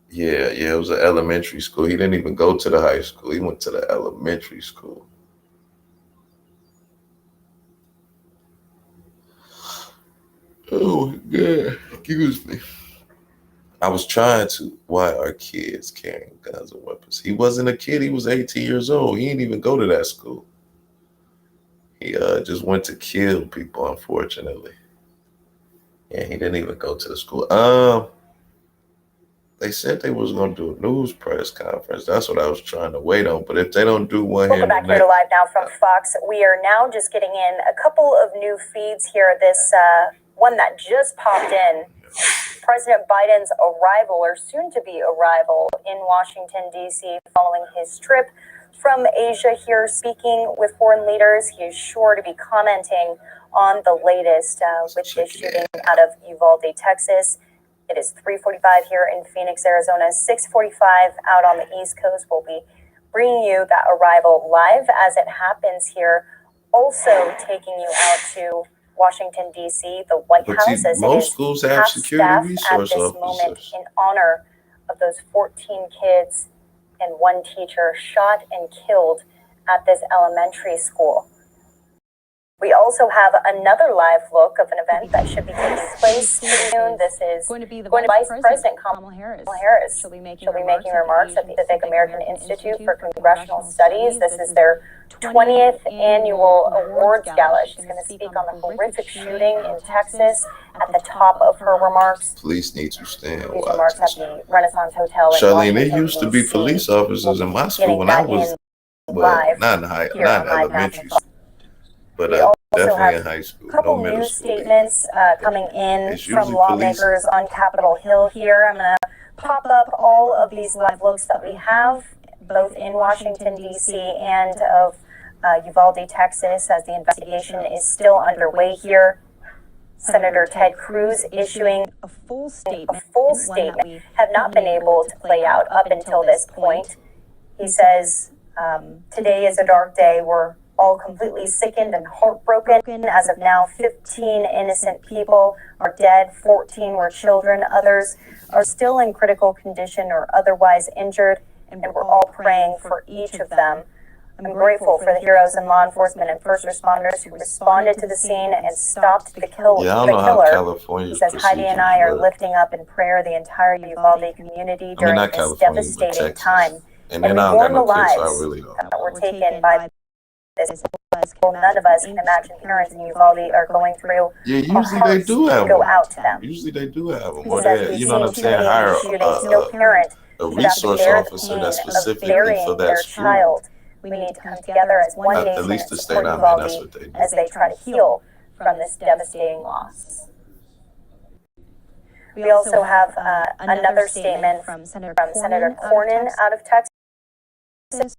Yeah, it was an elementary school. He didn't even go to the high school. He went to the elementary school. Oh, my God. Excuse me. I was trying to. Why are kids carrying guns and weapons? He wasn't a kid. He was 18 years old. He didn't even go to that school. He just went to kill people, unfortunately. Yeah, he didn't even go to the school. They said they was going to do a news press conference. That's what I was trying to wait on. But if they don't do one Welcome back here to Live Now from Fox. We are now just getting in a couple of new feeds here. This one that just popped in. President Biden's arrival, or soon-to-be arrival, in Washington, D.C. following his trip from Asia here, speaking with foreign leaders. He is sure to be commenting on the latest with this shooting out of Uvalde, Texas. It is 3:45 here in Phoenix, Arizona, 6:45 out on the East Coast. We'll be bringing you that arrival live as it happens here. Also taking you out to Washington, D.C., the White House, as most it schools is have half security staffed at resource this moment officers. in honor of those 14 kids and one teacher shot and killed at this elementary school. We also have another live look of an event that should be taking place soon. This is going to be Vice President Kamala Harris. She'll be making remarks at the Pacific American Institute for Congressional Studies. This is their 20th annual awards gala. She's going to speak on the horrific shooting in Texas at the top of her remarks. Police need to stand These watch. remarks at the Renaissance Hotel in Charlene, Washington, there used to be D.C. police officers in my school when I was, live not in here on Live Now elementary from school, but We also definitely have in high school, a couple no middle news school. statements coming in It's from usually lawmakers on Capitol Hill here. I'm going to pop up all of these live looks that we have, both in Washington, D.C. and of Uvalde, Texas, as the investigation is still underway here. Senator Ted Cruz issuing a full statement have not been able to play out up until this point. He says, today is a dark day. We're all completely sickened and heartbroken. As of now, 15 innocent people are dead, 14 were children, others are still in critical condition or otherwise injured, and we're all praying for each of them. I'm grateful for the heroes in law enforcement and first responders who responded to the scene and stopped the killer. Yeah, I don't know how California's He says Heidi and I are lifting up in prayer the entire Uvalde community during not this California, but devastating Texas. time. And then I don't got no kids, so I really don't. That were taken by this. None of us can imagine parents in Uvalde are going through. Yeah, usually they do have go them. out to them. Usually they do have them. He Or says they, we've you know what I'm seen too saying, many hire of these shootings. No parent a should have to resource bear the officer pain that's of specifically burying for that their school. child. We need to come together as one nation At least the and state support I'm in, that's Uvalde what they do. as they try to heal from this devastating loss. We also have another statement from Senator Cornyn out of Texas.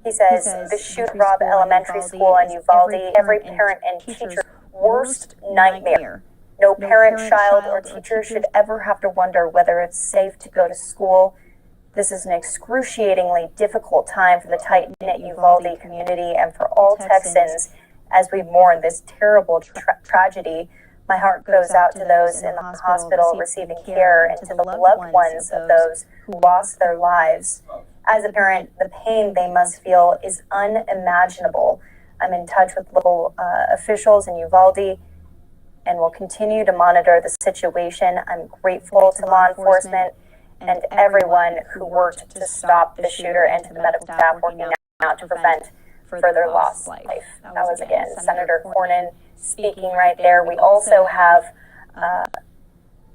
He says, the shoot Robb Elementary School in Uvalde, every parent and teacher's worst nightmare. No parent, child, or teacher should ever have to wonder whether it's safe to go to school. This is an excruciatingly difficult time for the tight-knit Uvalde community and for all Texans as we mourn this terrible tragedy. My heart goes out to those in the hospital receiving care and to the loved ones of those who lost their lives. As a parent, the pain they must feel is unimaginable. I'm in touch with local officials in Uvalde and will continue to monitor the situation. I'm grateful to law enforcement and everyone who worked to stop the shooter and to the medical staff working out to prevent further lost life. That was, again, Senator Cornyn speaking right there. We also have,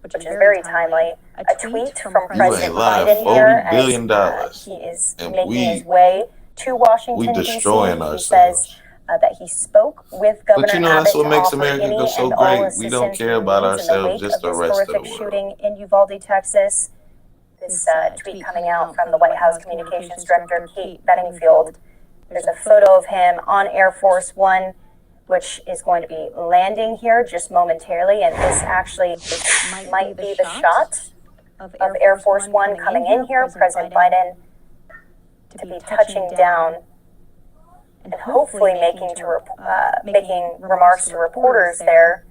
which is very timely, a tweet from President Biden here $40 billion. as he is making his way to Washington, D.C. He says that he spoke with Governor But you know, Abbott that's what to makes offer America any go so and all great. We don't assistance care he about needs in the ourselves, wake just of the this rest of the horrific world. shooting in Uvalde, Texas. This tweet coming out from the White House Communications Director, Kate Bedingfield. There's a photo of him on Air Force One, which is going to be landing here just momentarily, and this actually might be the shot of Air Force One coming in here. President Biden to be touching down and hopefully making remarks to reporters there.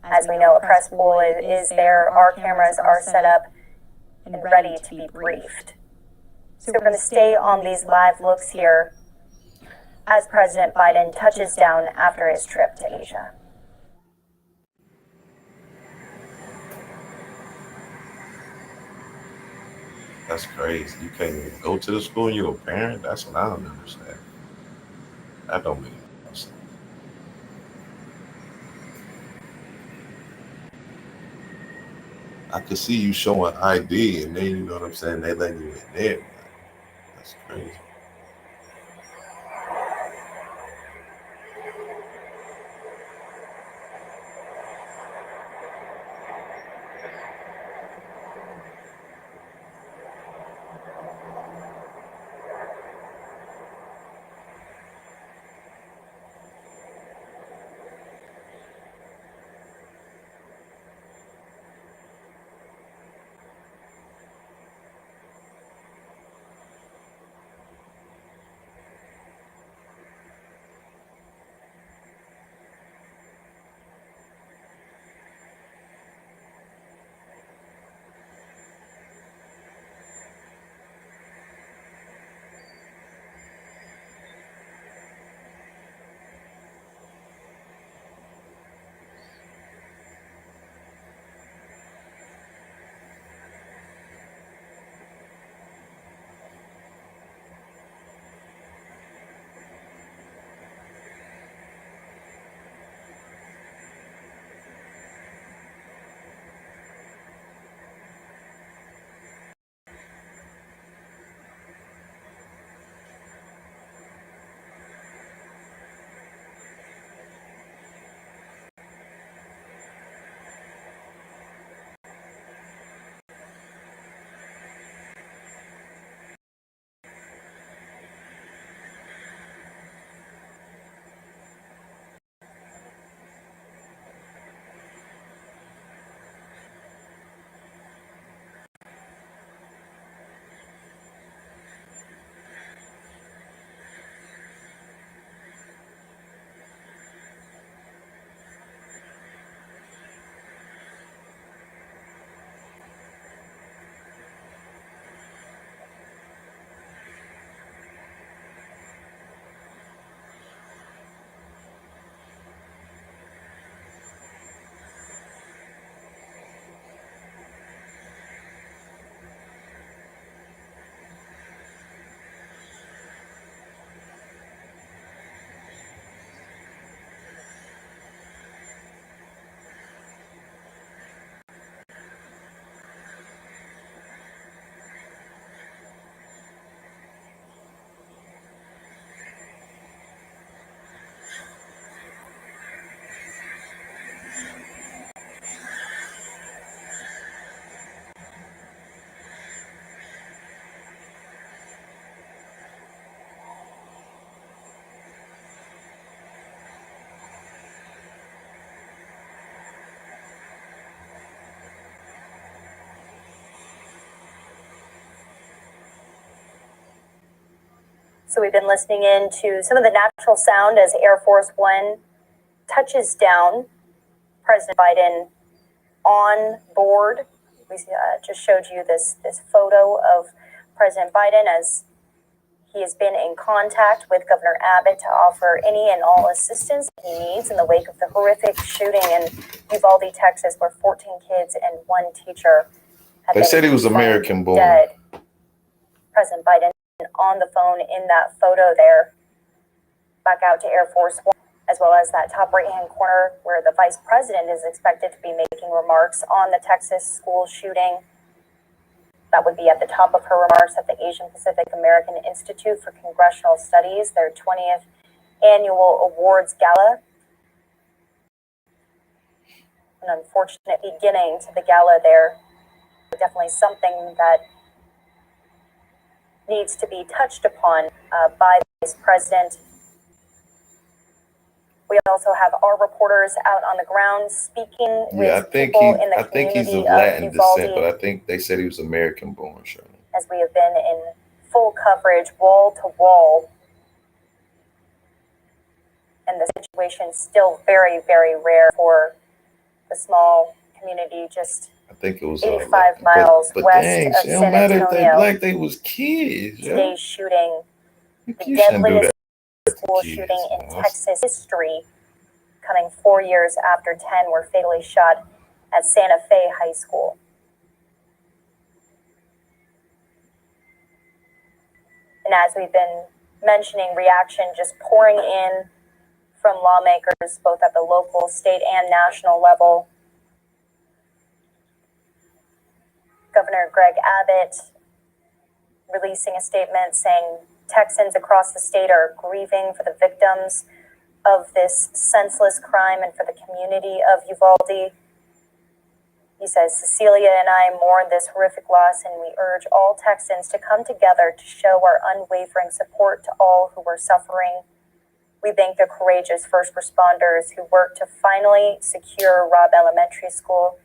As we know, a press pool is there. Our cameras are set up and ready to be briefed. So we're going to stay on these live looks here as President Biden touches down after his trip to Asia. That's crazy. You can't even go to the school and you're a parent? That's what I don't understand. That don't make no sense. I could see you showing ID and then, you know what I'm saying, they let you in there. That's crazy. So we've been listening in to some of the natural sound as Air Force One touches down. President Biden on board. We just showed you this photo of President Biden as he has been in contact with Governor Abbott to offer any and all assistance he needs in the wake of the horrific shooting in Uvalde, Texas, where 14 kids and one teacher have They been said he was American born. dead. President Biden on the phone in that photo there. Back out to Air Force One, as well as that top right-hand corner where the vice president is expected to be making remarks on the Texas school shooting. That would be at the top of her remarks at the Asian Pacific American Institute for Congressional Studies, their 20th annual awards gala. An unfortunate beginning to the gala there. Definitely something that needs to be touched upon by the vice president. We also have our reporters out on the ground speaking with people in the community he's of of Latin Uvalde, descent, but I think they said he was American born, Shirley. as we have been in full coverage, wall to wall. And the situation is still very, very rare for the small community just I think it was 85 miles but west dang, of it don't San matter if they Antonio. black, they was kids. Today's shooting, the You shouldn't do deadliest that. school shooting in Texas history, coming 4 years after 10 were fatally shot at Santa Fe High School. And as we've been mentioning, reaction just pouring in from lawmakers, both at the local, state, and national level. Governor Greg Abbott releasing a statement saying Texans across the state are grieving for the victims of this senseless crime and for the community of Uvalde. He says, Cecilia and I mourn this horrific loss, and we urge all Texans to come together to show our unwavering support to all who were suffering. We thank the courageous first responders who worked to finally secure Robb Elementary School.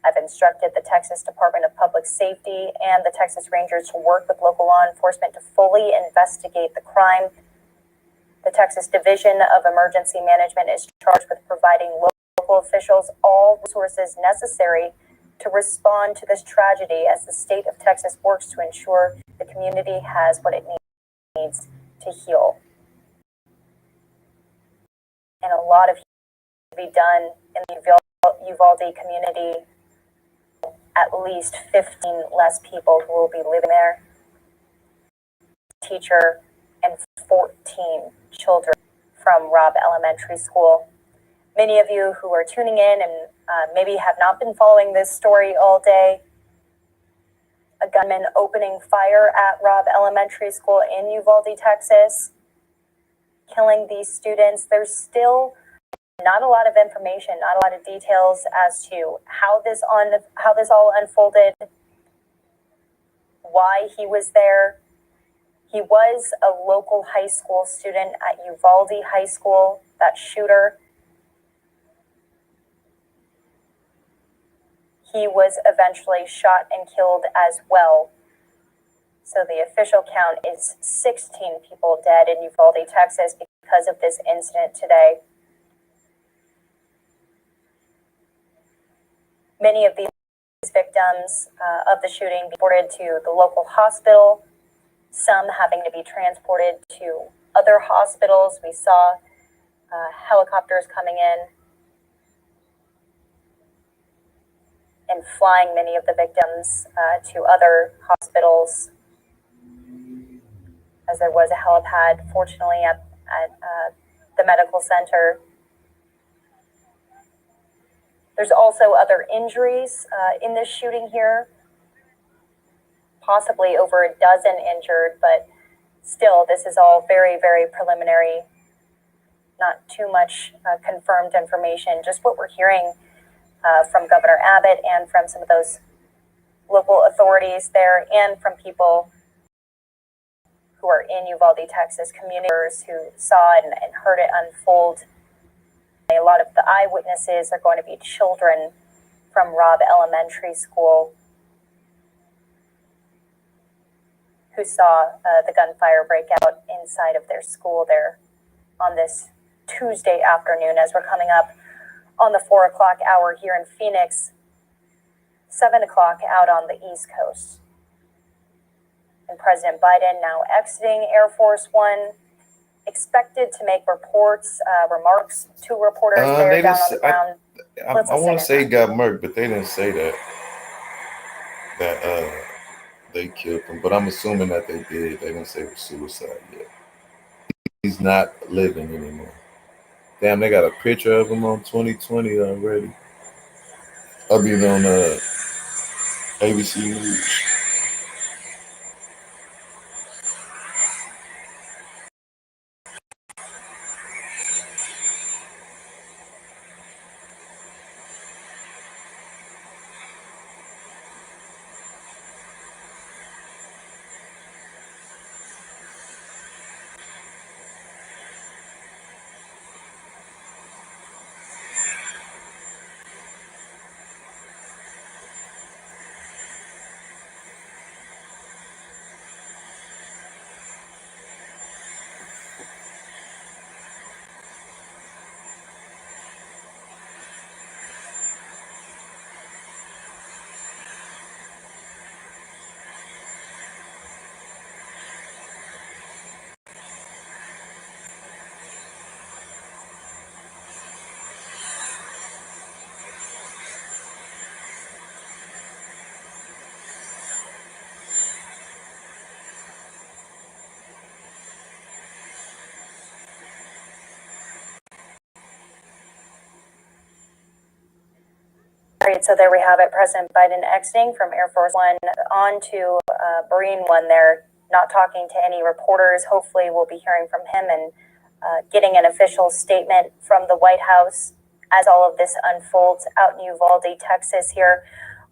I've instructed the Texas Department of Public Safety and the Texas Rangers to work with local law enforcement to fully investigate the crime. The Texas Division of Emergency Management is charged with providing local officials all resources necessary to respond to this tragedy as the state of Texas works to ensure the community has what it needs to heal. And a lot of to be done in the Uvalde community. At least 15 less people who will be living there. Teacher and 14 children from Robb Elementary School. Many of you who are tuning in and maybe have not been following this story all day. A gunman opening fire at Robb Elementary School in Uvalde, Texas, killing these students. There's still not a lot of information, not a lot of details as to how this all unfolded, why he was there. He was a local high school student at Uvalde High School, that shooter. He was eventually shot and killed as well. So the official count is 16 people dead in Uvalde, Texas because of this incident today. Many of these victims of the shooting reported to the local hospital, some having to be transported to other hospitals. We saw helicopters coming in and flying many of the victims to other hospitals, as there was a helipad, fortunately, at the medical center. There's also other injuries in this shooting here, possibly over a dozen injured, but still, this is all very, very preliminary. Not too much confirmed information, just what we're hearing from Governor Abbott and from some of those local authorities there and from people who are in Uvalde, Texas, communities who saw and heard it unfold. A lot of the eyewitnesses are going to be children from Robb Elementary School who saw the gunfire break out inside of their school there on this Tuesday afternoon as we're coming up on the 4 o'clock hour here in Phoenix, 7 o'clock out on the East Coast. And President Biden now exiting Air Force One, expected to make remarks to reporters there down on the ground. I want to say he got murked, but they didn't say that they killed him. But I'm assuming that they did. They didn't say it was suicide yet. He's not living anymore. Damn, they got a picture of him on 2020 already. I'll be on ABC News. Great, so there we have it, President Biden exiting from Air Force One on to Marine One there, not talking to any reporters. Hopefully we'll be hearing from him and getting an official statement from the White House as all of this unfolds out in Uvalde, Texas here.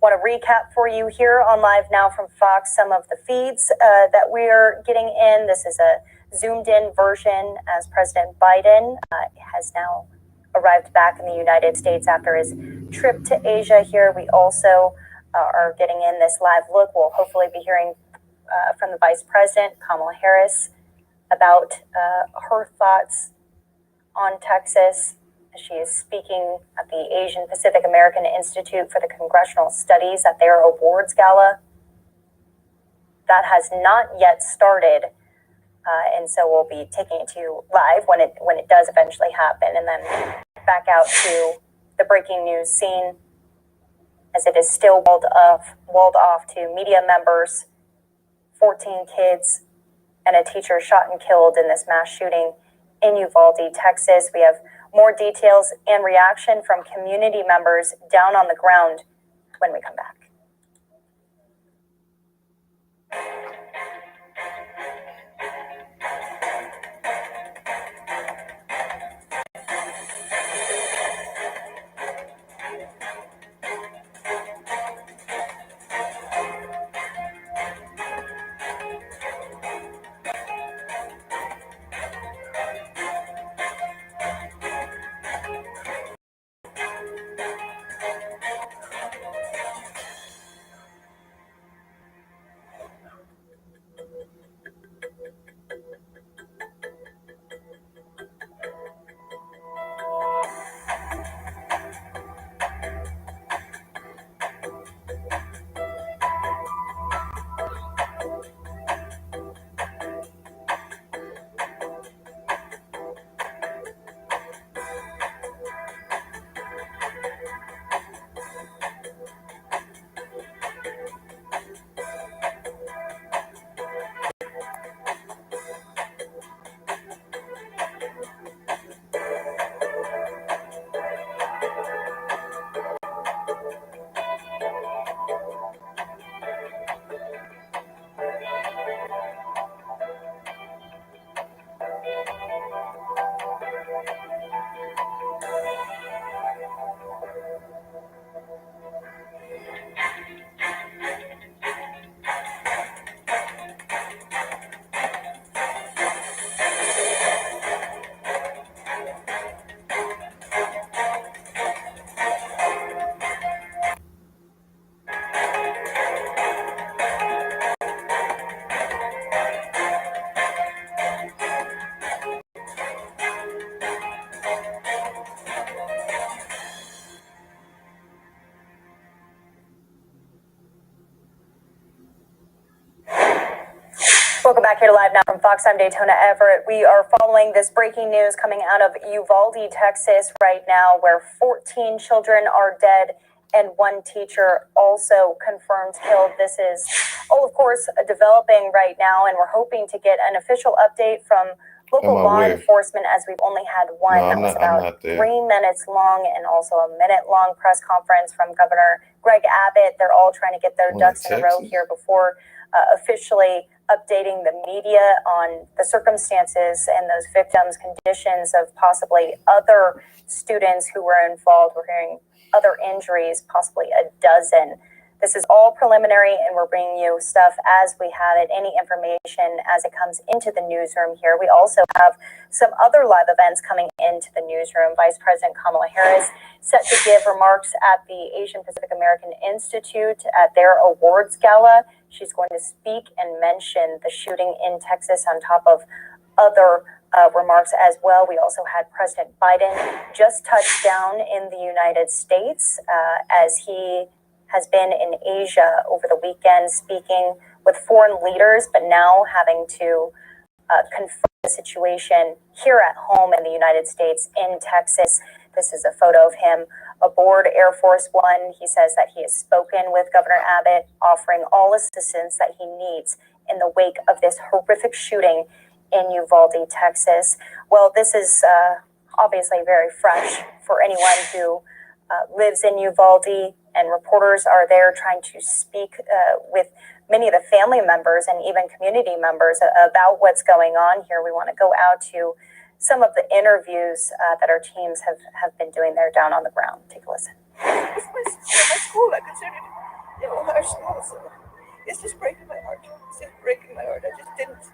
Want to recap for you here on Live Now from Fox some of the feeds that we are getting in. This is a zoomed in version as President Biden has now arrived back in the United States after his trip to Asia here. We also are getting in this live look. We'll hopefully be hearing from the Vice President, Kamala Harris, about her thoughts on Texas. She is speaking at the Asian Pacific American Institute for the Congressional Studies at their awards gala. That has not yet started, and so we'll be taking it to you live when it does eventually happen, and then back out to the breaking news scene as it is still walled off to media members. 14 kids and a teacher shot and killed in this mass shooting in Uvalde, Texas. We have more details and reaction from community members down on the ground when we come back. Welcome back here to Live Now from Fox. I'm Daytona Everett. We are following this breaking news coming out of Uvalde, Texas right now, where 14 children are dead and one teacher also confirmed killed. This is all, of course, developing right now, and we're hoping to get an official update from local law enforcement, as we've only had one that was about 3 minutes long, and also a minute-long press conference from Governor Greg Abbott. They're all trying to get their ducks in a row here before officially updating the media on the circumstances and those victims' conditions of possibly other students who were involved. We're hearing other injuries, possibly a dozen. This is all preliminary, and we're bringing you stuff as we have it, any information as it comes into the newsroom here. We also have some other live events coming into the newsroom. Vice President Kamala Harris set to give remarks at the Asian Pacific American Institute at their awards gala. She's going to speak and mention the shooting in Texas on top of other remarks as well. We also had President Biden just touch down in the United States as he has been in Asia over the weekend, speaking with foreign leaders, but now having to confront the situation here at home in the United States, in Texas. This is a photo of him aboard Air Force One. He says that he has spoken with Governor Abbott, offering all assistance that he needs in the wake of this horrific shooting in Uvalde, Texas. Well, this is obviously very fresh for anyone who lives in Uvalde, and reporters are there trying to speak with many of the family members and even community members about what's going on here. We want to go out to some of the interviews that our teams have been doing there down on the ground. Take a listen. It's my school. I consider it, our school. So it's just breaking my heart. It's just breaking my heart. I just didn't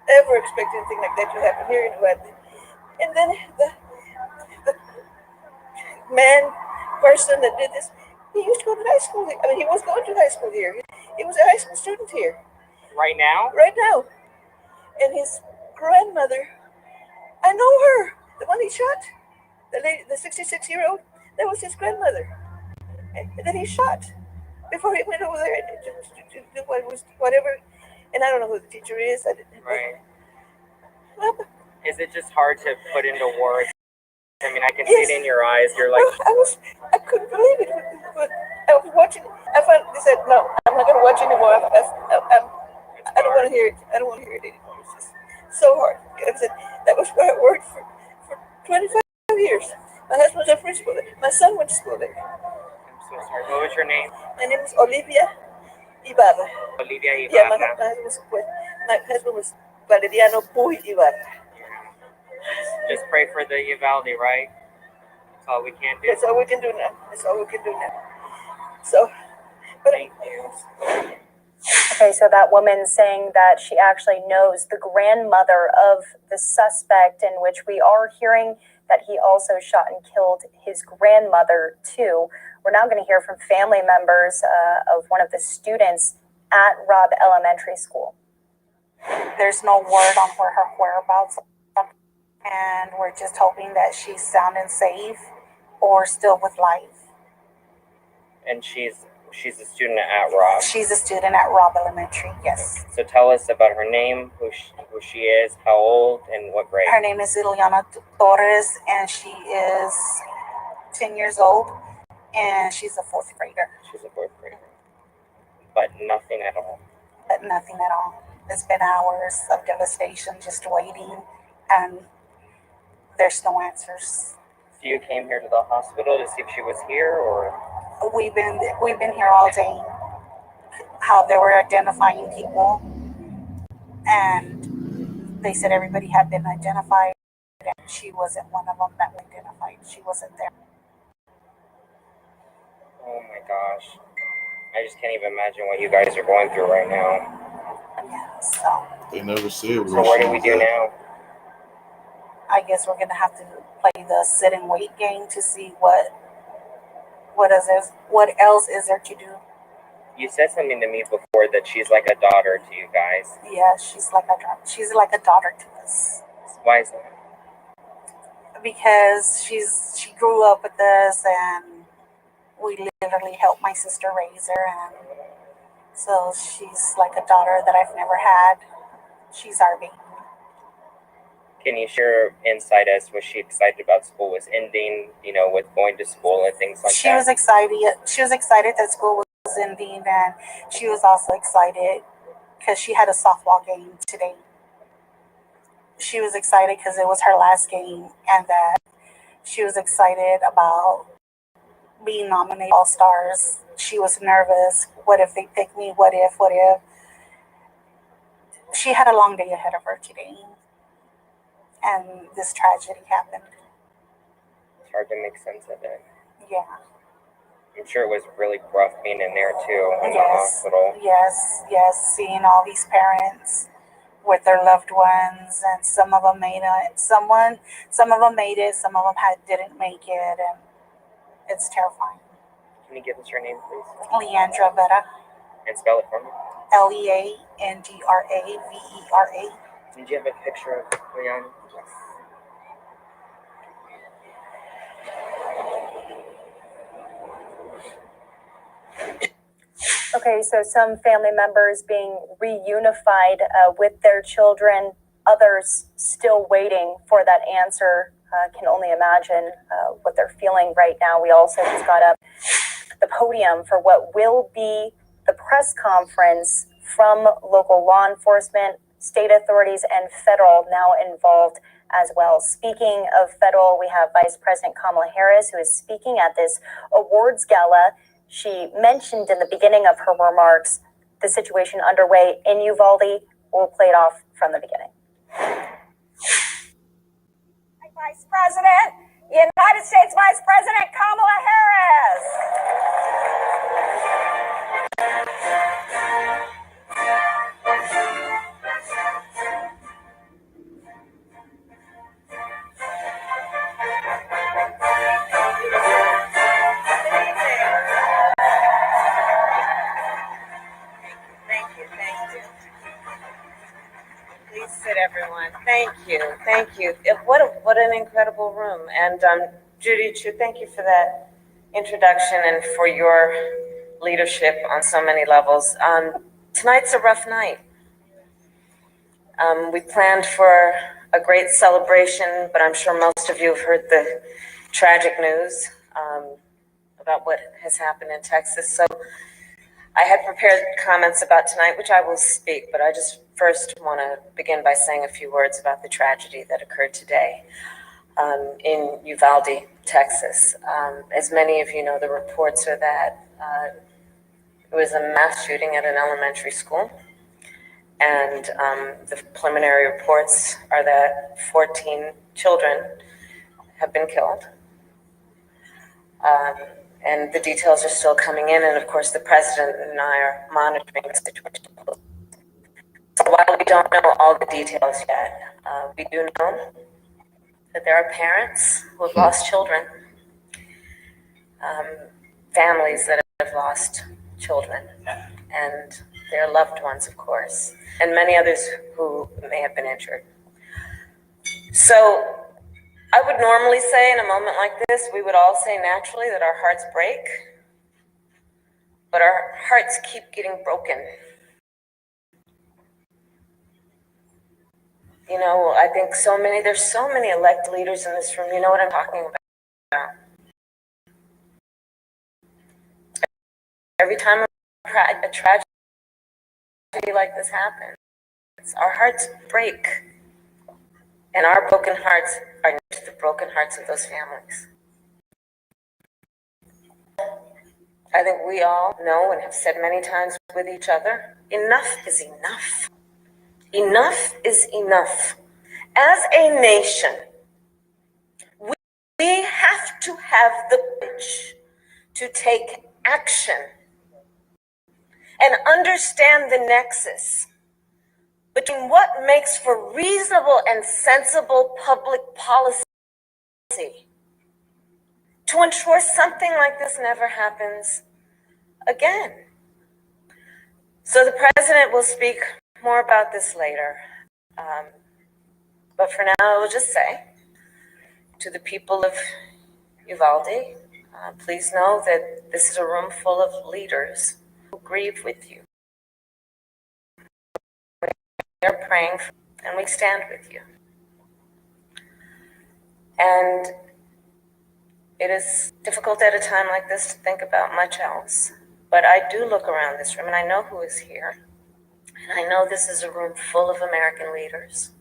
ever expect anything like that to happen here in Uvalde. And then the person that did this, he used to go to high school here. I mean, he was going to high school here. He was a high school student here. Right now? Right now. And his grandmother, I know her, the one he shot, the lady, the 66-year-old, that was his grandmother. And that he shot before he went over there to do whatever. And I don't know who the teacher is. Right. Is it just hard to put into words? I mean, I can see it in your eyes. You're like... I couldn't believe it. But I was watching. They said, no, I'm not going to watch anymore. I don't want to hear it. I don't want to hear it anymore. It's just so hard. I said, that was where I worked for 25 years. My husband was a principal there. My son went to school there. I'm so sorry. What was your name? My name is Olivia Ibarra. Olivia Ibarra. Yeah, my husband was Valeriano Puy Ibarra. Just pray for the Uvalde, right? That's all we can do. That's all we can do now. That's all we can do now. So, but thank you. Okay, so that woman saying that she actually knows the grandmother of the suspect, in which we are hearing that he also shot and killed his grandmother too. We're now going to hear from family members of one of the students at Robb Elementary School. There's no word on where her whereabouts are, and we're just hoping that she's sound and safe or still with life. And she's a student at Robb. She's a student at Robb Elementary, yes. So tell us about her name, who she is, how old, and what grade. Her name is Ileana Torres, and she is 10 years old, and she's a fourth grader. She's a fourth grader. But nothing at all. But nothing at all. It's been hours of devastation, just waiting, and there's no answers. So you came here to the hospital to see if she was here, or? We've been here all day. How they were identifying people, and they said everybody had been identified, and she wasn't one of them that was identified. She wasn't there. Oh my gosh. I just can't even imagine what you guys are going through right now. Yeah, so. They never said. So what do we do now? I guess we're gonna have to play the sit and wait game to see what else is there to do. You said something to me before that she's like a daughter to you guys. Yeah, she's like a daughter to us. Why is that? Because she grew up with us, and we literally helped my sister raise her, and so she's like a daughter that I've never had. She's our baby. Can you share insight as was she excited about school was ending, with going to school and things like She that? was excited. She was excited that school was ending, and she was also excited because she had a softball game today. She was excited because it was her last game, and that she was excited about being nominated All Stars. She was nervous. What if they pick me? What if? What if? She had a long day ahead of her today, and this tragedy happened. It's hard to make sense of it. Yeah. I'm sure it was really rough being in there too, in the Yes. hospital. Yes. Seeing all these parents with their loved ones, and some of them made it. Some of them made it. Some of them didn't make it, and it's terrifying. Can you give us your name, please? Leandra Vera. And spell it for me. Leandravera. Did you have a picture of Leon? Yes. Okay, so some family members being reunified with their children, others still waiting for that answer. Can only imagine what they're feeling right now. We also just got up the podium for what will be the press conference from local law enforcement, state authorities, and federal now involved as well. Speaking of federal, we have Vice President Kamala Harris, who is speaking at this awards gala. She mentioned in the beginning of her remarks the situation underway in Uvalde. We'll play it off from the beginning. Vice President, United States Vice President Kamala Harris. Thank you. Please sit, everyone. Thank you. What an incredible room. And Judy Chu, thank you for that introduction and for your leadership on so many levels. Tonight's a rough night. We planned for a great celebration, but I'm sure most of you have heard the tragic news about what has happened in Texas. So I had prepared comments about tonight, which I will speak, but I just first want to begin by saying a few words about the tragedy that occurred today in Uvalde, Texas. As many of you know, the reports are that it was a mass shooting at an elementary school, and the preliminary reports are that 14 children have been killed. And the details are still coming in, and of course the president and I are monitoring the situation. So while we don't know all the details yet, we do know that there are parents who have lost children, families that have lost children, and their loved ones, of course, and many others who may have been injured. So I would normally say in a moment like this, we would all say naturally that our hearts break, but our hearts keep getting broken. You know, I think there's so many elect leaders in this room. You know what I'm talking about. Every time a tragedy like this happens, our hearts break. And our broken hearts are next to the broken hearts of those families. I think we all know and have said many times with each other, enough is enough. Enough is enough. As a nation, we have to have the courage to take action and understand the nexus between what makes for reasonable and sensible public policy to ensure something like this never happens again. So the president will speak more about this later. But for now, I will just say to the people of Uvalde, please know that this is a room full of leaders who grieve with you. We are praying for you, and we stand with you. And it is difficult at a time like this to think about much else. But I do look around this room, and I know who is here. And I know this is a room full of American leaders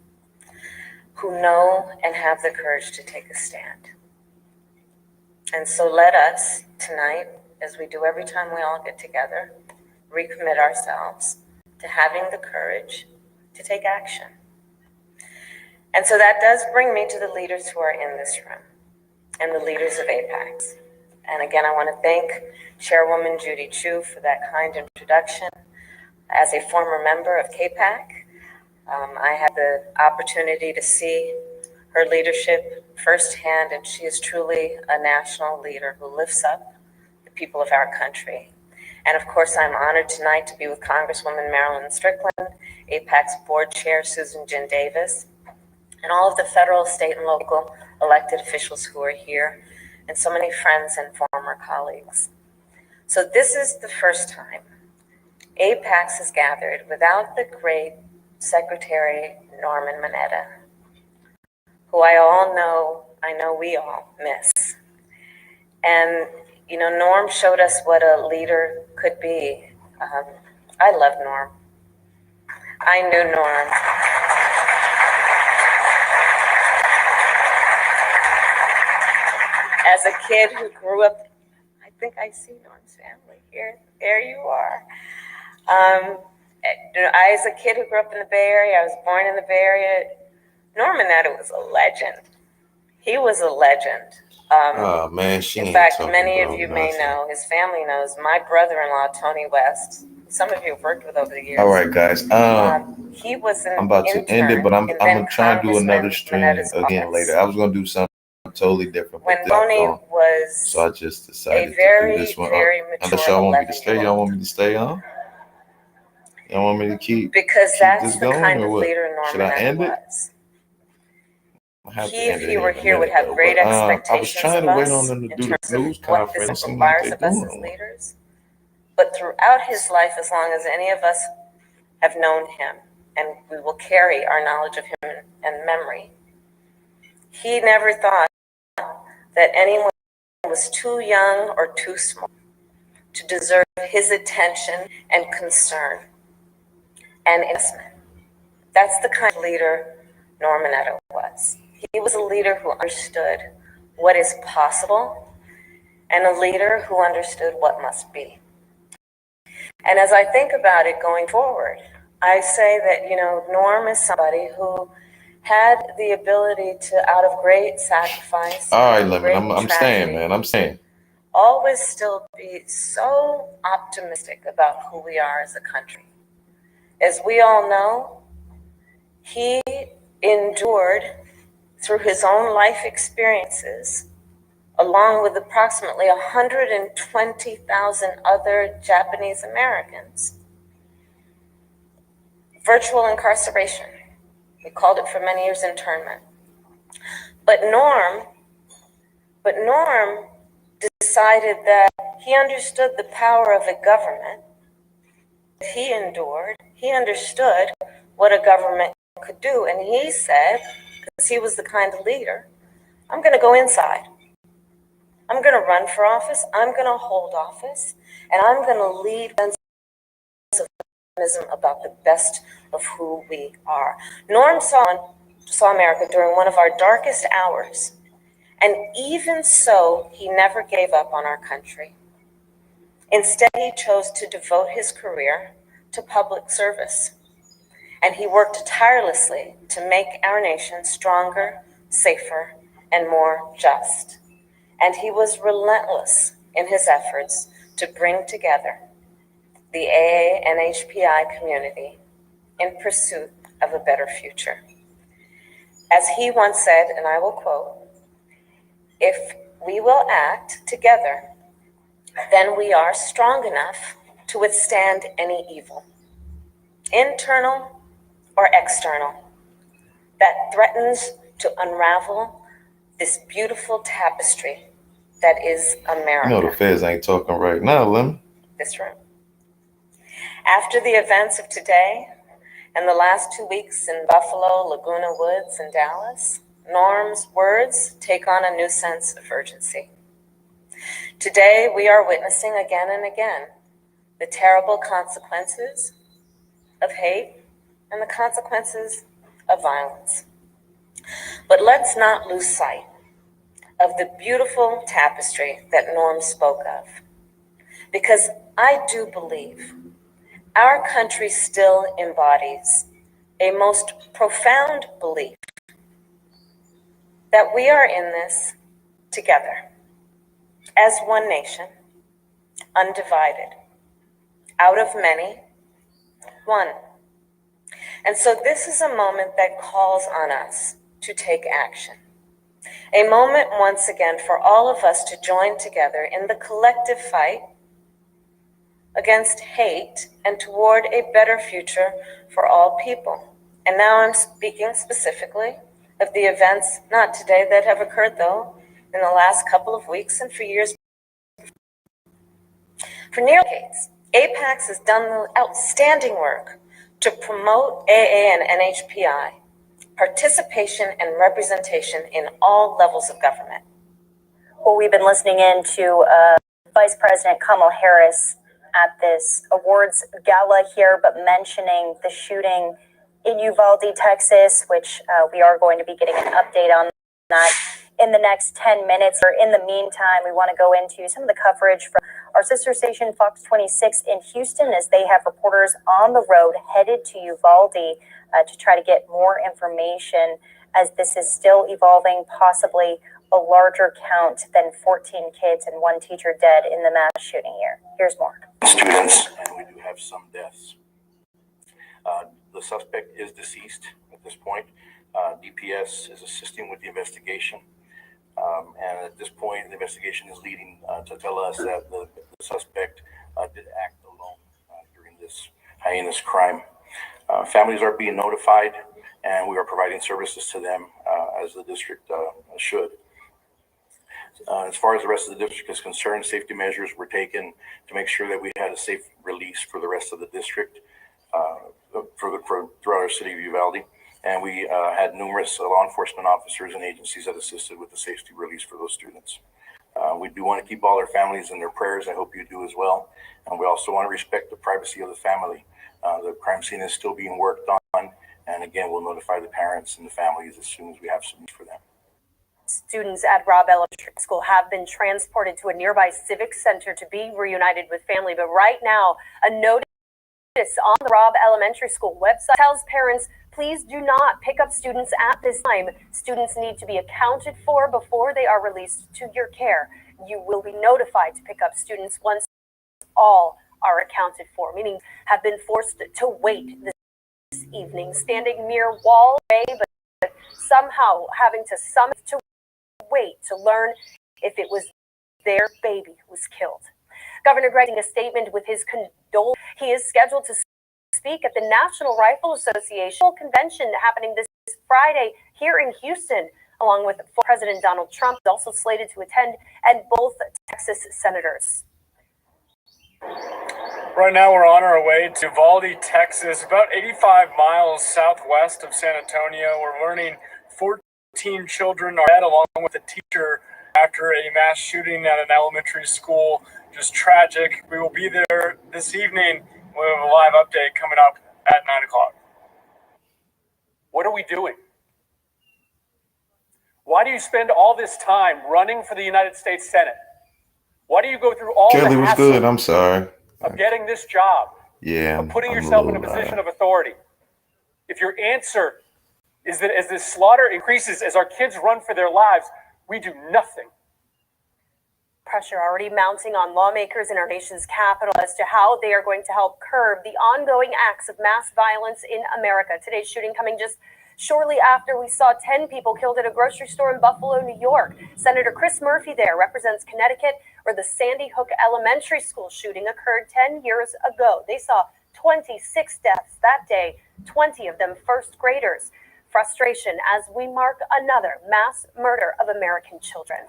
who know and have the courage to take a stand. And so let us tonight, as we do every time we all get together, recommit ourselves to having the courage to take action. And so that does bring me to the leaders who are in this room and the leaders of APACS. And again, I want to thank Chairwoman Judy Chu for that kind introduction. As a former member of KPAC, I had the opportunity to see her leadership firsthand, and she is truly a national leader who lifts up the people of our country. And of course, I'm honored tonight to be with Congresswoman Marilyn Strickland, APAC's board chair, Susan Jin Davis, and all of the federal, state, and local elected officials who are here, and so many friends and former colleagues. So this is the first time APACS has gathered without the great Secretary Norman Mineta, who I know we all miss. And, you know, Norm showed us what a leader could be. I love Norm. I knew Norm. As a kid who grew up, I think I see Norm's family here. There you are. As a kid who grew up in the Bay Area, I was born in the Bay Area. Norm Mineta was a legend. He was a legend. Oh man, she in ain't fact, talking many of about you may nothing. know, his family knows, my brother-in-law, Tony West, some of you have worked with over the years. All right, guys. He was an I'm about to end it, but I'm gonna try and do another stream Mineta's again office. later. I was gonna do something totally different, When but Tony was so I just decided very, to do this one. very Unless mature y'all want me to 11-year-old. stay, y'all want me to stay on? Y'all want me to keep that's this the going, kind or of what? leader Norm Should I Mineta end it? was. I have to He, end if it he were in a here, would minute, have though, great but, I was expectations trying of to wait us on them to in do the terms of news what conference. this Seems like requires they're of us doing as one. leaders. But throughout his life, as long as any of us have known him, and we will carry our knowledge of him and memory, he never thought that anyone was too young or too small to deserve his attention and concern and investment. That's the kind of leader Norm Mineta was. He was a leader who understood what is possible and a leader who understood what must be. And as I think about it going forward, I say that, you know, Norm is somebody who had the ability to, out of great sacrifice, All right, great Lemon, I'm staying, man. I'm staying. always still be so optimistic about who we are as a country. As we all know, he endured through his own life experiences, along with approximately 120,000 other Japanese Americans, virtual incarceration. We called it for many years internment. But Norm decided that he understood the power of a government. He endured. He understood what a government could do. And he said, because he was the kind of leader, I'm going to go inside. I'm going to run for office. I'm going to hold office. And I'm going to lead about the best of who we are. Norm saw America during one of our darkest hours. And even so, he never gave up on our country. Instead, he chose to devote his career to public service. And he worked tirelessly to make our nation stronger, safer, and more just. And he was relentless in his efforts to bring together the AA and HPI community in pursuit of a better future. As he once said, and I will quote, "If we will act together, then we are strong enough to withstand any evil, internal or external, that threatens to unravel this beautiful tapestry that is America." You know the feds ain't talking right now, Lemon. This room. After the events of today, And the last 2 weeks in Buffalo, Laguna Woods, and Dallas, Norm's words take on a new sense of urgency. Today, we are witnessing again and again the terrible consequences of hate and the consequences of violence. But let's not lose sight of the beautiful tapestry that Norm spoke of, because I do believe our country still embodies a most profound belief that we are in this together as one nation, undivided, out of many, one. And so this is a moment that calls on us to take action. A moment once again for all of us to join together in the collective fight against hate and toward a better future for all people. And now I'm speaking specifically of the events, not today, that have occurred though, in the last couple of weeks and for years. For nearly decades, APACS has done outstanding work to promote AA and NHPI, participation and representation in all levels of government. Well, we've been listening in to Vice President Kamala Harris at this awards gala here, but mentioning the shooting in Uvalde, Texas, which we are going to be getting an update on that in the next 10 minutes. Or in the meantime, we want to go into some of the coverage from our sister station, Fox 26 in Houston, as they have reporters on the road headed to Uvalde to try to get more information, as this is still evolving, possibly a larger count than 14 kids and one teacher dead in the mass shooting here. Here's more. Students, and we do have some deaths. The suspect is deceased at this point. DPS is assisting with the investigation. And at this point, the investigation is leading to tell us that the suspect did act alone during this heinous crime. Families are being notified, and we are providing services to them as the district should. As far as the rest of the district is concerned, safety measures were taken to make sure that we had a safe release for the rest of the district throughout our city of Uvalde. And we had numerous law enforcement officers and agencies that assisted with the safety release for those students. We do want to keep all our families in their prayers. I hope you do as well. And we also want to respect the privacy of the family. The crime scene is still being worked on. And again, we'll notify the parents and the families as soon as we have some news for them. Students at Robb Elementary School have been transported to a nearby civic center to be reunited with family. But right now, a notice on the Robb Elementary School website tells parents, please do not pick up students at this time. Students need to be accounted for before they are released to your care. You will be notified to pick up students once all are accounted for, meaning have been forced to wait this evening, standing near wall A, but somehow having to summon to wait to learn if it was their baby was killed. Governor Gregg, in a statement with his condolence, he is scheduled to speak at the National Rifle Association convention happening this Friday here in Houston, along with President Donald Trump, also slated to attend, and both Texas senators. Right now, we're on our way to Uvalde, Texas, about 85 miles southwest of San Antonio. We're learning 14 children are dead, along with a teacher, after a mass shooting at an elementary school. Just tragic. We will be there this evening. We have a live update coming up at 9 o'clock. What are we doing? Why do you spend all this time running for the United States Senate? Why do you go through all Kelly the was hassle good. I'm sorry. of getting this job, Yeah, of putting I'm yourself in a little, position of authority? If your answer is that as this slaughter increases, as our kids run for their lives, we do nothing. Pressure already mounting on lawmakers in our nation's capital as to how they are going to help curb the ongoing acts of mass violence in America. Today's shooting coming just shortly after we saw 10 people killed at a grocery store in Buffalo, New York. Senator Chris Murphy there represents Connecticut, where the Sandy Hook Elementary School shooting occurred 10 years ago. They saw 26 deaths that day, 20 of them first graders. Frustration as we mark another mass murder of American children.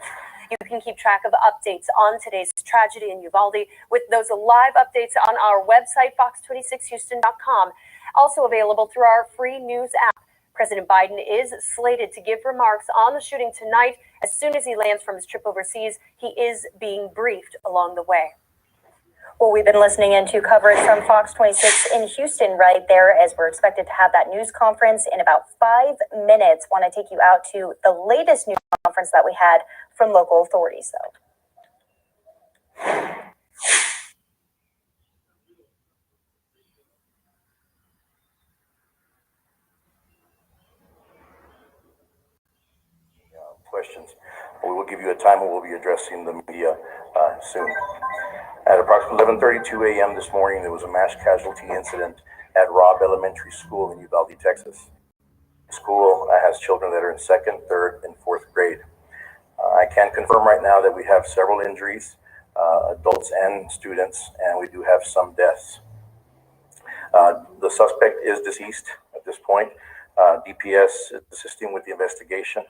You can keep track of updates on today's tragedy in Uvalde with those live updates on our website, fox26houston.com. also available through our free news app. President Biden is slated to give remarks on the shooting tonight. As soon as he lands from his trip overseas, he is being briefed along the way. Well, we've been listening into coverage from Fox 26 in Houston right there, as we're expected to have that news conference in about 5 minutes. Want to take you out to the latest news conference that we had from local authorities, though. Questions. We will give you a time and we'll be addressing the media soon. At approximately 11:32 a.m. this morning, there was a mass casualty incident at Robb Elementary School in Uvalde, Texas. The school has children that are in 2nd, 3rd, and 4th grade. I can confirm right now that we have several injuries, adults and students, and we do have some deaths. The suspect is deceased at this point. DPS is assisting with the investigation.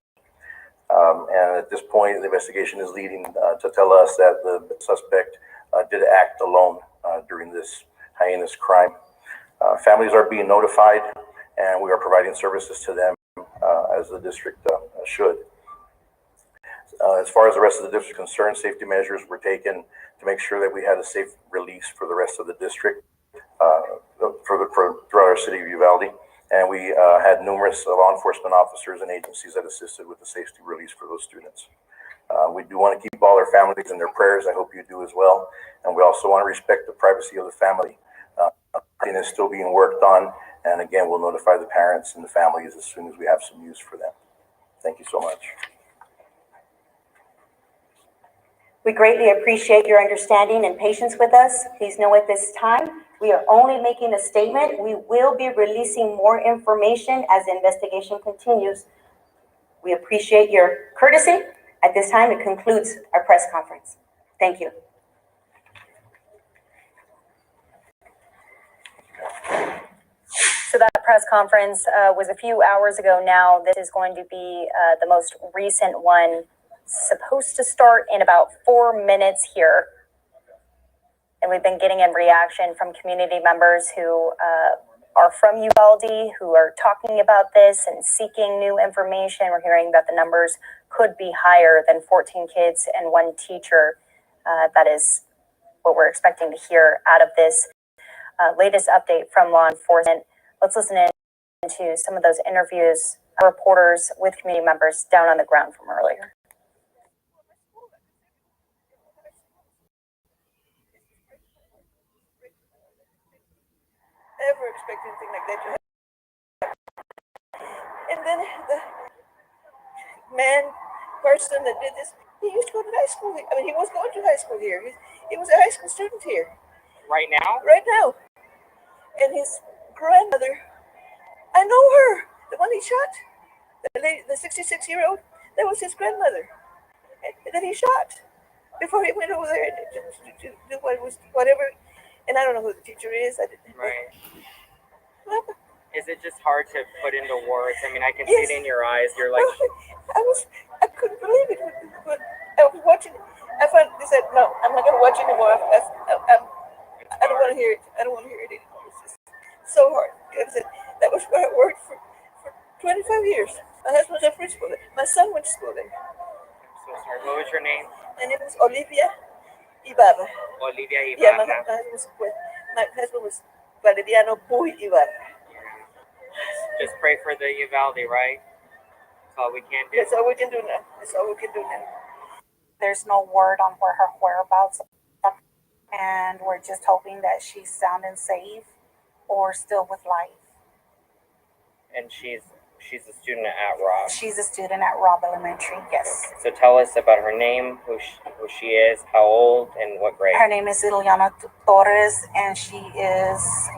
And at this point, the investigation is leading to tell us that the suspect did act alone during this heinous crime. Families are being notified, and we are providing services to them as the district should. As far as the rest of the district is concerned, safety measures were taken to make sure that we had a safe release for the rest of the district throughout our city of Uvalde. And we had numerous law enforcement officers and agencies that assisted with the safety release for those students. We do want to keep all our families in their prayers. I hope you do as well. And we also want to respect the privacy of the family. Everything is still being worked on. And again, we'll notify the parents and the families as soon as we have some news for them. Thank you so much. We greatly appreciate your understanding and patience with us. Please know at this time, we are only making a statement. We will be releasing more information as the investigation continues. We appreciate your courtesy. At this time, it concludes our press conference. Thank you. So that press conference was a few hours ago now. This is going to be the most recent one, supposed to start in about 4 minutes here. And we've been getting a reaction from community members who are from Uvalde, who are talking about this and seeking new information. We're hearing that the numbers could be higher than 14 kids and 1 teacher. That is what we're expecting to hear out of this latest update from law enforcement. Let's listen in to some of those interviews, reporters with community members down on the ground from earlier. Ever expect anything like that to happen. And then the person that did this, he used to go to high school. I mean, he was going to high school here. He was a high school student here. Right now? Right now. And his grandmother, I know her, the one he shot, the lady, the 66-year-old, that was his grandmother that he shot before he went over there to do whatever. And I don't know who the teacher is. Right. Is it just hard to put into words? I mean, I can see it in your eyes. You're like... I couldn't believe it. But I was watching it. I said, no, I'm not going to watch anymore. I don't want to hear it. I don't want to hear it anymore. It's just so hard. That was where I worked for 25 years. My husband was a principal there. My son went to school there. I'm so sorry. What was your name? My name was Olivia Ibarra. Olivia Ibarra. Yeah, my husband was Valeriano Puy Ibarra. Just pray for the Uvalde, right? That's all we can do. That's all we can do now. That's all we can do now. There's no word on where her whereabouts are, and we're just hoping that she's sound and safe or still with life. And she's a student at Robb. She's a student at Robb Elementary, yes. So tell us about her name, who she is, how old, and what grade. Her name is Ileana Torres, and she is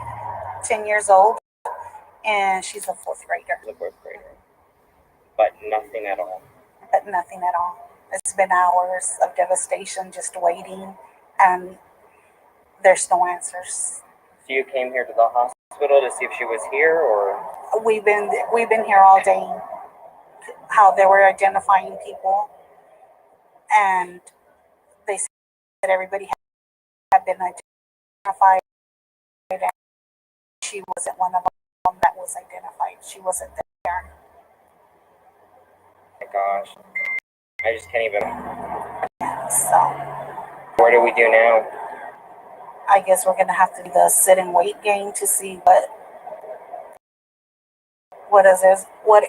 10 years old, and she's a 4th grader. A 4th grader. But nothing at all. But nothing at all. It's been hours of devastation just waiting, and there's no answers. So you came here to the hospital to see if she was here, or? We've been here all day. How they were identifying people, and they said everybody had been identified, and she wasn't one of them. was identified. She wasn't there. Oh my gosh. I just can't even. So What do we do now? I guess we're gonna have to do the sit and wait game to see what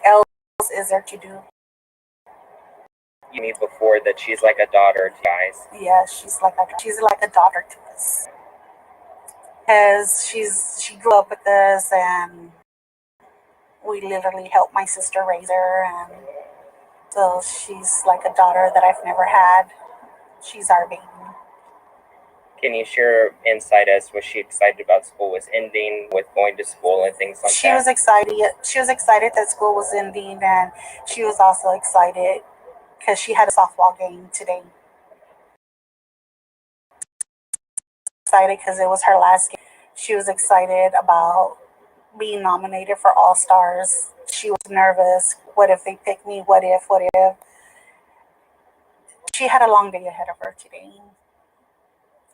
else is there to do. You mean before that she's like a daughter to you guys? Yeah, she's like a daughter to us. Because she grew up with us, and we literally helped my sister raise her, and so she's like a daughter that I've never had. She's our baby. Can you share insight as was she excited about school was ending, with going to school and things like She that? was excited. She was excited that school was ending, and she was also excited because she had a softball game today. Excited because it was her last game. She was excited about being nominated for All Stars. She was nervous. What if they pick me? What if? She had a long day ahead of her today,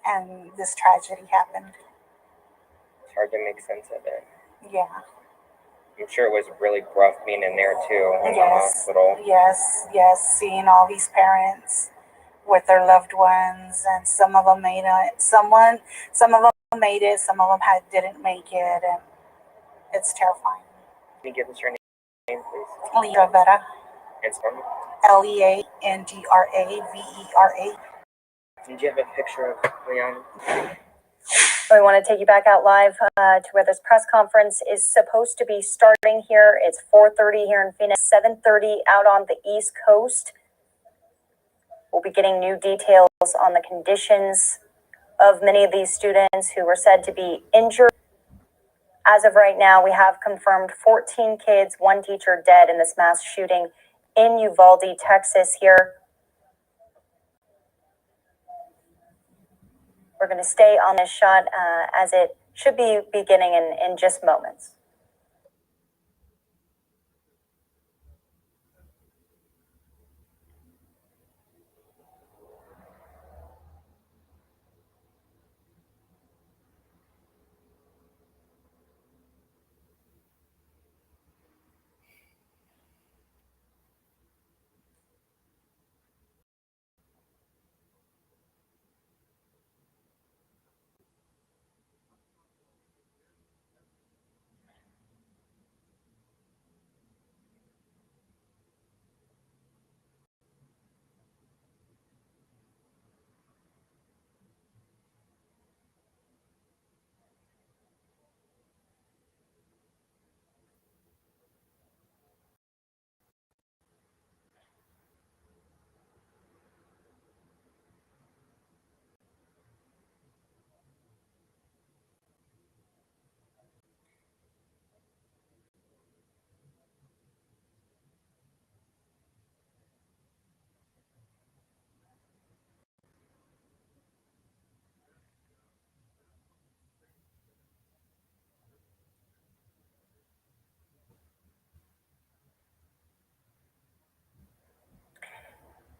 and this tragedy happened. It's hard to make sense of it. Yeah. I'm sure it was really rough being in there too, in the hospital. Yes. Seeing all these parents with their loved ones, and some of them made it. Some of them made it. Some of them didn't make it, and it's terrifying. Can you give us your name, please? Leandra Vera. And spell it? LeandraVera. Did you have a picture of Leon? We want to take you back out live to where this press conference is supposed to be starting here. It's 4:30 here in Phoenix, 7:30 out on the East Coast. We'll be getting new details on the conditions of many of these students who were said to be injured. As of right now, we have confirmed 14 kids, 1 teacher dead in this mass shooting in Uvalde, Texas here. We're going to stay on this shot as it should be beginning in just moments.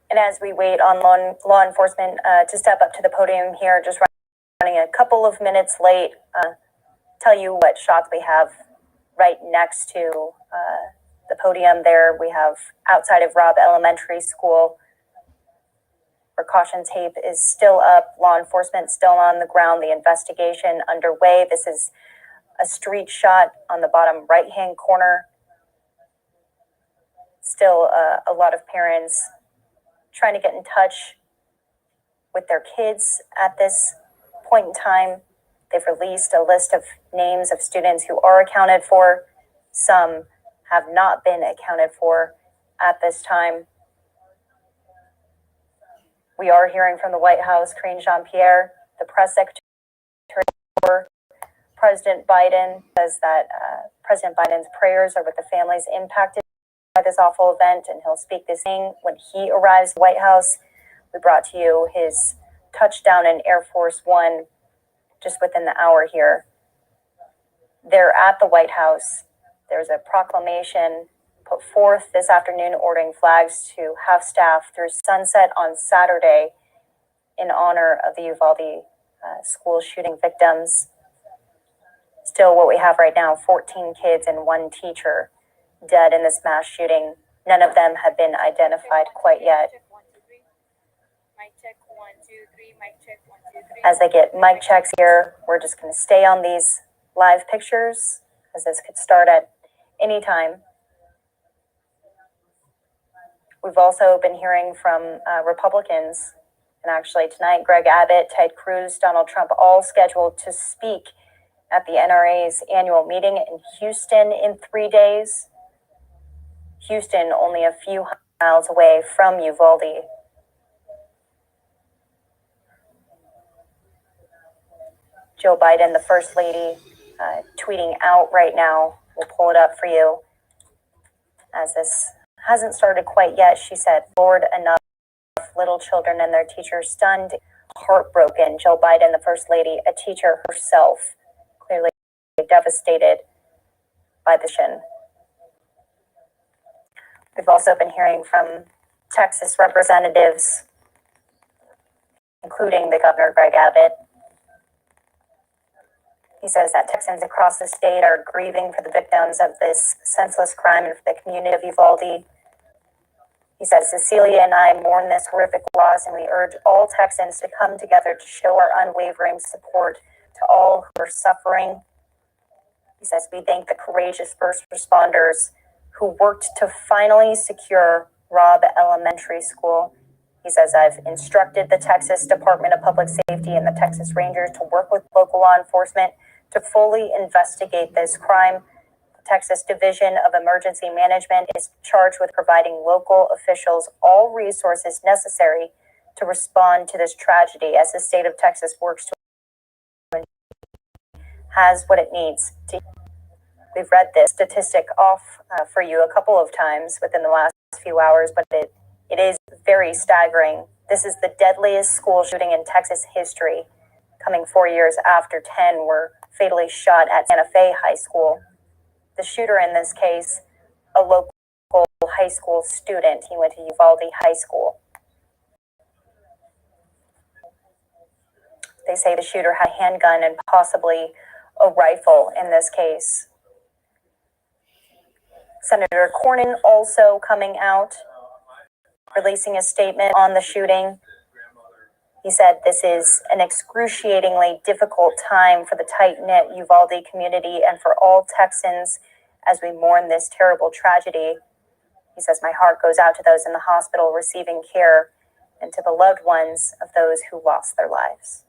And as we wait on law enforcement to step up to the podium here, just running a couple of minutes late, tell you what shots we have right next to the podium there. We have outside of Robb Elementary School. Precaution tape is still up. Law enforcement still on the ground. The investigation underway. This is a street shot on the bottom right-hand corner. Still a lot of parents trying to get in touch with their kids at this point in time. They've released a list of names of students who are accounted for. Some have not been accounted for at this time. We are hearing from the White House, Karine Jean-Pierre, the press secretary for President Biden, says that President Biden's prayers are with the families impacted by this awful event, and he'll speak this thing when he arrives at the White House. We brought to you his touchdown in Air Force One just within the hour here. They're at the White House. There's a proclamation put forth this afternoon ordering flags to have staff through sunset on Saturday in honor of the Uvalde school shooting victims. Still, what we have right now, 14 kids and 1 teacher dead in this mass shooting. None of them have been identified quite yet. As they get mic checks here, we're just going to stay on these live pictures, as this could start at any time. We've also been hearing from Republicans, and actually tonight, Greg Abbott, Ted Cruz, Donald Trump, all scheduled to speak at the NRA's annual meeting in Houston in 3 days. Houston, only a few miles away from Uvalde. Joe Biden, the First Lady, tweeting out right now. We'll pull it up for you. As this hasn't started quite yet, she said, "Lord, enough. Little children and their teachers stunned, heartbroken." Joe Biden, the First Lady, a teacher herself, clearly devastated by the shin. We've also been hearing from Texas representatives, including the Governor, Greg Abbott. He says that Texans across the state are grieving for the victims of this senseless crime and for the community of Uvalde. He says, "Cecilia and I mourn this horrific loss, and we urge all Texans to come together to show our unwavering support to all who are suffering." He says, "We thank the courageous first responders who worked to finally secure Robb Elementary School." He says, "I've instructed the Texas Department of Public Safety and the Texas Rangers to work with local law enforcement to fully investigate this crime. The Texas Division of Emergency Management is charged with providing local officials all resources necessary to respond to this tragedy as the state of Texas works to has what it needs to." We've read this statistic off for you a couple of times within the last few hours, but it is very staggering. This is the deadliest school shooting in Texas history, coming 4 years after 10 were fatally shot at Santa Fe High School. The shooter in this case, a local high school student. He went to Uvalde High School. They say the shooter had a handgun and possibly a rifle in this case. Senator Cornyn also coming out, releasing a statement on the shooting. He said, "This is an excruciatingly difficult time for the tight-knit Uvalde community and for all Texans as we mourn this terrible tragedy." He says, "My heart goes out to those in the hospital receiving care and to the loved ones of those who lost their lives."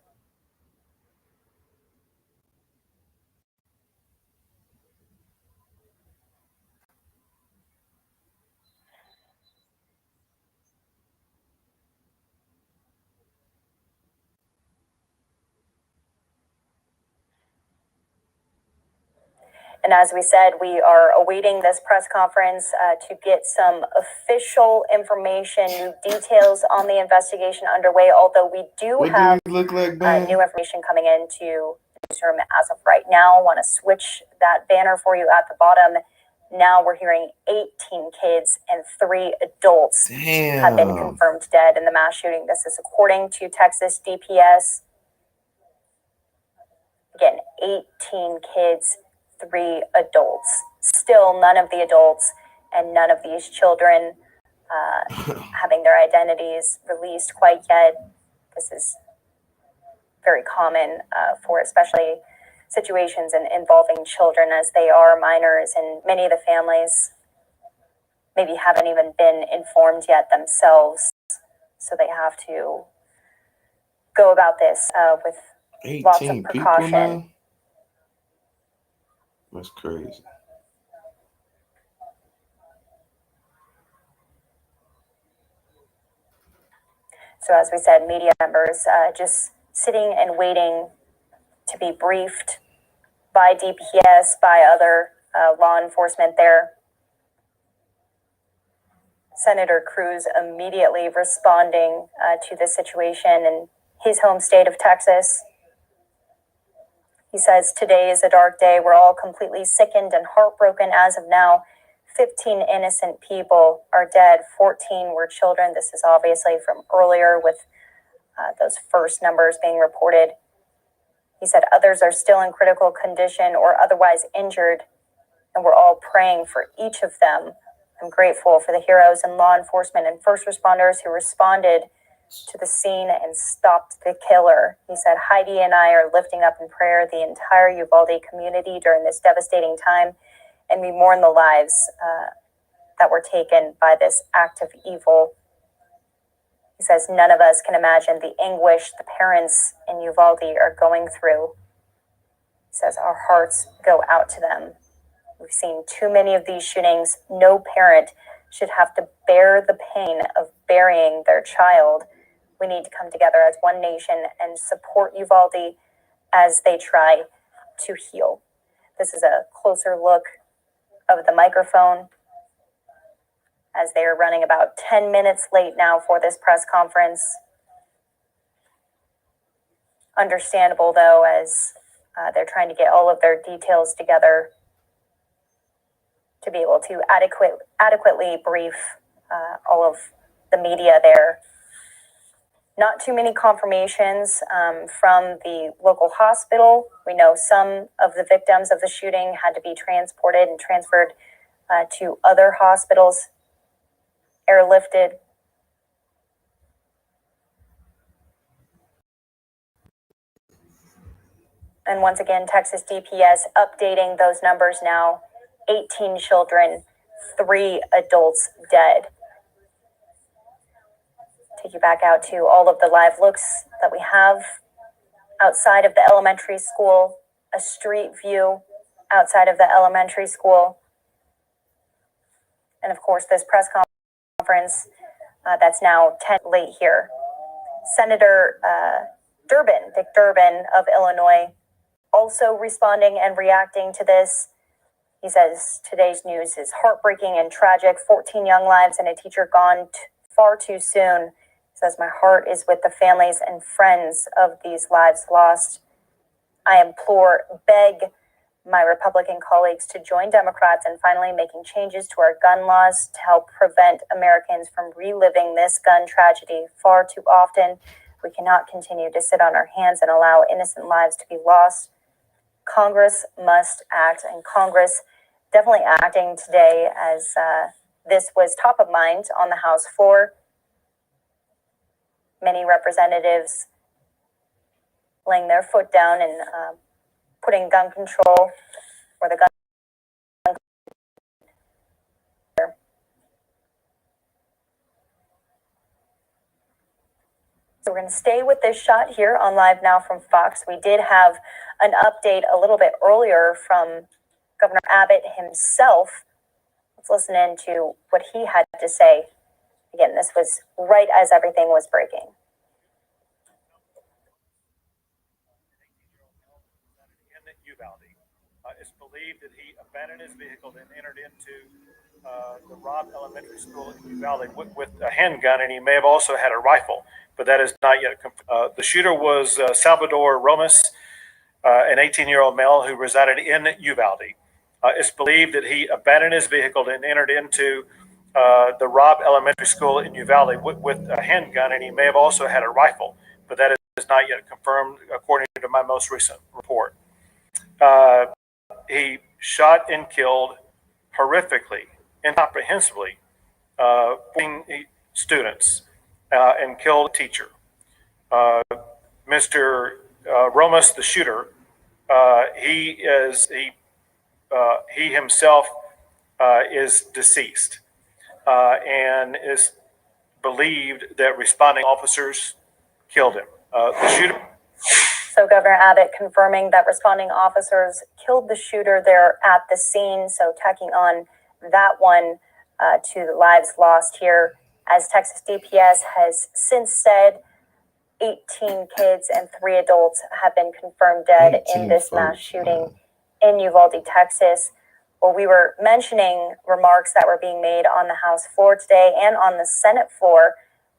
And as we said, we are awaiting this press conference to get some official information, new details on the investigation underway, although we do have new information coming into the newsroom as of right now. I want to switch that banner for you at the bottom. Now we're hearing 18 kids and 3 adults have been confirmed dead in the mass shooting. This is according to Texas DPS. Again, 18 kids, 3 adults. Still none of the adults and none of these children having their identities released quite yet. This is very common for especially situations involving children, as they are minors, and many of the families maybe haven't even been informed yet themselves, so they have to go about this with lots of precaution. That's crazy. So as we said, media members just sitting and waiting to be briefed by DPS, by other law enforcement there. Senator Cruz immediately responding to the situation in his home state of Texas. He says, "Today is a dark day. We're all completely sickened and heartbroken as of now. 15 innocent people are dead. 14 were children." This is obviously from earlier with those first numbers being reported. He said others are still in critical condition or otherwise injured, and we're all praying for each of them. I'm grateful for the heroes and law enforcement and first responders who responded to the scene and stopped the killer. He said, Heidi and I are lifting up in prayer the entire Uvalde community during this devastating time, and we mourn the lives that were taken by this act of evil. He says, none of us can imagine the anguish the parents in Uvalde are going through. He says, our hearts go out to them. We've seen too many of these shootings. No parent should have to bear the pain of burying their child. We need to come together as one nation and support Uvalde as they try to heal. This is a closer look of the microphone as they are running about 10 minutes late now for this press conference. Understandable, though, as they're trying to get all of their details together to be able to adequately brief all of the media there. Not too many confirmations from the local hospital. We know some of the victims of the shooting had to be transported and transferred to other hospitals, airlifted. And once again, Texas DPS updating those numbers now. 18 children, 3 adults dead. Take you back out to all of the live looks that we have outside of the elementary school, a street view outside of the elementary school. And of course, this press conference that's now 10 late here. Senator Dick Durbin of Illinois, also responding and reacting to this. He says, today's news is heartbreaking and tragic. 14 young lives and a teacher gone far too soon. He says, my heart is with the families and friends of these lives lost. I beg my Republican colleagues to join Democrats in finally making changes to our gun laws to help prevent Americans from reliving this gun tragedy far too often. We cannot continue to sit on our hands and allow innocent lives to be lost. Congress must act, and Congress definitely acting today as this was top of mind on the House floor. Many representatives laying their foot down and putting gun control or the gun. So we're going to stay with this shot here on Live Now from Fox. We did have an update a little bit earlier from Governor Abbott himself. Let's listen in to what he had to say. Again, this was right as everything was breaking. In Uvalde, it's believed that he abandoned his vehicle and entered into the Robb Elementary School in Uvalde with a handgun, and he may have also had a rifle, but that is not yet confirmed. The shooter was Salvador Romas, an 18-year-old male who resided in Uvalde. It's believed that he abandoned his vehicle and entered into the Robb Elementary School in Uvalde with a handgun, and he may have also had a rifle, but that is not yet confirmed according to my most recent report. He shot and killed horrifically, incomprehensibly, students and killed a teacher. Mr. Romas, the shooter, he himself is deceased and is believed that responding officers killed him. The shooter. So Governor Abbott confirming that responding officers killed the shooter there at the scene. So tacking on that one to the lives lost here, as Texas DPS has since said, 18 kids and 3 adults have been confirmed dead in this mass shooting in Uvalde, Texas. Well, we were mentioning remarks that were being made on the House floor today and on the Senate floor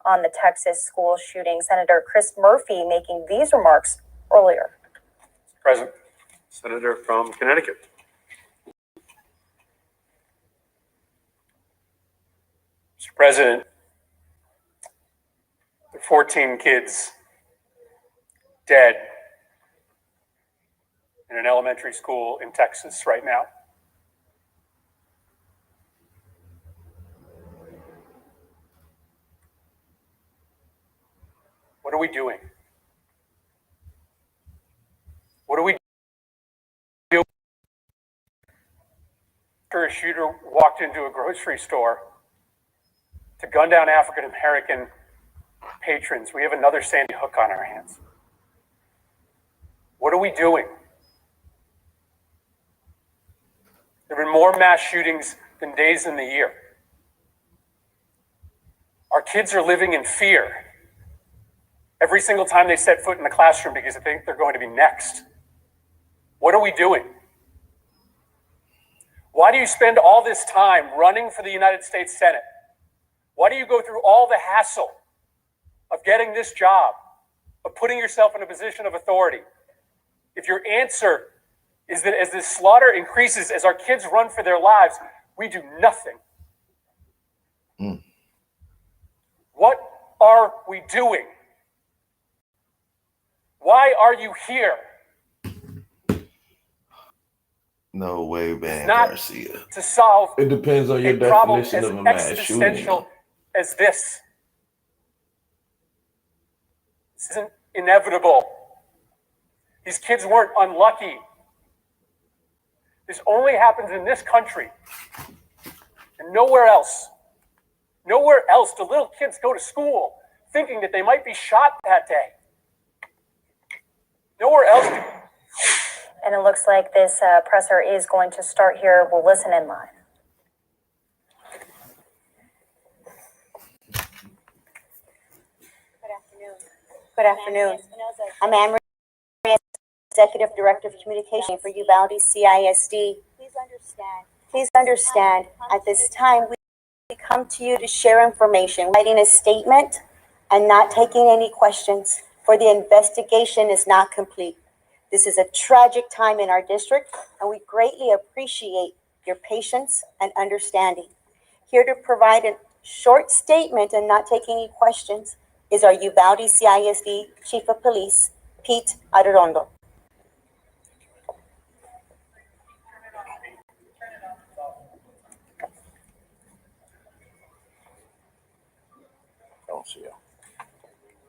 on the Texas school shooting. Senator Chris Murphy making these remarks earlier. Present. Senator from Connecticut. Mr. President, 14 kids dead in an elementary school in Texas right now. What are we doing? What are we doing after a shooter walked into a grocery store to gun down African American patrons? We have another Sandy Hook on our hands. What are we doing? There have been more mass shootings than days in the year. Our kids are living in fear every single time they set foot in the classroom because they think they're going to be next. What are we doing? Why do you spend all this time running for the United States Senate? Why do you go through all the hassle of getting this job, of putting yourself in a position of authority, if your answer is that as this slaughter increases, as our kids run for their lives, we do nothing? What are we doing? Why are you here? No way, man, Not Garcia. to solve It depends on your a problem definition as of a mass shooting. existential as this. This isn't inevitable. These kids weren't unlucky. This only happens in this country and nowhere else. Nowhere else do little kids go to school thinking that they might be shot that day. Nowhere else do. And it looks like this presser is going to start here. We'll listen in live. Good afternoon. I'm Anne Marie, Executive Director of Communication for Uvalde CISD. Please understand, at this time, we come to you to share information, writing a statement and not taking any questions, for the investigation is not complete. This is a tragic time in our district, and we greatly appreciate your patience and understanding. Here to provide a short statement and not take any questions is our Uvalde CISD Chief of Police, Pete Arredondo. I don't see you.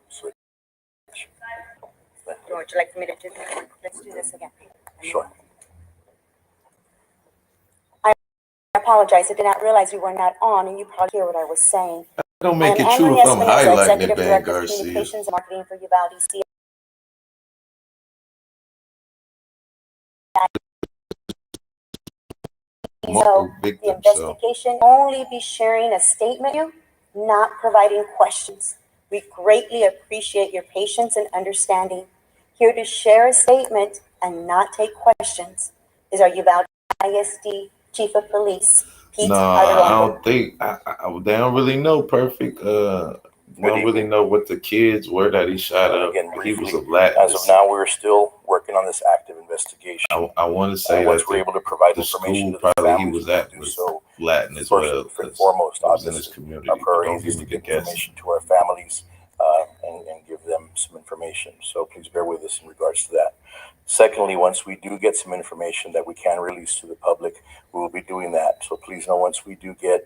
Switch. Would you like for me to do this? Let's do this again. Sure. I apologize. I did not realize we were not on, and you probably hear what I was saying. Don't make I am it true Anne-Marie if I'm Espinosa, highlighting Executive it, man, Director of Garcia. Communications and Marketing for Uvalde CISD. So the investigation only be sharing a statement, not providing questions. We greatly appreciate your patience and understanding. Here to share a statement and not take questions is our Uvalde ISD Chief of Police, Pete No, Arredondo. I don't think they don't really know perfect. They don't really know what the kids were that he shot up. Again, He briefly, was a black. as of now, we're still working on this active investigation. I want to say once that we're able to provide the information school to the probably he families, was we will at do was so. Latin as First well. and foremost, it was in his obviously, community. our But priority don't is give to me the get guess. information to our families and give them some information. So please bear with us in regards to that. Secondly, once we do get some information that we can release to the public, we will be doing that. So please know once we do get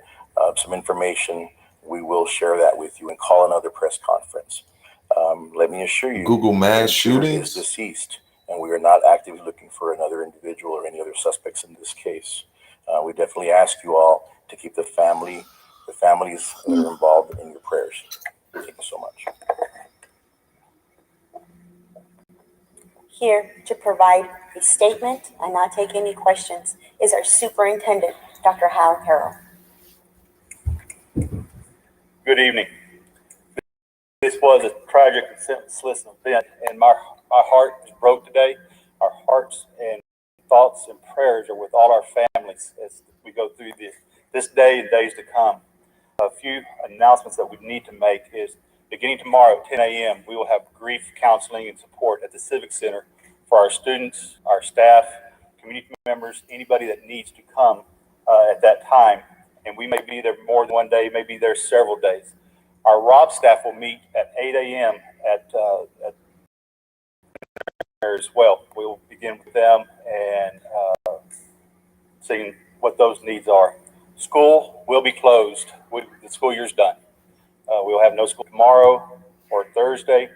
some information, we will share that with you and call another press conference. Let me assure you, Google mass the shooter shootings? is deceased, and we are not actively looking for another individual or any other suspects in this case. We definitely ask you all to keep the families that are involved in your prayers. Thank you so much. Here to provide a statement and not take any questions is our Superintendent, Dr. Hal Harrell. Good evening. This was a tragic and senseless event, and my heart is broke today. Our hearts and thoughts and prayers are with all our families as we go through this day and days to come. A few announcements that we need to make is beginning tomorrow at 10 a.m., we will have grief counseling and support at the Civic Center for our students, our staff, community members, anybody that needs to come at that time. And we may be there more than one day, may be there several days. Our ROB staff will meet at 8 a.m. at there as well. We will begin again with them and seeing what those needs are. School will be closed. The school year's done. We'll have no school tomorrow or Thursday.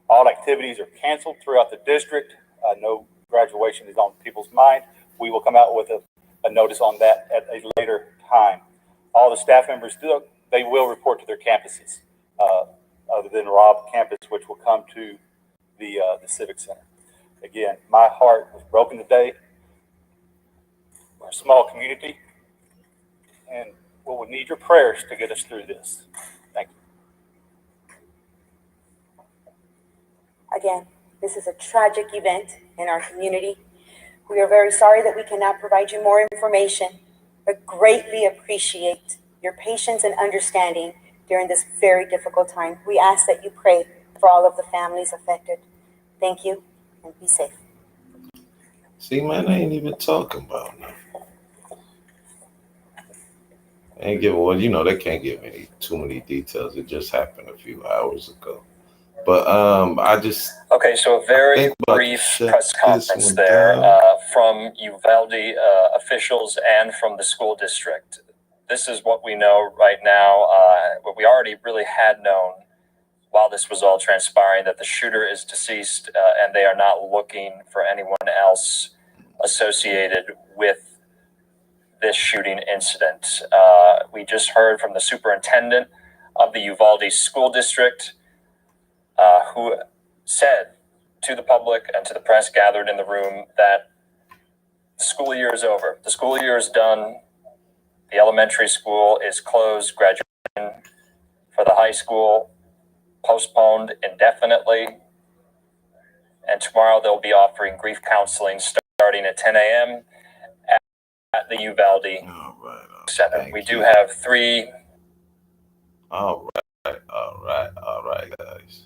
All activities are canceled throughout the district. No graduation is on people's mind. We will come out with a notice on that at a later time. All the staff members they will report to their campuses, other than Rob campus, which will come to the Civic Center. Again, my heart was broken today. We're a small community, and we'll need your prayers to get us through this. Thank you. Again, this is a tragic event in our community. We are very sorry that we cannot provide you more information, but greatly appreciate your patience and understanding during this very difficult time. We ask that you pray for all of the families affected. Thank you, and be safe. See, man, I ain't even talking about nothing. Ain't giving, well, you know, they can't give too many details. It just happened a few hours ago. But I just Okay, so a very brief press conference there from Uvalde officials and from the school district. This is what we know right now, what we already really had known while this was all transpiring, that the shooter is deceased and they are not looking for anyone else associated with this shooting incident. We just heard from the superintendent of the Uvalde School District, who said to the public and to the press gathered in the room that the school year is over. The school year is done. The elementary school is closed. Graduation for the high school postponed indefinitely. And tomorrow they'll be offering grief counseling starting at 10 a.m. at the Uvalde Center. We do have 3. All right, guys.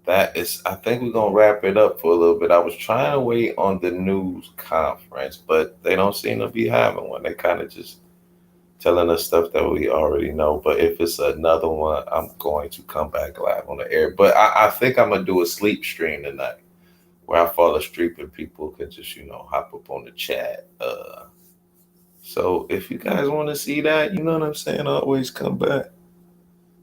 That is, I think we're going to wrap it up for a little bit. I was trying to wait on the news conference, but they don't seem to be having one. They kind of just telling us stuff that we already know. But if it's another one, I'm going to come back live on the air. But I think I'm going to do a sleep stream tonight where I fall asleep and people can just, hop up on the chat. So if you guys want to see that, you know what I'm saying, always come back.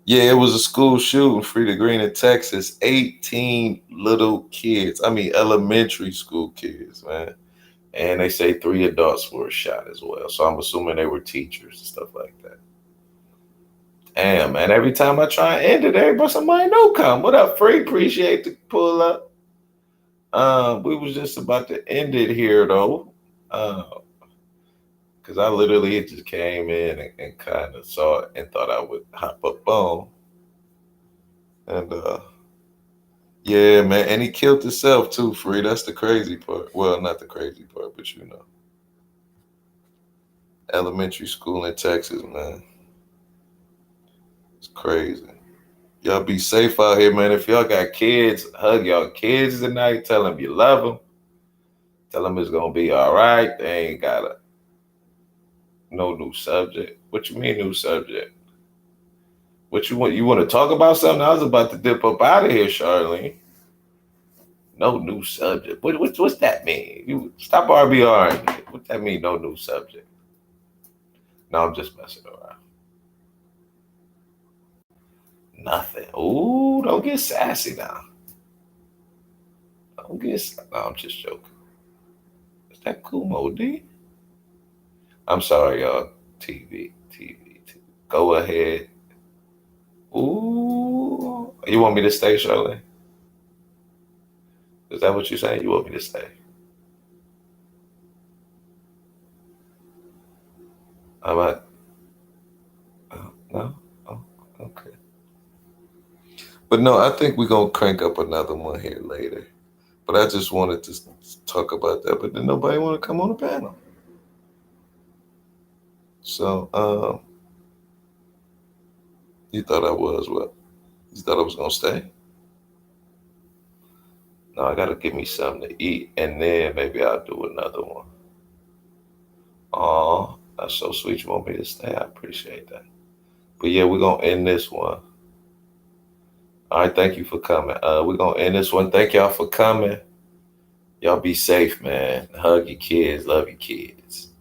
Yeah, it was a school shooting, Frida Green in Texas. 18 little kids. I mean, elementary school kids, man. And they say 3 adults were shot as well. So I'm assuming they were teachers and stuff like that. Damn, man. Every time I try and end it, somebody no come. What up, Free? Appreciate the pull up. We was just about to end it here, though. Because I literally just came in and kind of saw it and thought I would hop up on. And yeah, man. And he killed himself too, Free. That's the crazy part. Well, not the crazy part, but elementary school in Texas, man. It's crazy. Y'all be safe out here, man. If y'all got kids, hug y'all kids tonight. Tell them you love them. Tell them it's going to be all right. They ain't got no new subject. What you mean new subject? What you want? You want to talk about something? I was about to dip up out of here, Charlene. No new subject. What's that mean? You stop RBR. What that mean, no new subject? No, I'm just messing around. Nothing. Ooh, don't get sassy now. No, I'm just joking. Is that cool, Mo D? I'm sorry, y'all. TV. Go ahead. Ooh. You want me to stay, Charlotte? Is that what you're saying? You want me to stay? No? Oh, okay. But no, I think we're going to crank up another one here later. But I just wanted to talk about that. But then nobody want to come on the panel. So, you thought I was what? You thought I was going to stay? No, I got to give me something to eat. And then maybe I'll do another one. Oh, that's so sweet. You want me to stay? I appreciate that. But yeah, we're going to end this one. All right, thank you for coming. We're going to end this one. Thank y'all for coming. Y'all be safe, man. Hug your kids. Love your kids.